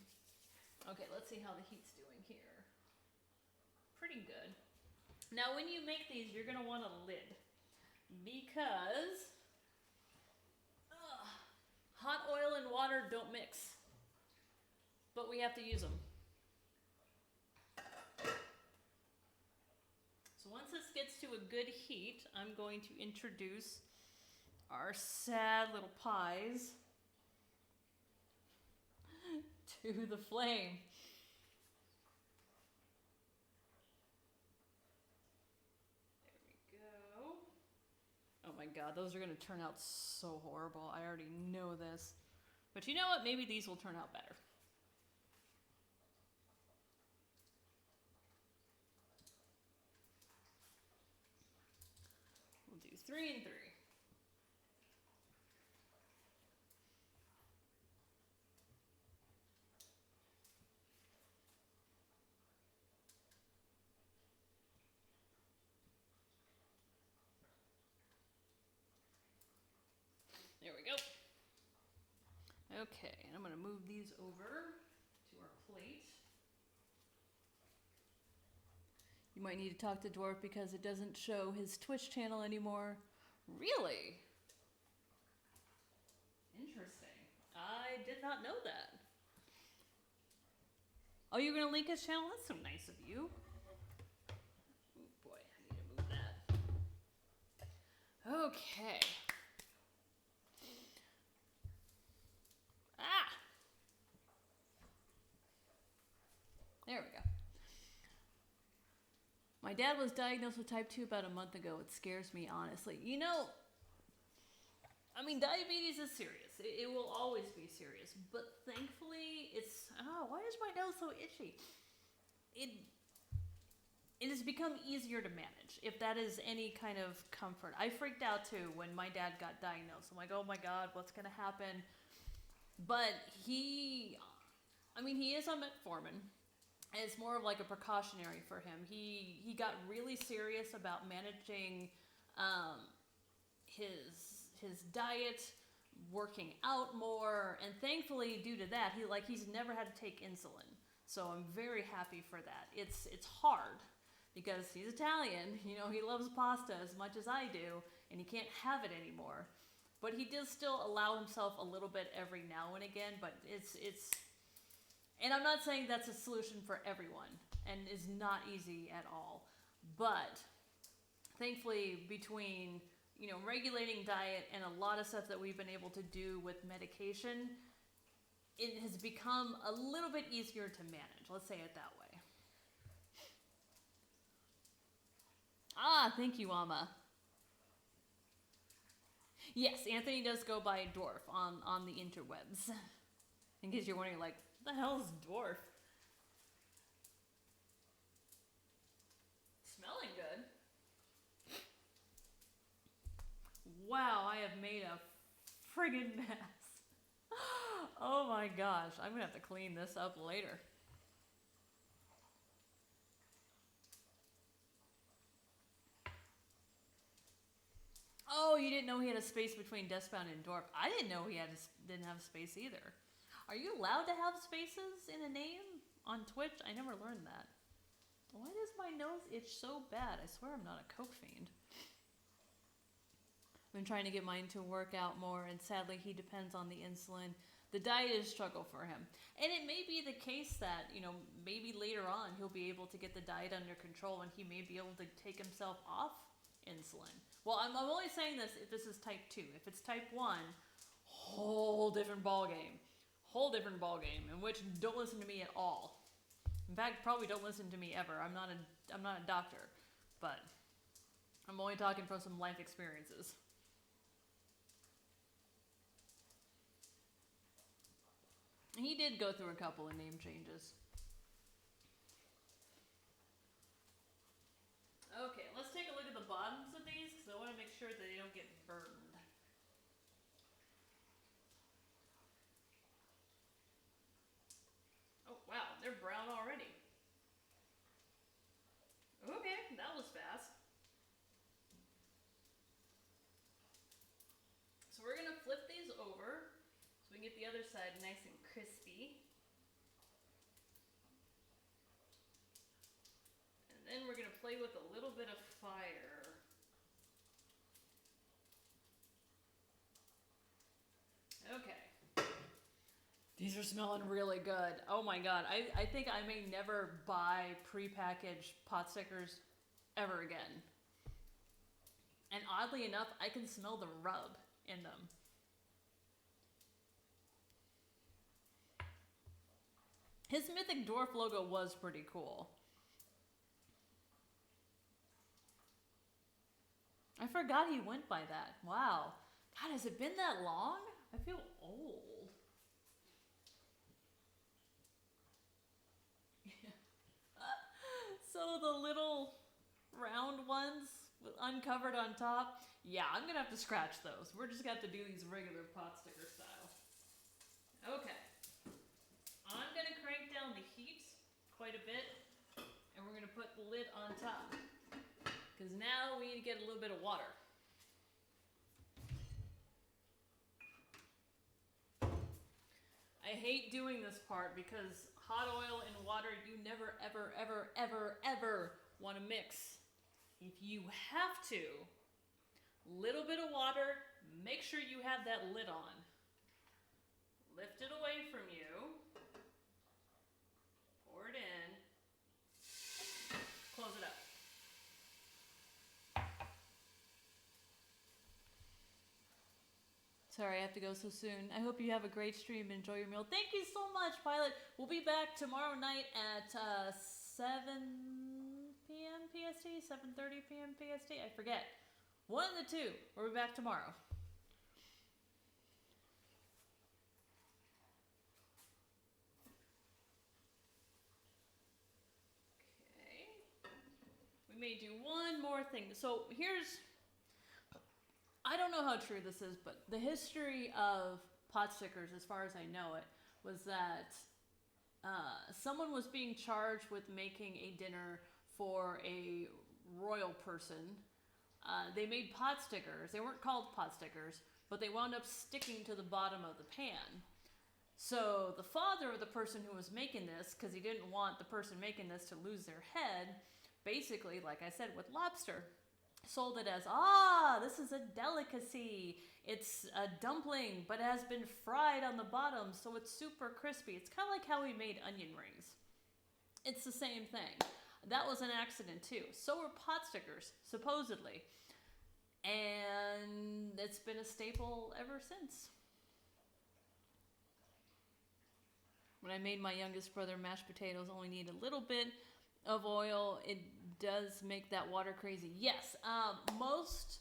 Okay, let's see how the heat's doing here. Pretty good. Now, when you make these, you're gonna want a lid because hot oil and water don't mix, but we have to use them. So once this gets to a good heat, I'm going to introduce our sad little pies to the flame. There we go. Oh my god, those are going to turn out so horrible. I already know this. But you know what? Maybe these will turn out better. We'll do 3 and 3. There we go. Okay, and I'm going to move these over to our plate. You might need to talk to Dwarf because it doesn't show his Twitch channel anymore. Really? Interesting. I did not know that. Oh, you're going to link his channel? That's so nice of you. Oh boy, I need to move that. Okay. There we go. My dad was diagnosed with type 2 about a month ago. It scares me, honestly. Diabetes is serious. It will always be serious. But thankfully, why is my nose so itchy? it has become easier to manage, if that is any kind of comfort. I freaked out too when my dad got diagnosed. I'm like, oh my God, what's going to happen? But he is on metformin. And it's more of like a precautionary for him. He got really serious about managing his diet, working out more, and thankfully due to that, he's never had to take insulin. So I'm very happy for that. It's hard because he's Italian, he loves pasta as much as I do, and he can't have it anymore. But he does still allow himself a little bit every now and again, but it's and I'm not saying that's a solution for everyone, and is not easy at all. But thankfully, between regulating diet and a lot of stuff that we've been able to do with medication, it has become a little bit easier to manage. Let's say it that way. Thank you, Amma. Yes, Anthony does go by dwarf on the interwebs. In case you're wondering, like, what the hell is dwarf? Smelling good. Wow, I have made a friggin' mess. Oh my gosh, I'm gonna have to clean this up later. Oh, you didn't know he had a space between Deathbound and Dwarf. I didn't know he didn't have a space either. Are you allowed to have spaces in a name on Twitch? I never learned that. Why does my nose itch so bad? I swear I'm not a coke fiend. I've been trying to get mine to work out more, and sadly he depends on the insulin. The diet is a struggle for him. And it may be the case that, maybe later on he'll be able to get the diet under control and he may be able to take himself off insulin. Well, I'm only saying this if this is type 2. If it's type 1, whole different ballgame. Whole different ballgame, in which don't listen to me at all. In fact, probably don't listen to me ever. I'm not a doctor, but I'm only talking from some life experiences. He did go through a couple of name changes. Okay, let's take a look at the bottoms of these because I want to make sure that they don't get burned. Oh wow, they're brown already. Okay, that was fast. So we're gonna flip these over so we can get the other side nice and crispy. And then we're gonna play with a little bit of fire. Okay. These are smelling really good. Oh my God. I think I may never buy prepackaged pot stickers ever again. And oddly enough, I can smell the rub in them. His Mythic Dwarf logo was pretty cool. I forgot he went by that. Wow. God, has it been that long? I feel old. So the little round ones uncovered on top, yeah, I'm gonna have to scratch those. We're just gonna have to do these regular pot sticker style. Okay. I'm gonna crank down the heat quite a bit, and we're gonna put the lid on top. Because now we need to get a little bit of water. I hate doing this part because hot oil and water, you never, ever, ever, ever, ever want to mix. If you have to, little bit of water, make sure you have that lid on. Lift it away from you. Pour it in. Close it up. Sorry, I have to go so soon. I hope you have a great stream. Enjoy your meal. Thank you so much, Pilot. We'll be back tomorrow night at 7 p.m. PST, 7:30 p.m. PST. I forget. One of the two. We'll be back tomorrow. Okay. may do one more thing. So here's, I don't know how true this is, but the history of Potstickers, as far as I know it, was that someone was being charged with making a dinner for a royal person. They made Potstickers. They weren't called Potstickers, but they wound up sticking to the bottom of the pan. So the father of the person who was making this, because he didn't want the person making this to lose their head, basically, like I said with lobster, sold it as, this is a delicacy. It's a dumpling, but it has been fried on the bottom, so it's super crispy. It's kind of like how we made onion rings. It's the same thing. That was an accident too. So were Potstickers, supposedly. And it's been a staple ever since. When I made my youngest brother mashed potatoes, only need a little bit of oil. It does make that water crazy. Yes, most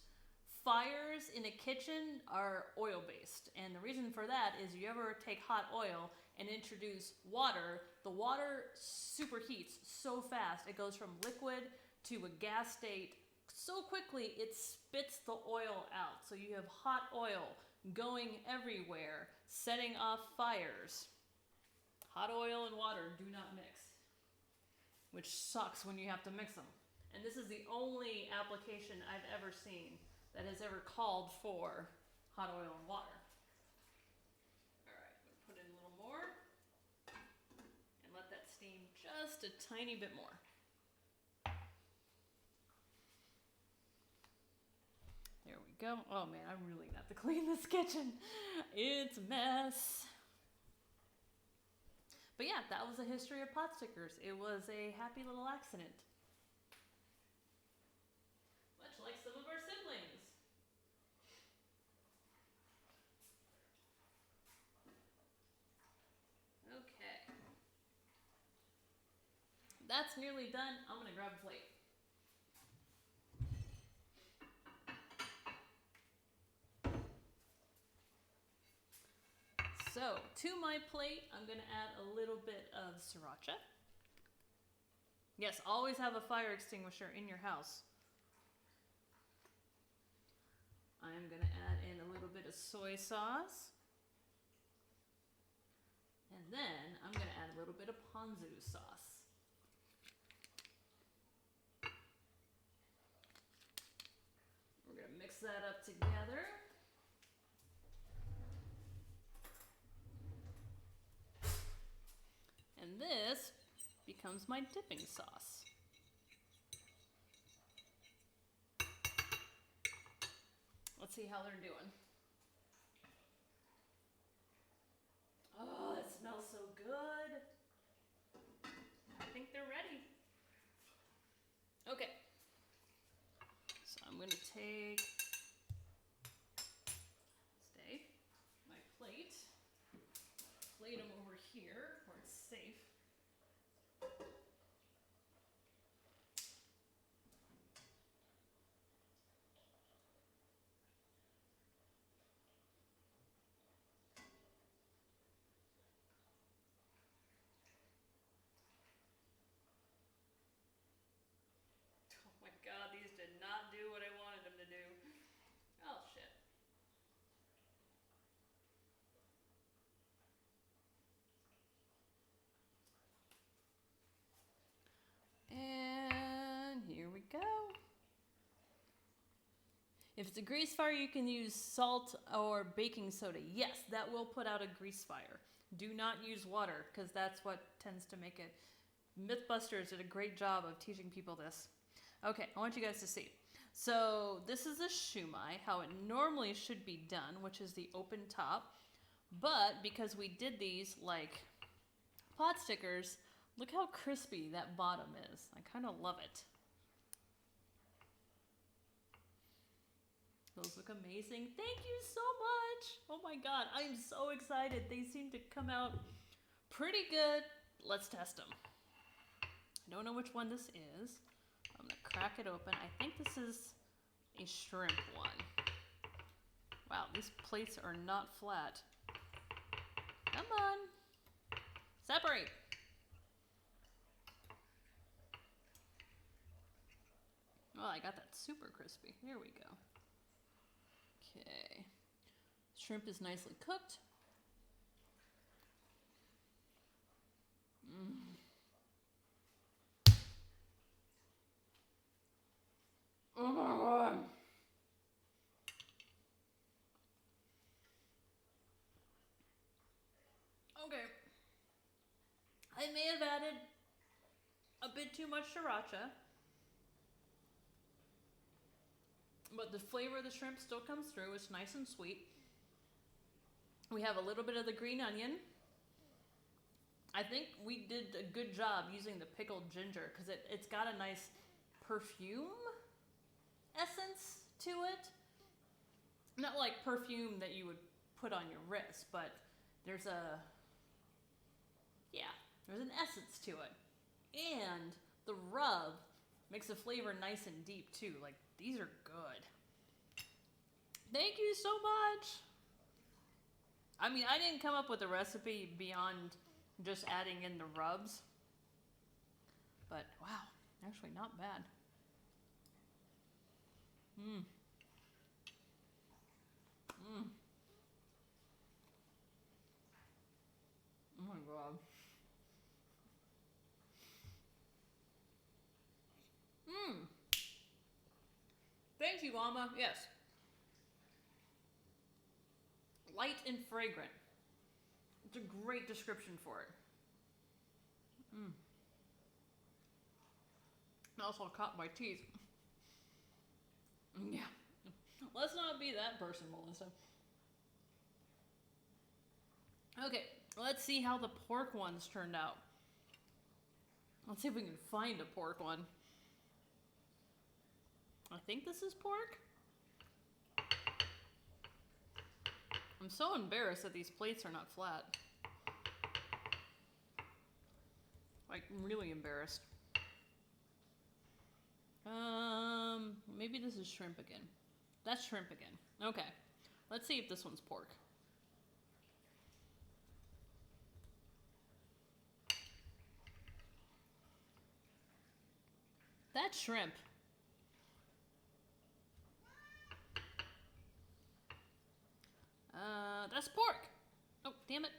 fires in a kitchen are oil-based. And the reason for that is you ever take hot oil and introduce water, the water superheats so fast. It goes from liquid to a gas state so quickly it spits the oil out. So you have hot oil going everywhere, setting off fires. Hot oil and water do not mix, which sucks when you have to mix them. And this is the only application I've ever seen that has ever called for hot oil and water. All right, I'm gonna put in a little more and let that steam just a tiny bit more. There we go. Oh man, I really have to clean this kitchen. It's a mess. But yeah, that was the history of Potstickers. It was a happy little accident. Much like some of our siblings. Okay. That's nearly done. I'm gonna grab a plate. So, to my plate, I'm going to add a little bit of sriracha. Yes, always have a fire extinguisher in your house. I'm going to add in a little bit of soy sauce. And then I'm going to add a little bit of ponzu sauce. We're going to mix that up together. And this becomes my dipping sauce. Let's see how they're doing. Oh, that smells so good. I think they're ready. Okay. So I'm going to take my plate, plate them over here where it's safe. Oh my God, these did not do what I wanted them to do. Oh shit. And here we go. If it's a grease fire, you can use salt or baking soda. Yes, that will put out a grease fire. Do not use water, because that's what tends to make it. Mythbusters did a great job of teaching people this. Okay, I want you guys to see. So this is a siu mai, how it normally should be done, which is the open top. But because we did these like Potstickers, look how crispy that bottom is. I kind of love it. Those look amazing. Thank you so much. Oh my God, I'm so excited. They seem to come out pretty good. Let's test them. I don't know which one this is. I'm gonna crack it open. I think this is a shrimp one. Wow, these plates are not flat. Come on. Separate. Oh, I got that super crispy. There we go. Okay. Shrimp is nicely cooked. Oh my god. Okay. I may have added a bit too much sriracha, but the flavor of the shrimp still comes through. It's nice and sweet. We have a little bit of the green onion. I think we did a good job using the pickled ginger because it's got a nice perfume essence to it. Not like perfume that you would put on your wrist, but there's an essence to it. And the rub makes the flavor nice and deep too. Like, these are good. Thank you so much. I mean, I didn't come up with a recipe beyond just adding in the rubs. But wow, actually not bad. Oh my god. Thank you, Alma. Yes. Light and fragrant. It's a great description for it. I also caught my teeth. Yeah. Let's not be that person, Melissa. Okay, let's see how the pork ones turned out. Let's see if we can find a pork one. I think this is pork. I'm so embarrassed that these plates are not flat. Like, really embarrassed. Maybe this is shrimp again. That's shrimp again. Okay, let's see if this one's pork. That's shrimp. That's pork. Oh, damn it.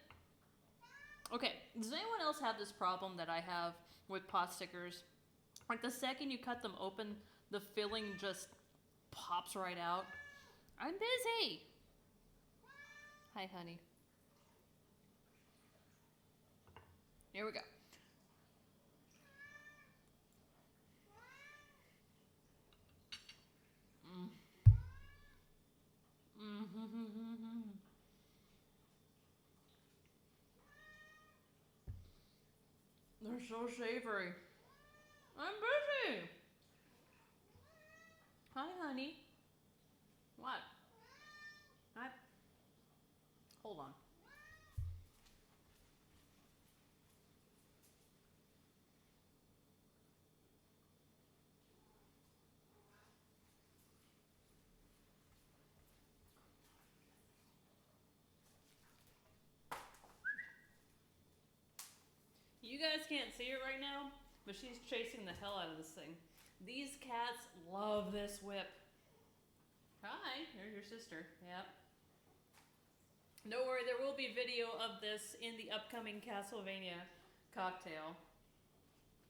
Okay, does anyone else have this problem that I have with pot stickers? Like, the second you cut them open, the filling just pops right out. I'm busy. Hi, honey. Here we go. They're so savory. I'm busy. Hi, honey. What? Hi. Hold on. You guys can't see it right now, but she's chasing the hell out of this thing. These cats love this whip. Hi, there's your sister. Yep. Don't worry, there will be video of this in the upcoming Castlevania cocktail.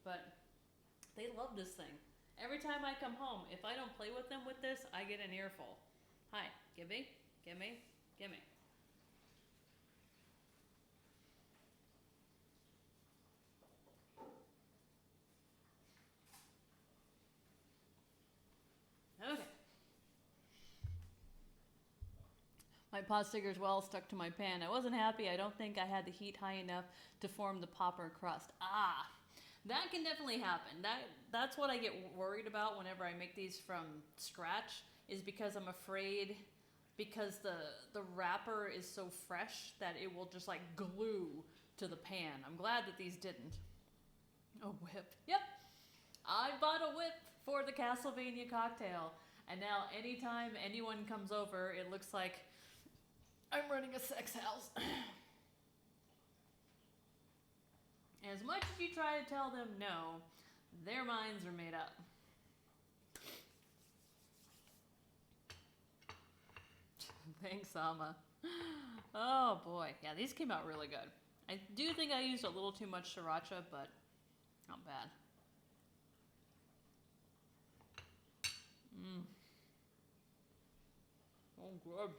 But they love this thing. Every time I come home, if I don't play with them with this, I get an earful. Hi, gimme, gimme, gimme. Okay. My pot sticker's well stuck to my pan. I wasn't happy. I don't think I had the heat high enough to form the popper crust. Ah, that can definitely happen. That's what I get worried about whenever I make these from scratch, is because I'm afraid, because the wrapper is so fresh that it will just like glue to the pan. I'm glad that these didn't. A whip. Yep. I bought a whip for the Castlevania cocktail. And now anytime anyone comes over, it looks like I'm running a sex house. As much as you try to tell them no, their minds are made up. Thanks, Alma. Oh boy. Yeah, these came out really good. I do think I used a little too much sriracha, but not bad. Mmm. Oh, good.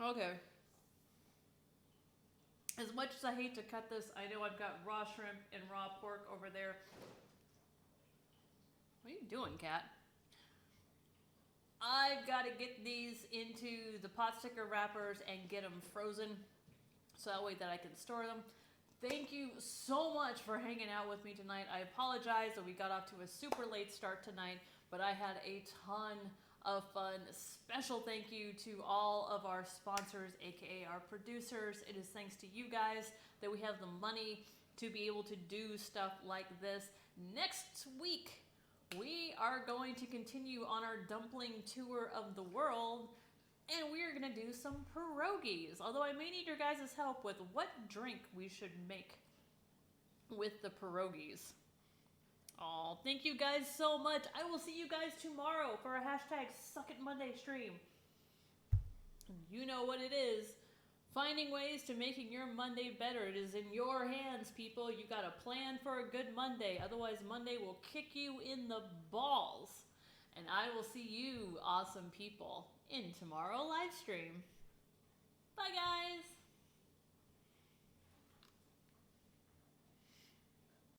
Okay. As much as I hate to cut this, I know I've got raw shrimp and raw pork over there. What are you doing, cat? I've got to get these into the pot sticker wrappers and get them frozen so that way that I can store them. Thank you so much for hanging out with me tonight. I apologize that we got off to a super late start tonight, but I had a ton of fun. Special thank you to all of our sponsors, aka our producers. It is thanks to you guys that we have the money to be able to do stuff like this. Next week, we are going to continue on our dumpling tour of the world, and we are going to do some pierogies. Although I may need your guys' help with what drink we should make with the pierogies. Oh, thank you guys so much. I will see you guys tomorrow for a #SuckItMonday stream. You know what it is. Finding ways to making your Monday better. It is in your hands, people. You got to plan for a good Monday. Otherwise, Monday will kick you in the balls. And I will see you, awesome people, in tomorrow's live stream. Bye, guys.